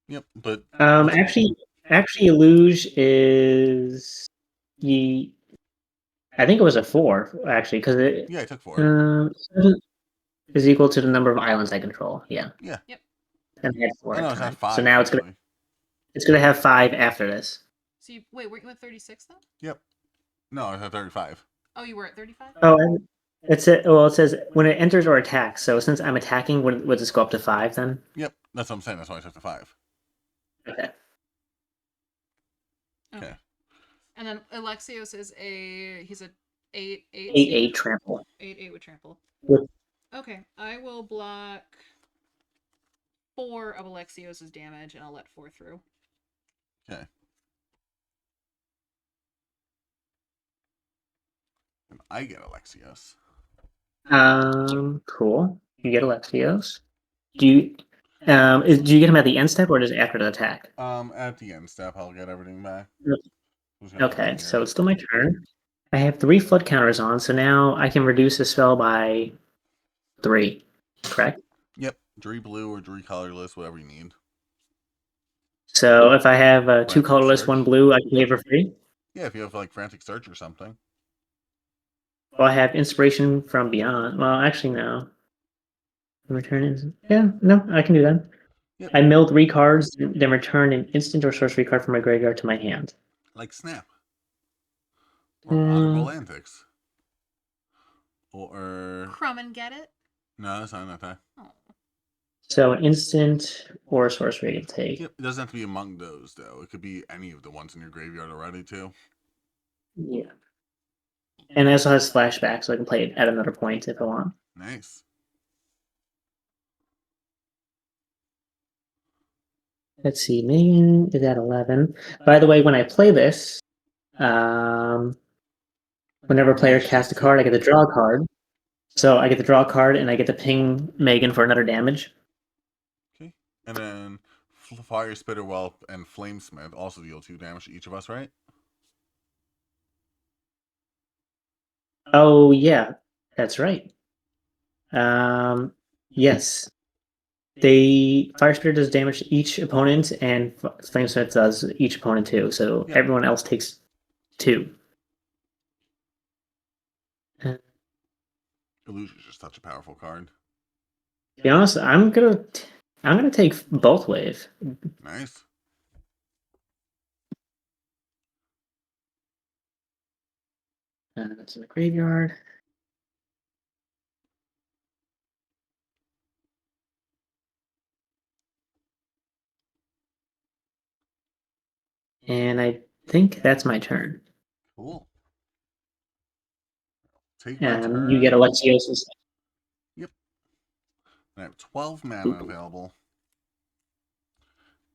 Yep, but Actually, luge is the. I think it was a 4 actually, because it yeah, I took 4. is equal to the number of islands I control. Yeah. Yeah. Yep. And I had 4 Oh at no, the it's time. not 5. So now actually. it's gonna have 5 after this. So you weren't you at 36 though? Yep. No, it's at 35. Oh, you were at 35? Oh, and it says when it enters or attacks. So since I'm attacking, would this go up to 5 then? Yep, that's what I'm saying. That's why I took the 5. Okay. Okay. And then Alexios is he's a 8/8. 8/8 trample. 8/8 with trample. With- Okay, I will block 4 of Alexios' damage, and I'll let 4 through. Okay. And I get Alexios. Cool. You get Alexios. Do you do you get him at the end step or just after the attack? At the end step, I'll get everything back. Yep. Who's gonna Okay, come so here? it's still my turn. I have 3 flood counters on, so now I can reduce the spell by 3. Correct? Yep, 3 blue or 3 colorless, whatever you need. So if I have 2 Frantic colorless, Search. 1 blue, I can pay for free. Yeah, if you have like Frantic Search or something. Well, I have inspiration from beyond. Well, actually, no. Return instant. Yeah, no, I can do that. Yep. I mill 3 cards, then return an instant or sorcery card from my graveyard to my hand. Like Snap. Or Audible Antics. Or Crumb and get it? no, that's not enough time. Oh. So an instant or a sorcery I can take. Yep, it doesn't have to be among those though. It could be any of the ones in your graveyard already too. Yeah. And it also has flashback, so I can play it at another point if I want. Nice. Let's see, Megan is at 11. By the way, when I play this, whenever a player Yes, casts a yes, card, I get to draw a card. So I get to draw a card, and I get to ping Megan for another damage. Okay. And then Fire Spitter Whelp and Flamesmith also deal 2 damage to each of us, right? Oh yeah, that's right. Yes. Fire Spirit does damage to each opponent, and Flame Smith does each opponent too. So Yep. everyone else takes 2. Illusion's just such a powerful card. To be honest, I'm gonna take both wave. Nice. That's in the graveyard. And I think that's my turn. Cool. Take my turn. You get Alexios. Yep. I have 12 mana available.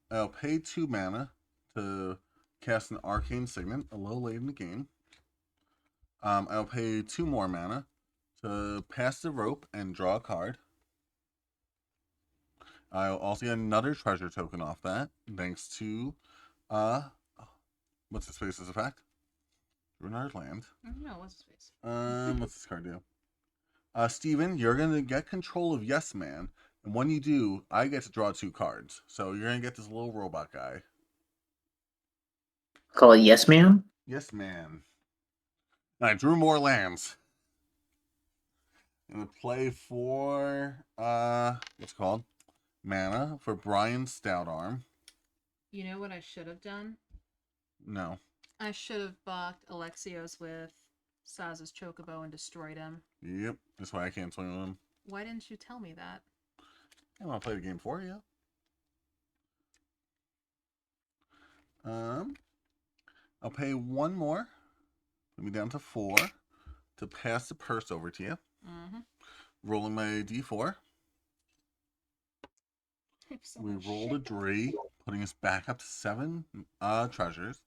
I'll pay 2 mana to cast an Arcane Signet a little late in the game. I'll pay 2 more mana to pass the rope and draw a card. I'll also get another treasure token off that, thanks to what's the space's effect? Renard Land. No, what's his face? What's this card do? Steven, you're gonna get control of Yes Man, and when you do, I get to draw 2 cards. So you're gonna get this little robot guy. Call it Yes Man. Yes Man. And I drew more lands. I'm gonna play for what's it called? Mana for Brian Stoutarm. You know what I should have done? No. I should have blocked Alexios with Saz's Chocobo and destroyed him. Yep. That's why I can't swing with him. Why didn't you tell me that? I want to play the game for you. I'll pay 1 more. Put me down to 4 to pass the purse over to you. Mm-hmm. Rolling my d4. We rolled a 3, putting us back up to 7 treasures.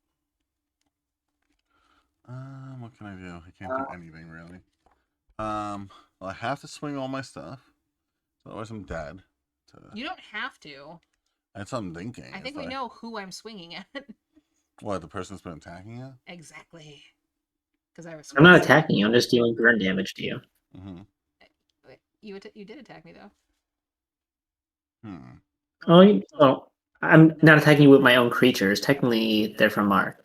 What can I do? I can't do anything really. Well, I have to swing all my stuff, so otherwise I'm dead. You don't have to. That's what I'm thinking. I think we know who I'm swinging at. What, the person's been attacking you? Exactly. Because I was. I'm not attacking you. I'm just dealing burn damage to you. Mm-hmm. You did attack me though. Oh, I'm not attacking you with my own creatures. Technically, they're from Mark.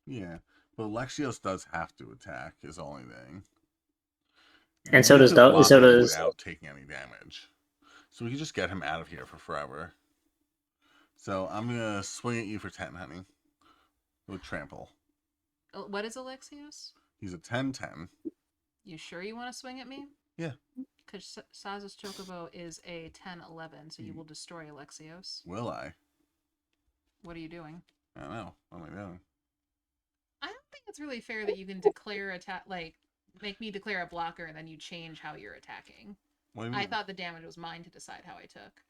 Yeah, but Alexios does have to attack. Is the only thing. And so You does could the block so him does. without taking any damage. So we can just get him out of here for forever. So I'm gonna swing at you for 10, honey. With trample. What is Alexios? He's a 10/10. You sure you want to swing at me? Yeah. Because Saz's Chocobo is a 10/11, so you will destroy Alexios. Will I? What are you doing? I don't know. What am I doing? I don't think it's really fair that you can declare attack, like make me declare a blocker and then you change how you're attacking. What do you mean? I thought the damage was mine to decide how I took.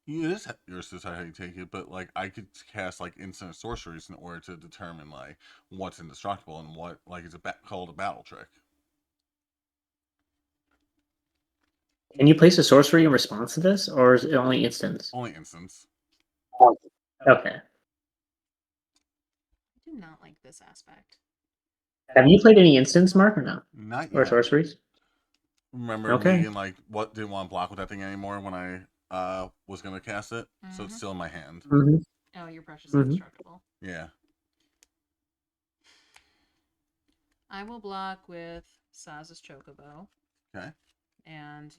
It is yours to decide how you take it, but like I could cast like instant sorceries in order to determine like what's indestructible and what like is called a battle trick. Can you place a sorcery in response to this, or is it only instants? Only instance. Okay. I do not like this aspect. Have you played any instants, Mark, or no? Not Or yet. sorceries? Remember Okay. Megan what didn't want to block with that thing anymore when I was gonna cast it, so it's still in my hand. Mm-hmm. Oh, your precious Mhm. indestructible. Yeah. I will block with Saz's Chocobo. Okay. And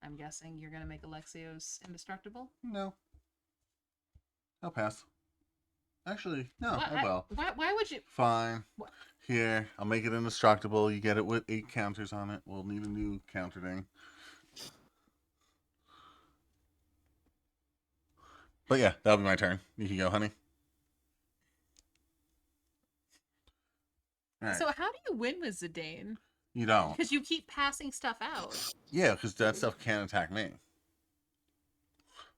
I'm guessing you're gonna make Alexios indestructible? No. I'll pass. Actually, no, What? I will. Why would you? Fine. What? Here, I'll make it indestructible. You get it with 8 counters on it. We'll need a new counter thing. But yeah, that'll be my turn. You can go, honey. All right. So how do you win with Zidane? You don't. Because you keep passing stuff out. Yeah, because that stuff can't attack me.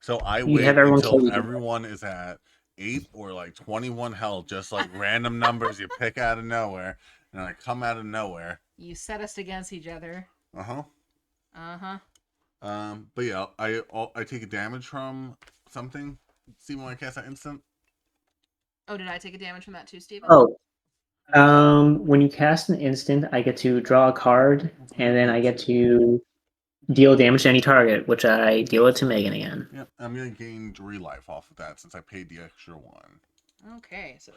So I You have wait everyone until kill you. everyone is at 8 or like 21 health, just like random numbers you pick out of nowhere, and I come out of nowhere. You set us against each other. Uh-huh. Uh-huh. But yeah, I take a damage from something. See when I cast that instant? Oh, did I take a damage from that too, Steven? Oh, when you cast an instant, I get to draw a card, and then I get to deal damage to any target, which I deal it to Megan again. Yep, I'm gonna gain 3 life off of that since I paid the extra 1. Okay, so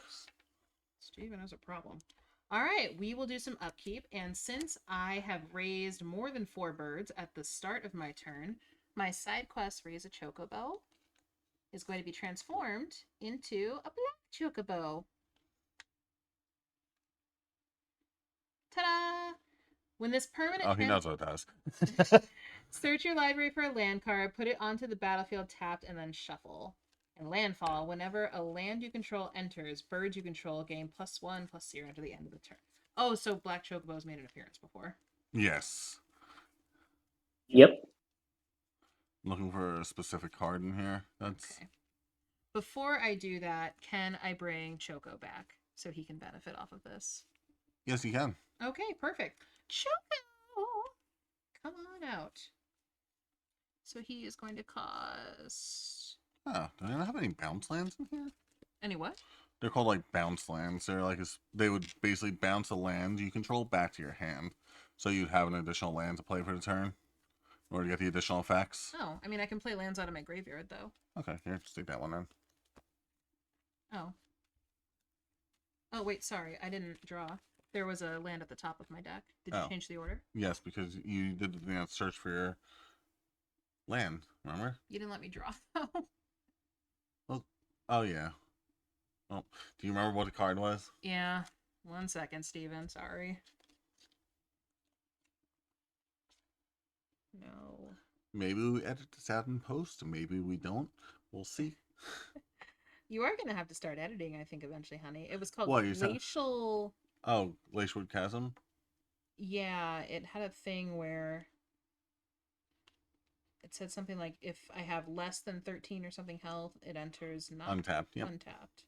Steven has a problem. All right, we will do some upkeep, and since I have raised more than 4 birds at the start of my turn, my side quest Raise a Chocobo is going to be transformed into a black Chocobo. Ta-da! When this permanent Oh, he knows what it does. search your library for a land card, put it onto the battlefield tapped, and then shuffle. And landfall, whenever a land you control enters, birds you control gain +1/+0 until the end of the turn. Oh, so Black Chocobo's made an appearance before. Yes. Yep. I'm looking for a specific card in here. That's Okay. Before I do that, can I bring Choco back so he can benefit off of this? yes, you can. Okay, perfect. Choco! Come on out. So he is going to cost... Oh, do they not have any bounce lands in here? Any what? They're called like bounce lands. They're like they would basically bounce a land you control back to your hand, so you'd have an additional land to play for the turn, in order to get the additional effects. Oh, I mean, I can play lands out of my graveyard, though. Okay, here, just take that one then. Oh. Oh, wait, sorry. I didn't draw. There was a land at the top of my deck. Did you Oh. change the order? Yes, because you did the thing on search for your land. Remember? You didn't let me draw. Oh yeah. Oh, do you remember what the card was? Yeah. 1 second, Steven. Sorry. No. Maybe we edit this out in post, maybe we don't. We'll see. You are going to have to start editing, I think, eventually, honey. It was called What, you said- Glacial... Oh, Glacialwood Chasm. Yeah, it had a thing where it said something like, if I have less than 13 or something health, it enters not Untapped. Yep. untapped.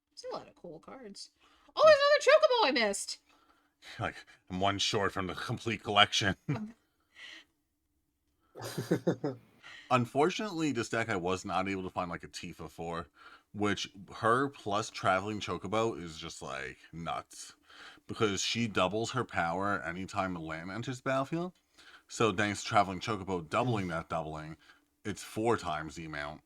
There's a lot of cool cards. Oh, there's another Chocobo I missed! Like I'm one short from the complete collection. Unfortunately, this deck I was not able to find like a Tifa for, which her plus traveling Chocobo is just like nuts, because she doubles her power anytime a land enters the battlefield. So thanks to traveling Chocobo doubling that doubling, it's 4 times the amount.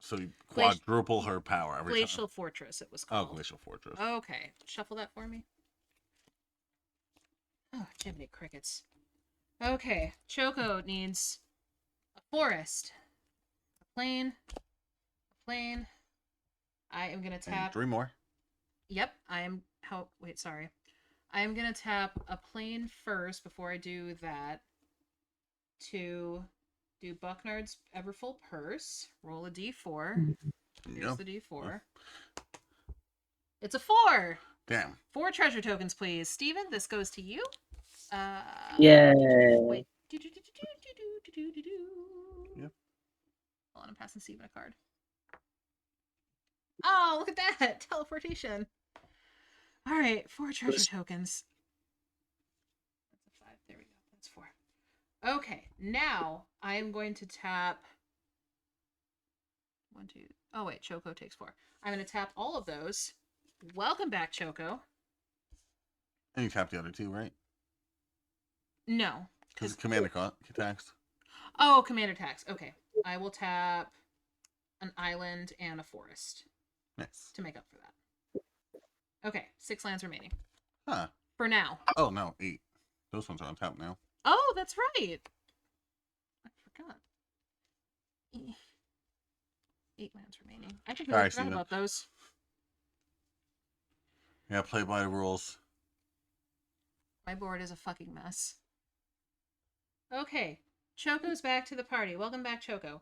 So you quadruple her power every Glacial time. Fortress, it was Oh, called. Glacial Fortress. Okay, shuffle that for me. Oh, Jiminy Crickets. Okay, Choco needs a forest, a plain, a plain. I am gonna And tap. 3 more. Yep, I am. How? Wait, sorry. I am gonna tap a plain first before I do that. To do Bucknard's Everfull Purse. Roll a d4. Here's the d4. It's a 4. Damn. 4 treasure tokens, please. Steven, this goes to you. Yay. Wait. Yep. Hold on, I'm passing Steven a card. Oh, look at that! Teleportation. All right, 4 treasure tokens. That's a 5. There we go. That's 4. Okay, now I am going to tap 1, 2. Oh wait, Choco takes 4. I'm going to tap all of those. Welcome back, Choco. And you tap the other 2, right? No. Because Commander taxed. Oh, Commander tax. Okay. I will tap an island and a forest. Nice. To make up for that. Okay, 6 lands remaining. Huh. For now. Oh, no, 8. Those ones are on top now. Oh, that's right. I forgot. 8 lands remaining. I completely forgot about those. Yeah, play by the rules. My board is a fucking mess. Okay. Choco's back to the party. Welcome back, Choco.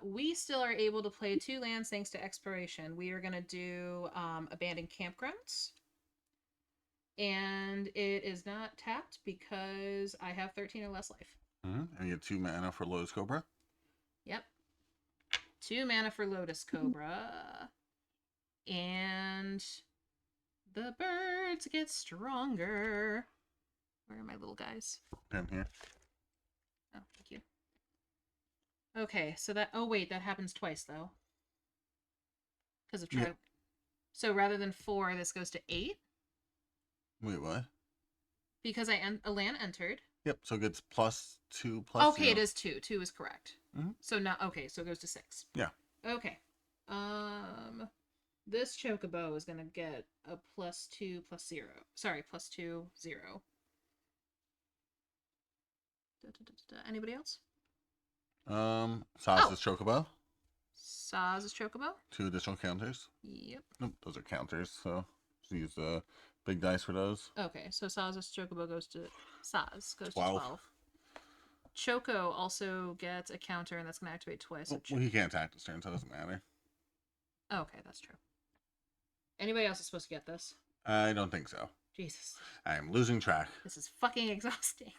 We still are able to play 2 lands thanks to exploration. We are gonna do abandoned campgrounds. And it is not tapped because I have 13 or less life. And you get 2 mana for Lotus Cobra. Yep. 2 mana for Lotus Cobra. And the birds get stronger. Where are my little guys? Down here. Oh, thank you. Okay, so that... Oh, wait, that happens twice, though. Because of Yeah. So rather than 4, this goes to 8? Wait, what? Because a land entered. Yep, so it gets +2 plus Okay, 0. it is 2. 2 is correct. Mhm. So now... Okay, so it goes to 6. Yeah. Okay. This Chocobo is going to get a +2 plus 0. Sorry, +2, 0. Anybody else? Saz's Chocobo. Saz's Chocobo? 2 additional counters. Yep. Nope, those are counters, so just use the big dice for those. Okay, so Saz's Chocobo goes to... Saz goes 12. to 12. Choco also gets a counter, and that's going to activate twice. So Well, he can't attack this turn, so it doesn't matter. Okay, that's true. Anybody else is supposed to get this? I don't think so. Jesus. I am losing track. This is fucking exhausting.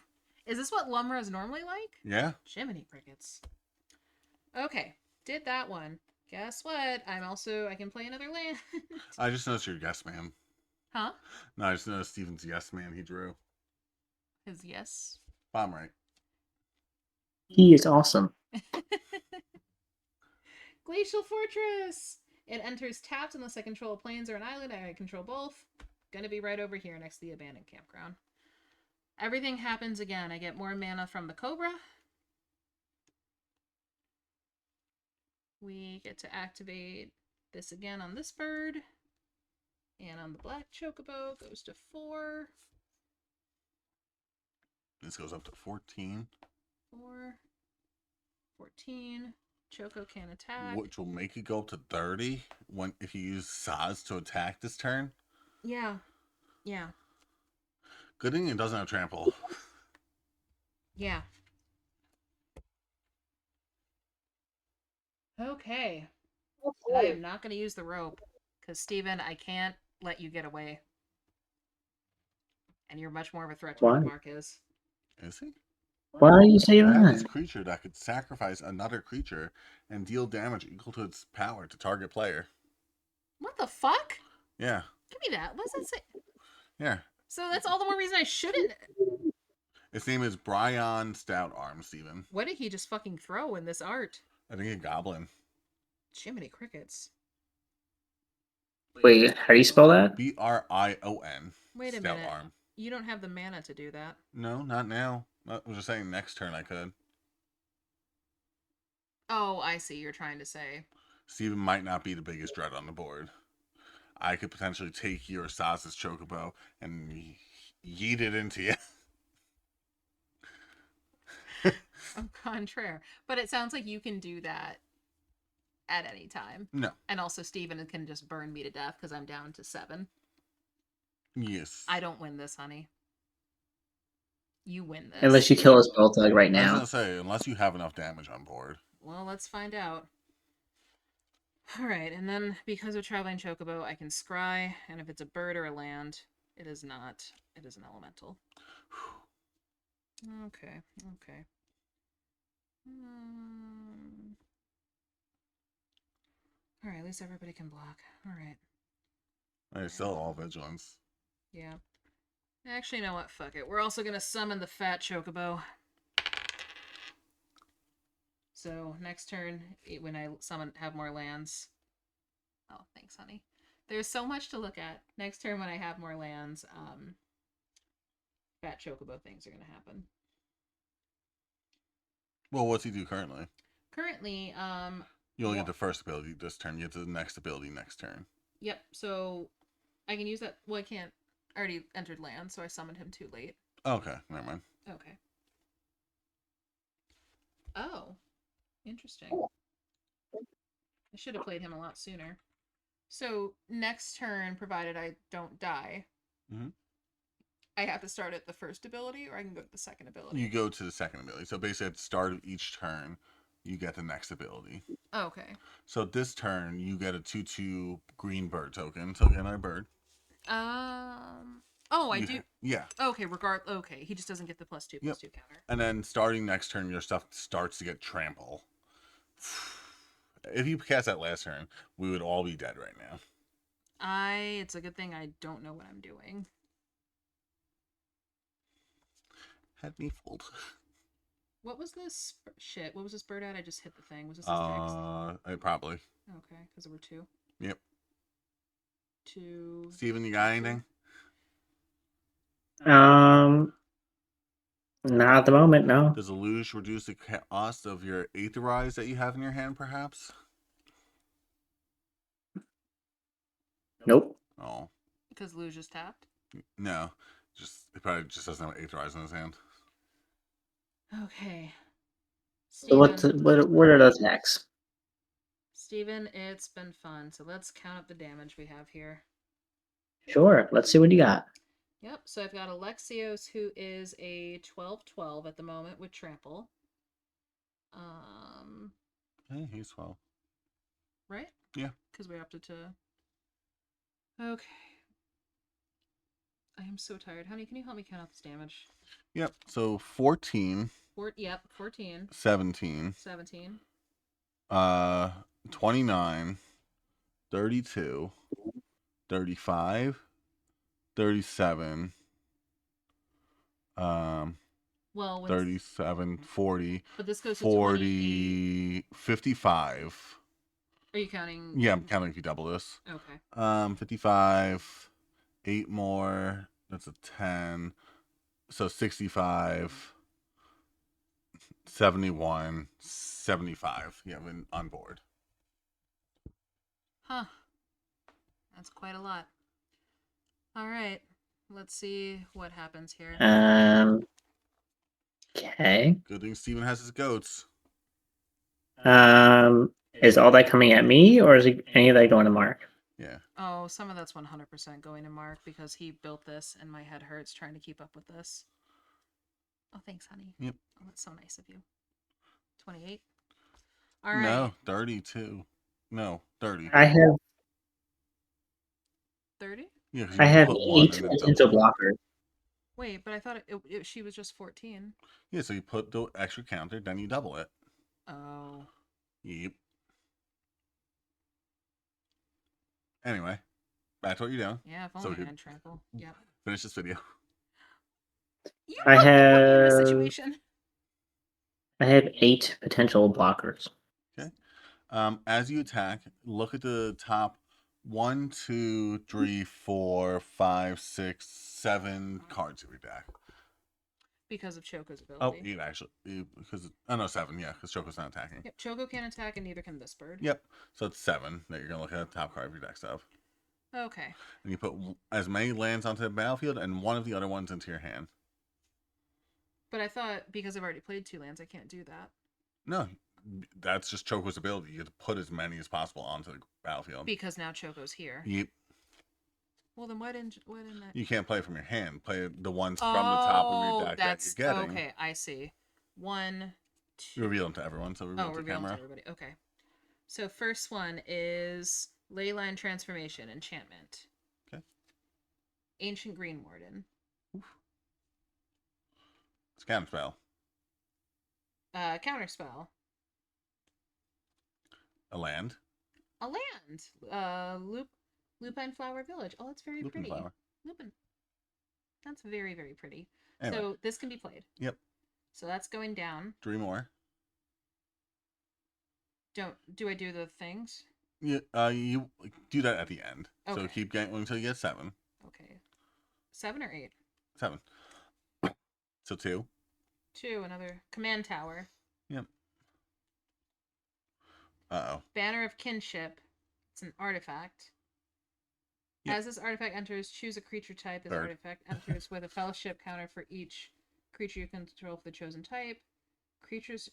Is this what Lumra is normally like? Yeah? Jiminy crickets. Okay, did that one. Guess what? I can play another land. I just noticed your yes man. Huh? No, I just noticed Steven's yes man he drew. His yes. Bomb right. He is awesome. Glacial Fortress! It enters tapped unless I control a plains or an island. I control both. Gonna be right over here next to the abandoned campground. Everything happens again. I get more mana from the Cobra. We get to activate this again on this bird. And on the black Chocobo, goes to 4. This goes up to 14. 4. 14. Choco can attack. Which will make it go up to 30 if you use Saz to attack this turn. Yeah. Yeah. Good thing it doesn't have trample. Yeah. Okay. I am not going to use the rope. Because, Steven, I can't let you get away. And you're much more of a threat to me than Why? Mark is. Is he? Why do you say I have this that? creature that could sacrifice another creature and deal damage equal to its power to target player. What the fuck? Yeah. Give me that. What does that say? Yeah. So that's all the more reason I shouldn't. Its name is Bryon Stout Arm, Steven. What did he just fucking throw in this art? I think a goblin. Jiminy crickets. Wait, how do you spell that? Brion. Wait a Stout minute. Arm. You don't have the mana to do that. No, not now. I was just saying next turn I could. Oh, I see. You're trying to say. Steven might not be the biggest dread on the board. I could potentially take your Saz's Chocobo and yeet it into you. Au contraire. But it sounds like you can do that at any time. No. And also Steven can just burn me to death because I'm down to 7. Yes. I don't win this, honey. You win this. Unless you kill us both like right I was now. gonna say, unless you have enough damage on board. Well, let's find out. Alright, and then because of Traveling Chocobo, I can scry, and if it's a bird or a land, it is not. It is an elemental. Okay, okay. Alright, at least everybody can block. Alright. It's still all vigilance. Yeah. Actually, you know what? Fuck it. We're also gonna summon the fat Chocobo. So, next turn, when I have more lands... Oh, thanks, honey. There's so much to look at. Next turn, when I have more lands, fat Chocobo things are gonna happen. Well, what's he do currently? Currently, You only get the first ability this turn. You get the next ability next turn. Yep, so I can use that... Well, I can't... I already entered land, so I summoned him too late. Okay, never mind. Okay. Oh. Interesting. I should have played him a lot sooner. So, next turn, provided I don't die, I have to start at the first ability, or I can go to the second ability. You go to the second ability. So basically, at the start of each turn, you get the next ability. Oh, okay. So this turn, you get a 2/2 green bird token. So get another bird. Oh, I You do. ha- yeah. Okay, Okay, he just doesn't get the +2/+2 counter. And then starting next turn, your stuff starts to get trample. If you cast that last turn, we would all be dead right now. It's a good thing I don't know what I'm doing. Had me fooled. What was this shit? What was this bird at? I just hit the thing. Was this his text? Probably. Okay, because there were 2. Yep. 2. Steven, you got anything? Not at the moment, no. Does a luge reduce the cost of your Aetherize that you have in your hand, perhaps? Nope. Oh. Because Luge just tapped? No. He probably just doesn't have Aetherize in his hand. Okay. So what are those attacks? Steven, it's been fun. So let's count up the damage we have here. Sure. Let's see what you got. Yep, so I've got Alexios, who is a 12/12 at the moment with trample. Hey, he's 12. Right? Yeah. Because we opted to. Okay. I am so tired. Honey, can you help me count out this damage? Yep. So 14. 14. 17. 17. 29. 32. 35. 37. Well, 37, 40, but this goes to 40, 55. Are you counting? Yeah, I'm counting if you double this. Okay. 55, 8 more, that's a 10. So 65, 71, 75. Yeah, I'm on board. Huh. That's quite a lot. All right. Let's see what happens here. Okay. Good thing Steven has his goats. Is all that coming at me, or is any of that going to Mark? Yeah. Oh, some of that's 100% going to Mark because he built this and my head hurts trying to keep up with this. Oh, thanks, honey. Yep. Oh, that's so nice of you. 28. All right. No, 32. No, 30. I have 30? Yeah, I have put one 8 and then potential double. blockers. Wait, but I thought she was just 14. Yeah, so you put the extra counter, then you double it. Oh. Yep. Anyway, back to what you're doing. Yeah, if only I had trample. Yep. Finish this video. You I put me in have this situation. I have 8 potential blockers. Okay. As you attack, look at the top 1, 2, 3, 4, 5, 6, 7 cards of your deck. Because of Choco's Oh, ability. 8 actually. Because no, 7. Yeah, because Choco's not attacking. Yep, Choco can't attack and neither can this bird. Yep. So it's 7 that you're gonna look at the top card of your deck stuff. Okay. And you put as many lands onto the battlefield and one of the other ones into your hand. But I thought because I've already played 2 lands, I can't do that. No, that's just Choco's ability. You have to put as many as possible onto the battlefield. Because now Choco's here. Yep. Well, then why didn't that? You can't play from your hand. Play the ones from the top of your deck that you're getting. Okay, I see. 1, 2. You reveal them to everyone, so reveal reveal them them to to camera. everybody. Okay. So first one is Leyline Transformation Enchantment. Okay. Ancient Green Warden. It's counter spell. Counterspell. A land. A land. Lupine Flower Village. Oh, that's very Lupin pretty. flower. Lupin. That's very, very pretty. Anyway. So this can be played. Yep. So that's going down. 3 more. Do I do the things? You do that at the end. Okay. So keep going until you get 7. Okay. 7 or 8? 7. So 2. 2, another command tower. Yep. Uh-oh. Banner of Kinship. It's an artifact. Yep. As this artifact enters, choose a creature type. This Bird. artifact enters with a fellowship counter for each creature you control for the chosen type. Creatures.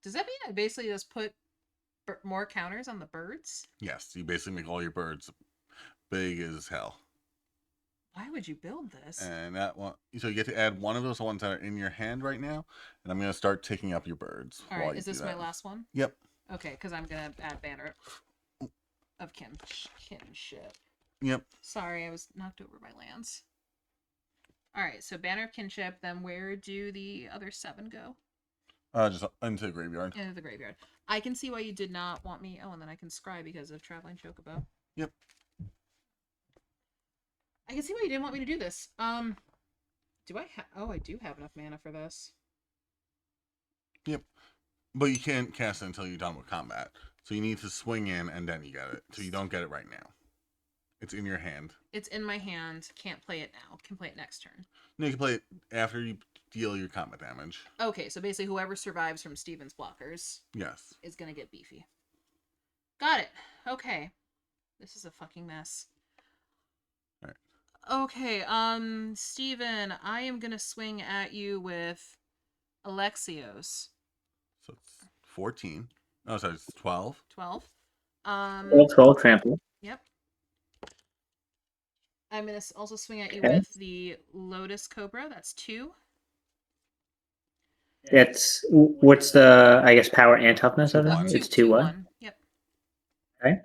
Does that mean I basically just put more counters on the birds? Yes, you basically make all your birds big as hell. Why would you build this? And that one, so you get to add one of those ones that are in your hand right now, and I'm gonna start taking up your birds. All while right, you is do this my that. last one? Yep. Okay, because I'm gonna add banner of kinship. Yep. Sorry, I was knocked over by lands. All right, so banner of kinship. Then where do the other 7 go? Just into the graveyard. Into the graveyard. I can see why you did not want me. Oh, and then I can scry because of traveling chocobo. Yep. I can see why you didn't want me to do this. Do I have? Oh, I do have enough mana for this. Yep. But you can't cast it until you're done with combat. So you need to swing in and then you get it. So you don't get it right now. It's in your hand. It's in my hand. Can't play it now. Can play it next turn. No, you can play it after you deal your combat damage. Okay, so basically whoever survives from Steven's blockers Yes. is gonna get beefy. Got it. Okay. This is a fucking mess. Alright. Okay, Steven, I am gonna swing at you with Alexios. So it's 14. Oh, sorry, it's 12. 12. 12 trample. Yep. I'm gonna also swing at you Okay. with the Lotus Cobra. That's 2. It's what's the I guess power and toughness of it? 1. It's 2 what? 1. Yep. Okay.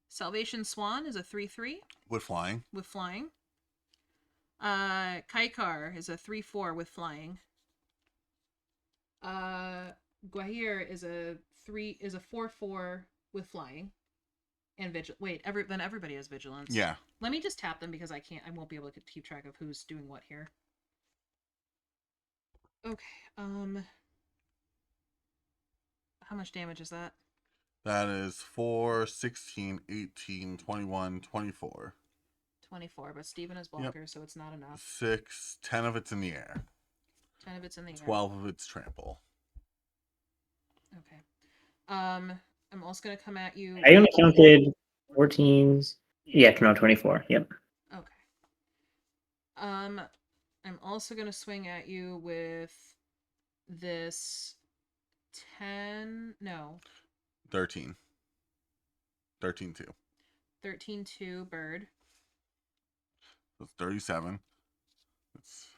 Salvation Swan is a 3/3 With flying. with flying. Kaikar is a 3/4 with flying. Guahir is a 4/4 with flying. And wait, then everybody has vigilance. Yeah. Let me just tap them because I won't be able to keep track of who's doing what here. Okay, how much damage is that? That is 4, 16, 18, 21, 24. 24, but Steven is blocker, so it's not enough. 6, 10 of it's in the air. 10 of it's in the air. 12 of it's trample. Okay. I'm also gonna come at you. I only counted 14s. Yeah, no, 24. Yep. Okay. I'm also gonna swing at you with this 10. No. 13. 13-2. 13/2 bird. That's 37. It's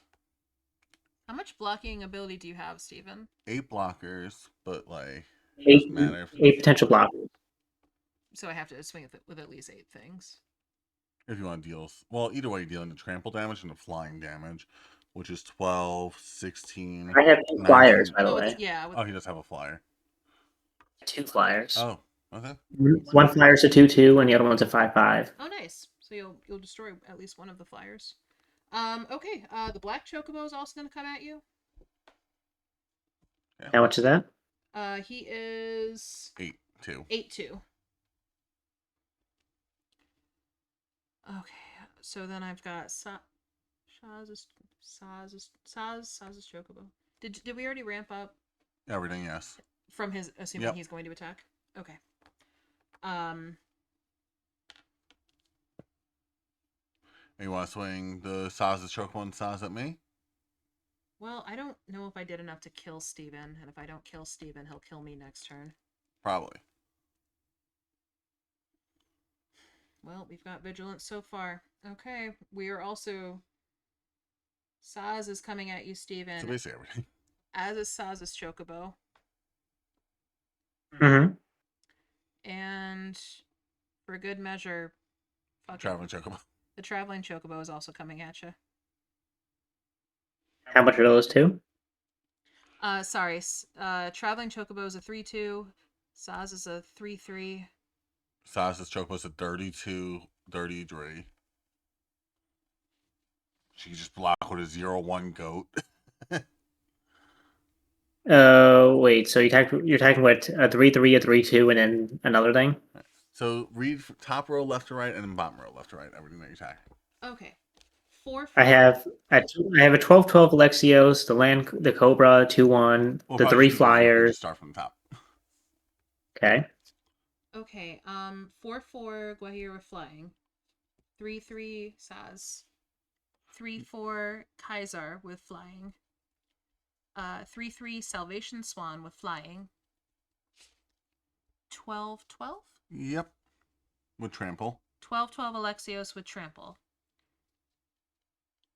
How much blocking ability do you have, Steven? 8 blockers, but like it 8, doesn't matter if 8 potential blockers. So I have to swing with at least 8 things. if you want to deal. Well, either way, you're dealing the trample damage and the flying damage, which is 12, 16. I have 2 19. flyers, by the Oh, way. yeah. Oh, he does have a flyer. 2 flyers. Oh, okay. One flyer's a 2/2, and the other one's a 5/5. Oh, nice. So you'll destroy at least one of the flyers. Okay. The black chocobo is also gonna come at you. How much is that? He is 8-2. 8/2. Okay. So then I've got Shaz's chocobo. Did we already ramp up Everything, yes. from his assuming Yep. he's going to attack? Okay. And you want to swing the Saz's Choco and Saz at me? Well, I don't know if I did enough to kill Steven, and if I don't kill Steven, he'll kill me next turn. Probably. Well, we've got vigilance so far. Okay, we are also... Saz is coming at you, Steven, So basically everything. as is Saz's chocobo. Mm-hmm. And for good measure, fuck it, Traveling Chocobo. the traveling chocobo is also coming at you. How much are those 2? Sorry. Traveling chocobo is a 3/2. Saz is a 3/3. Saz's Choco is a 32, 33. She can just block with a 0/1 goat. Wait. So you're attacking what? A 3/3, a 3/2, and then another thing. So read top row left to right and then bottom row left to right. Everything that you attack. Okay. 4/4. I have a 12/12 Alexios, the Cobra 2/1, We'll the probably 3 just do those. We'll flyers. just start from the top. Okay. Okay. 4/4 Guahir with flying. 3/3 Saz. 3/4 Kaiser with flying. 3/3 Salvation Swan with flying. 12/12. Yep. With trample. 12/12 Alexios with trample.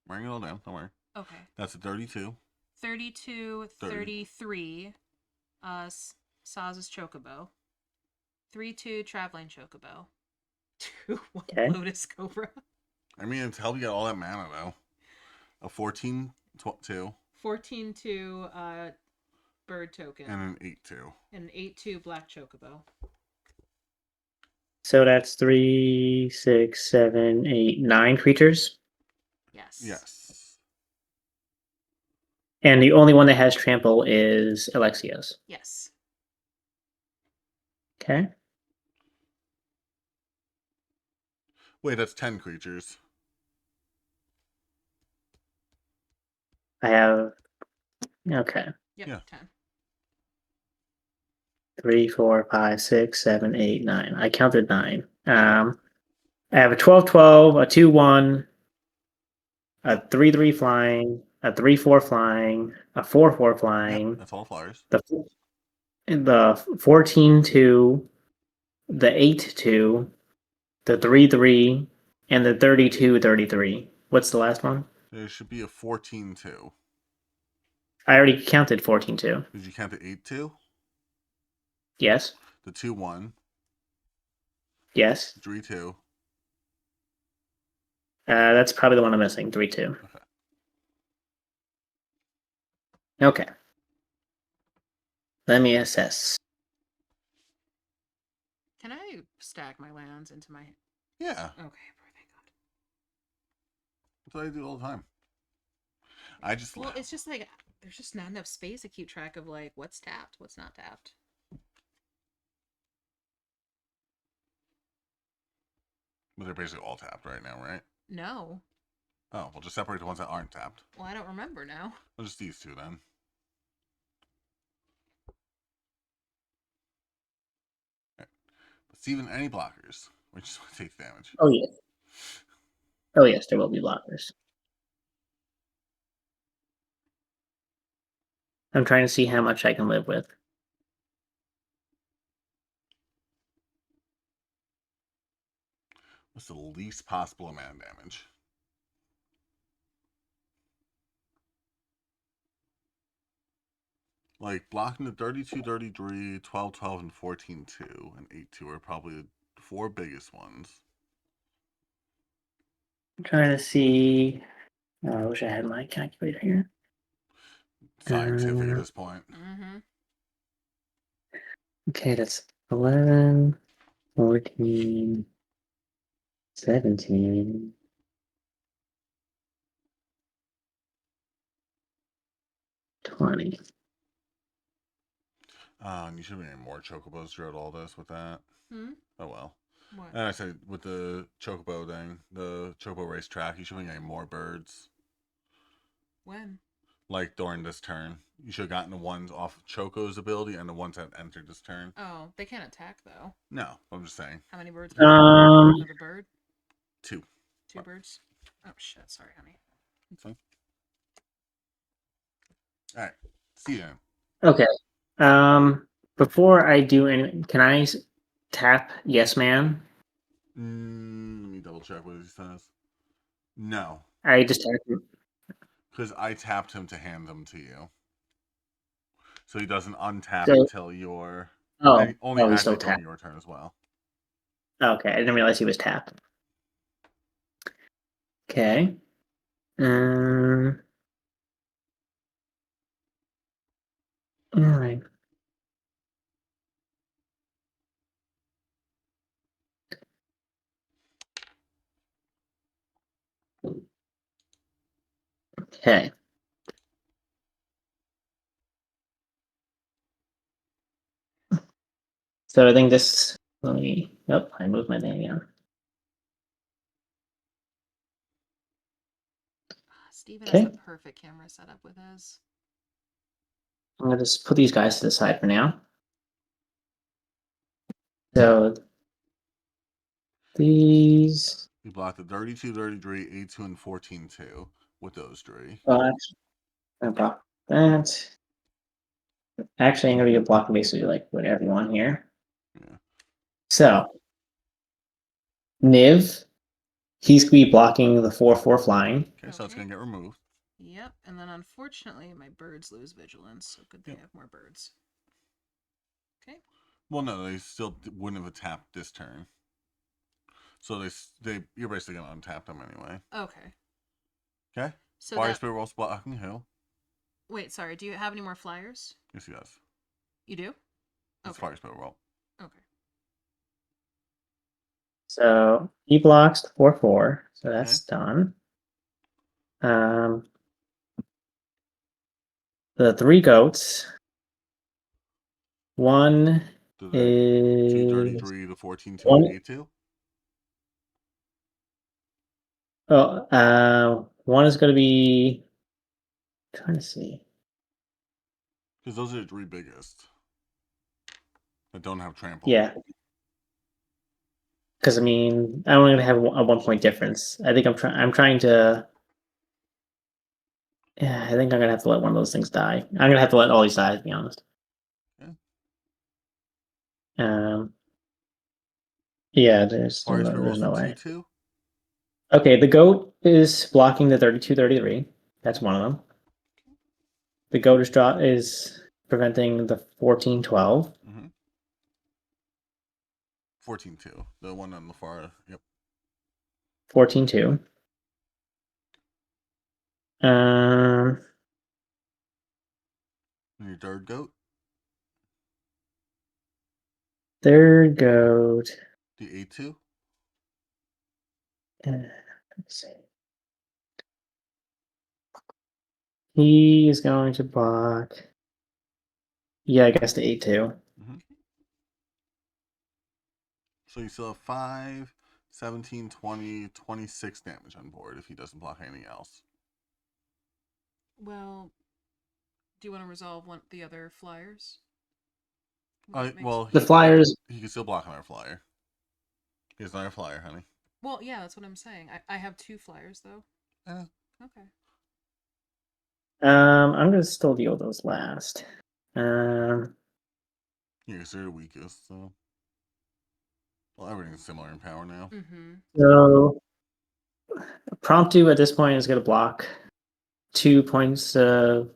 Writing it all down. Don't worry. Okay. That's a 32. 32, 33. Saz's Chocobo. 3/2 Traveling Chocobo. 2/1 Okay. Lotus Cobra. I mean, it's helped you get all that mana, though. A 14, 2, 14/2 Bird Token. and an 8/2. And an 8/2 Black Chocobo. So that's 3, 6, 7, 8, 9 creatures. Yes. Yes. And the only one that has trample is Alexios. Yes. Okay. Wait, that's 10 creatures. I have. Okay. Yep. Yeah. 10. 3, 4, 5, 6, 7, 8, 9. I counted 9. I have a 12/12, a 2/1, a 3/3 flying, a 3/4 flying, a 4/4 flying. Yep, that's all flyers. The 14/2, the 8/2, the 3/3, and the 32/33. What's the last one? There should be a 14/2. I already counted 14/2. Did you count the 8/2? Yes. The 2/1, Yes. 3/2. That's probably the one I'm missing. 3/2. Okay. Okay. Let me assess. Can I stack my lands into my... Yeah, Okay, thank God. that's what I do all the time. I just Well, it's just like, there's just not enough space to keep track of, like, what's tapped, what's not tapped. But they're basically all tapped right now, right? No. Oh, we'll just separate the ones that aren't tapped. Well, I don't remember now. Well, just these two then. Right. But even any blockers, which takes damage. Oh, yes. Oh, yes, there will be blockers. I'm trying to see how much I can live with. What's the least possible amount of damage? Like, blocking the 32, 33, 12, 12, and 14/2, and 8/2 are probably the 4 biggest ones. I'm trying to see. Oh, I wish I had my calculator here. Scientific at this point. Mm-hmm. Okay, that's 11, 14, 17, 20. And you should be getting more chocobos throughout all this with that. Hmm? Oh well. What? And I said with the chocobo thing, the chocobo race track, you should be getting more birds. When? Like during this turn, you should have gotten the ones off Choco's ability and the ones that entered this turn. Oh, they can't attack, though. No, I'm just saying. How many birds? Um, Another bird? 2. 2 birds? Oh, shit. Sorry, honey. That's fine. All right, Steven. okay. Before I do any, can I tap Yes Man? Let me double check what he says. No, I just tapped him. because I tapped him to hand them to you, so he doesn't untap So- until your only he's actually still during tapped. your turn as well. Okay, I didn't realize he was tapped. Okay. All right. Okay. So I think this. Let me. Nope, I moved my thing again. Steven has Okay. the perfect camera setup with his. I'm gonna just put these guys to the side for now. So these. You blocked the 32, 33, 8/2, and 14/2 with those 3. I block that. Actually, I'm gonna be blocking basically like what everyone here. Yeah. So Niv. He's going to be blocking the 4/4 flying. Okay, so it's Okay. gonna get removed. Yep, and then unfortunately my birds lose vigilance, so good thing Yep. I have more birds. Okay. Well, no, they still wouldn't have tapped this turn. So you're basically gonna untap them anyway. Okay. Okay. So Fire that Spirit Wolf's blocking who? wait, sorry, do you have any more flyers? Yes, he does. You do? It's Okay. Fire Spirit Wolf. Okay. So he blocks the 4/4. So that's done. The 3 goats. One So is 233 to 14-2 one. and 8-2. One is going to be. Trying to see. Because those are the 3 biggest that don't have trample. Yeah. Because I mean, I'm only going to have a 1-point difference. I think I'm trying to. Yeah, I think I'm gonna have to let one of those things die. I'm gonna have to let all these die, to be honest. Okay. Yeah, there's Fire Spirit there's Wolf's no a way. 2-2. Okay, the goat is blocking the 32-33. That's one of them. The goat is preventing the 14-12. 14-2. The one on the far. Yep. 14-2. And your third goat. Third goat. The 8-2. Let's see. He is going to block. Yeah, I guess the 8-2. So you still have 5, 17, 20, 26 damage on board if he doesn't block anything else. Well, do you want to resolve the other flyers? Well, The flyers. he can still block another flyer. He has another flyer, honey. Well, yeah, that's what I'm saying. I have 2 flyers though. Okay. I'm gonna still deal with those last. Yeah, because they're the weakest, so. Well, everything's similar in power now. So Promptu at this point is going to block 2 points of.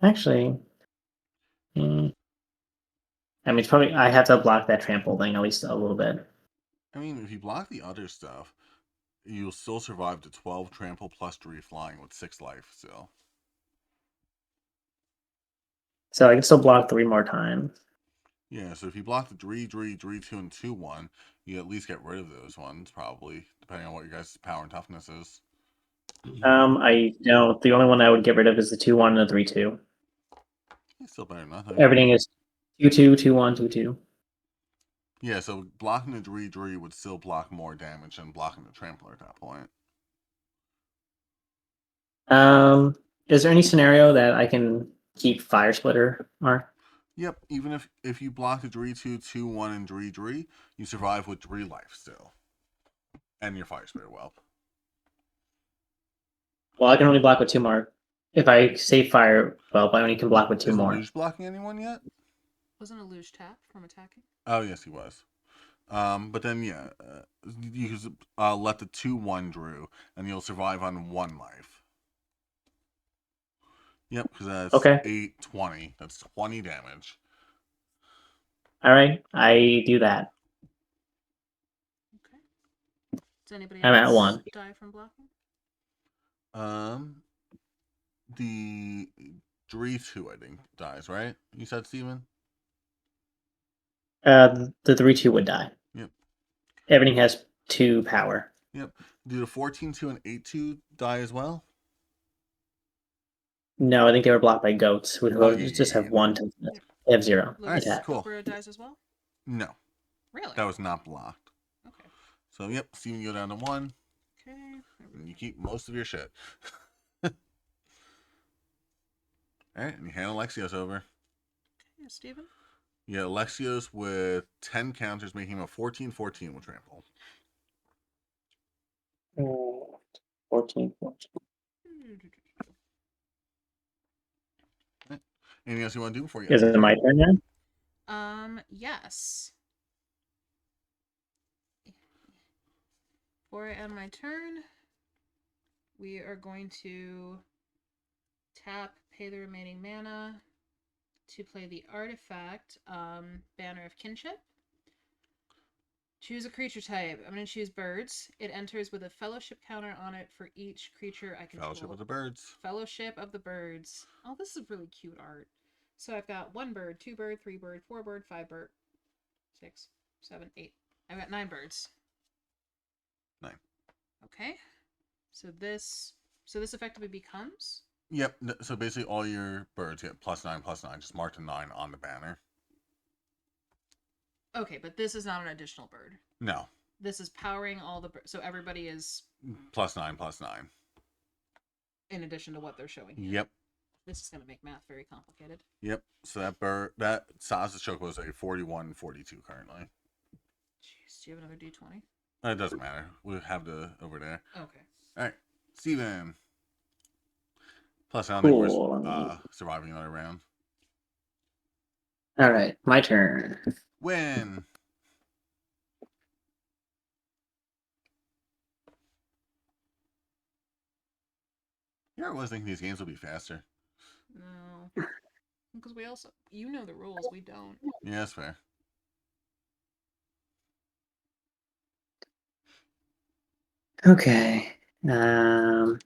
Actually, I mean, it's probably I have to block that trample thing at least a little bit. I mean, if you block the other stuff, you'll still survive to 12 trample plus 3 flying with 6 life still. So I can still block 3 more times. Yeah, so if you block the 3, 2, and 2, 1, you at least get rid of those ones, probably, depending on what your guys' power and toughness is. I don't. The only one I would get rid of is the 2/1 and the 3/2. It's still better than nothing. Everything is 2/2, 2/1, 2/2. Yeah, so blocking the 3 would still block more damage than blocking the trampler at that point. Is there any scenario that I can keep Fire Splitter, Mark? Yep, even if you block the 3/2, 2, 1, and 3/3, you survive with 3 life still. And your Fire Spirit Whelp. Well, I can only block with 2 more. If I save Fire, well, I only can block with 2 Is more. Luge blocking anyone yet? Wasn't a luge tap from attacking? Oh, yes, he was. But then, yeah, you can let the 2/1 Drew, and you'll survive on 1 life. Yep, because that's Okay. 8, 20. That's 20 damage. All right, I do that. Okay. Does anybody I'm else at 1. die from blocking? The 3/2, I think, dies, right? You said, Steven? The 3/2 would die. Yep. Everything has 2 power. Yep. Do the 14-2 and 8-2 die as well? No, I think they were blocked by goats, which will yeah, just yeah, have 1 to. Yep. They have 0 Alright, attack. cool. Cobra dies as well? No, Really? that was not blocked. Okay. So, yep, Steven, you go down to 1. Okay. And you keep most of your shit. Alright, and you hand Alexios over. Yeah, Steven? Yeah, Alexios with 10 counters, making him a 14-14 with trample. 14. Anything else you want to do before you Is end it your my turn? turn now? Yes. before I end my turn, we are going to tap, pay the remaining mana to play the artifact, Banner of Kinship. Choose a creature type. I'm going to choose birds. It enters with a fellowship counter on it for each creature I control. Fellowship of the Birds. Fellowship of the Birds. Oh, this is really cute art. So I've got 1 bird, 2 bird, 3 bird, 4 bird, 5 bird, 6, 7, 8. I've got 9 birds. 9. Okay. So this effectively becomes. Yep. So basically, all your birds get +9, +9. Just mark the 9 on the banner. Okay, but this is not an additional bird. No. This is powering all the birds. So everybody is +9, +9. in addition to what they're showing here. Yep. This is going to make math very complicated. Yep. So that size of Choco is a 41, 42 currently. Jeez, do you have another D20? It doesn't matter. We'll have the over there. Okay. All right, Steven. Plus, I don't Cool. think we're surviving another round. All right, my turn. Win. I was thinking these games will be faster. No. Because we also, you know the rules, we don't. Yeah, that's fair. Okay. I'm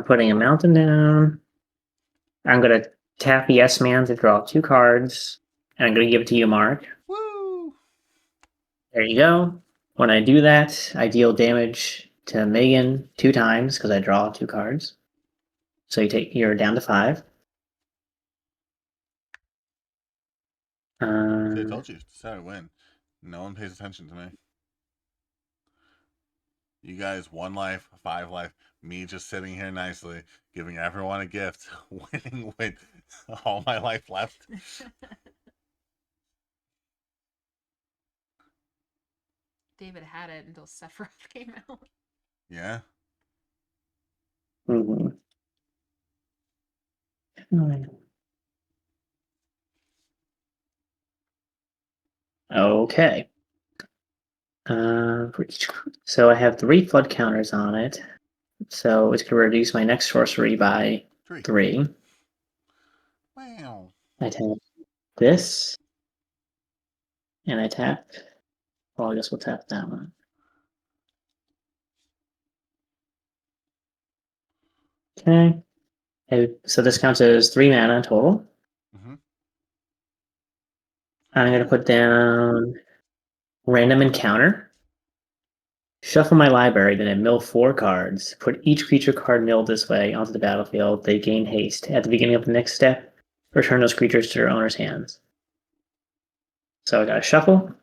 putting a mountain down. I'm gonna tap Yes Man to draw 2 cards, and I'm gonna give it to you, Mark. Woo! There you go. When I do that, I deal damage to Megan 2 times because I draw 2 cards. So you're down to 5. See, I told you. Decided to win. No one pays attention to me. You guys, 1 life, 5 life. Me just sitting here nicely, giving everyone a gift, winning with all my life left. David had it until Sephiroth came out. Yeah. Mm-hmm. Okay. So I have 3 flood counters on it. So it's going to reduce my next sorcery by 3. Wow. I tap this. And I tap. Well, I guess we'll tap that one. Okay. So this counts as 3 mana total. Mm-hmm. I'm going to put down random encounter. Shuffle my library, then I mill 4 cards. Put each creature card milled this way onto the battlefield. They gain haste. At the beginning of the next step, return those creatures to their owner's hands. So I got to shuffle,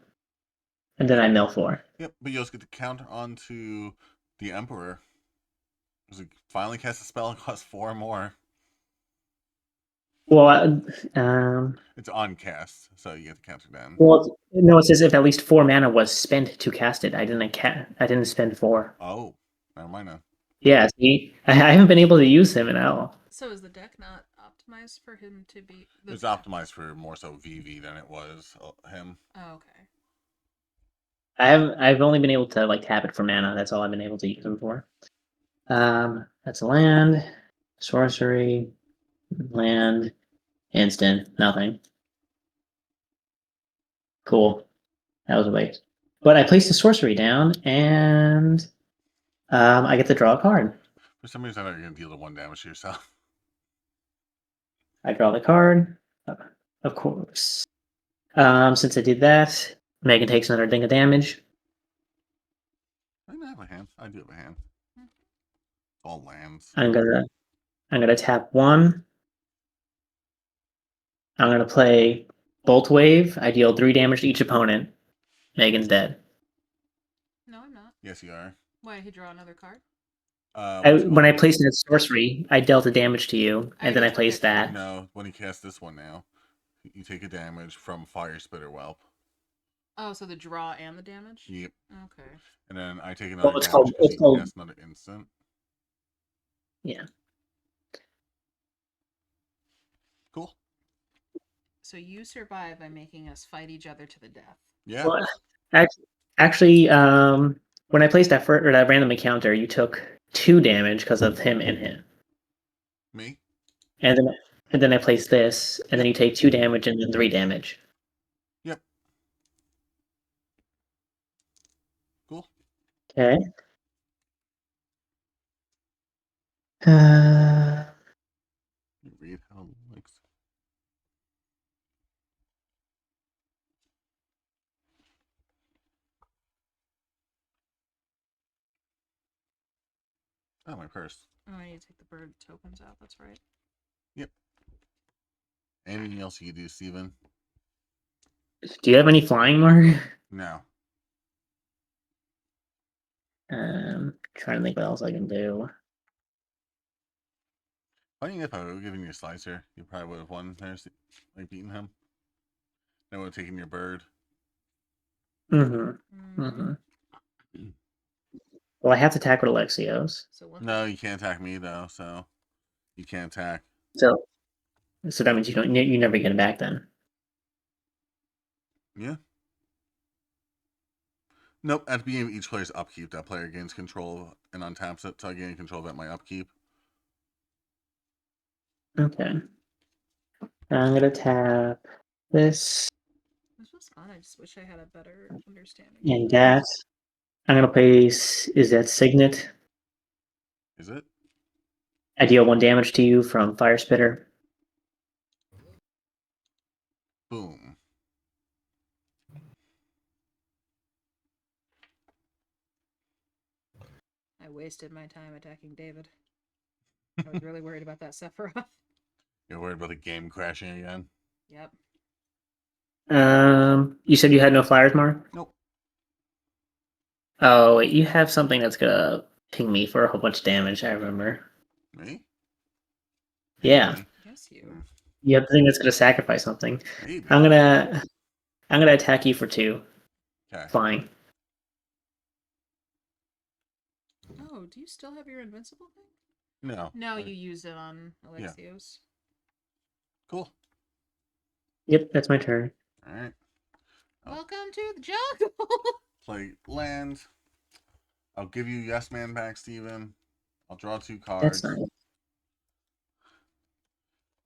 and then I mill 4. Yep, but you also get to counter onto the Emperor. Because he finally cast a spell and costs 4 more. Well, It's on cast, so you get to counter down. well, no, it says if at least 4 mana was spent to cast it. I didn't spend 4. Oh, never mind now. Yeah, see, I haven't been able to use him at all. So is the deck not optimized for him to be? It's optimized for more so VV than it was him. Oh, okay. I've only been able to tap it for mana. That's all I've been able to use him for. That's a land, sorcery, land, instant, nothing. Cool. That was a waste. But I placed the sorcery down, and I get to draw a card. For some reason, I thought you were going to deal the 1 damage to yourself. I draw the card, of course. Since I did that, Megan takes another ding of damage. I don't have a hand. I do have a hand. All lands. I'm gonna tap 1. I'm gonna play Bolt Wave. I deal 3 damage to each opponent. Megan's dead. No, I'm not. Yes, you are. Why did he draw another card? When I placed that sorcery, I dealt a damage to you, and then I placed that. No, when he casts this one now, you take a damage from Fire Spitter Whelp. Oh, so the draw and the damage? Yep. Okay. And then I take another it's damage because he casts another instant. Yeah. Cool. So you survive by making us fight each other to the death. Yeah. Well, actually, when I placed that that random encounter, you took 2 damage because of him and him. Me? And then I placed this, and then you take 2 damage and then 3 damage. Yep. Cool. Okay. Read how it looks. Oh, my purse. Oh, I need to take the bird tokens out. That's right. Yep. Anything else you can do, Steven? Do you have any flying, Mark? No. Trying to think what else I can do. Funny enough, I would have given you a slicer. You probably would have won there, like beating him. I would have taken your bird. Mm-hmm. Well, I have to attack with Alexios. So one No, you can't attack me though, so you can't attack. So that means you never get it back then. Yeah. Nope. At the beginning of each player's upkeep, that player gains control and untaps it, so I gain control of my upkeep. Okay. I'm gonna tap this This was fun. I just wish I had a better understanding. and that. I'm gonna place is that Signet. Is it? I deal 1 damage to you from Fire Spitter. Boom. I wasted my time attacking David. I was really worried about that Sephiroth. You're worried about the game crashing again? Yep. You said you had no flyers, Mark? Nope. Oh, wait, you have something that's gonna ping me for a whole bunch of damage. I remember. Me? Yeah. Maybe. Yes, you. You have the thing that's gonna sacrifice something. Maybe. I'm gonna attack you for 2. Okay. Flying. Oh, do you still have your invincible thing? No. No, you used it on Alexios. Cool. Yep, that's my turn. All right. Oh. Welcome to the jungle. Play land. I'll give you Yes Man back, Steven. I'll draw 2 That's cards. nice.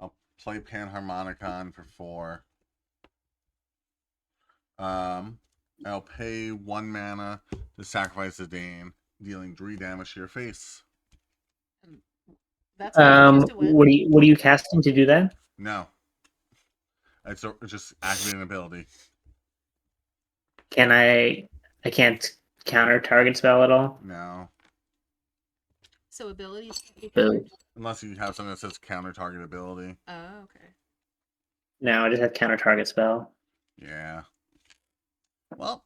I'll play Panharmonicon for 4. I'll pay 1 mana to sacrifice Zidane, dealing 3 damage to your face. That's what you used to win. What are you casting to do that? No. It's just activating an ability. Can I can't counter target spell at all? No. So abilities can't be Boo. countered? Unless you have something that says counter target ability. Oh, okay. No, I just have counter target spell. Yeah. Well,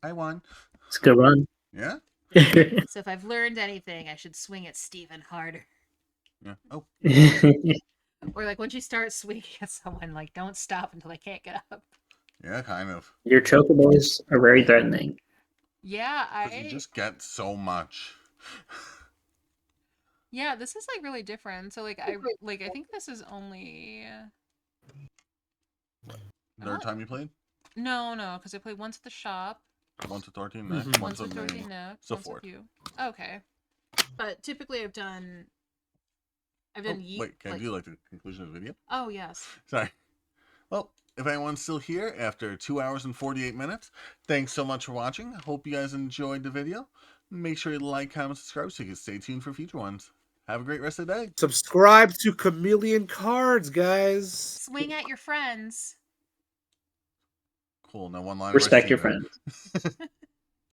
I won. It's a good run. Yeah? So if I've learned anything, I should swing at Steven harder. Yeah. Oh. Or like once you start swinging at someone, like don't stop until they can't get up. Yeah, kind of. Your chocobos are very threatening. Yeah, Because you just get so much. Yeah, this is like really different. So like I think this is only Third time you played? No, because I played once at the shop. Once with Dorothy and Nick. Mhm. Once with me. Dorothy and Nick. So Once 4. with you. Okay. But typically I've done Yeet. Wait, can I do like the conclusion of the video? Oh yes. Sorry. Well, if anyone's still here after 2 hours and 48 minutes, thanks so much for watching. Hope you guys enjoyed the video. Make sure you like, comment, subscribe so you can stay tuned for future ones. Have a great rest of the day. Subscribe to Chameleon Cards, guys. Swing at your friends. Cool. No one line. Respect your friends.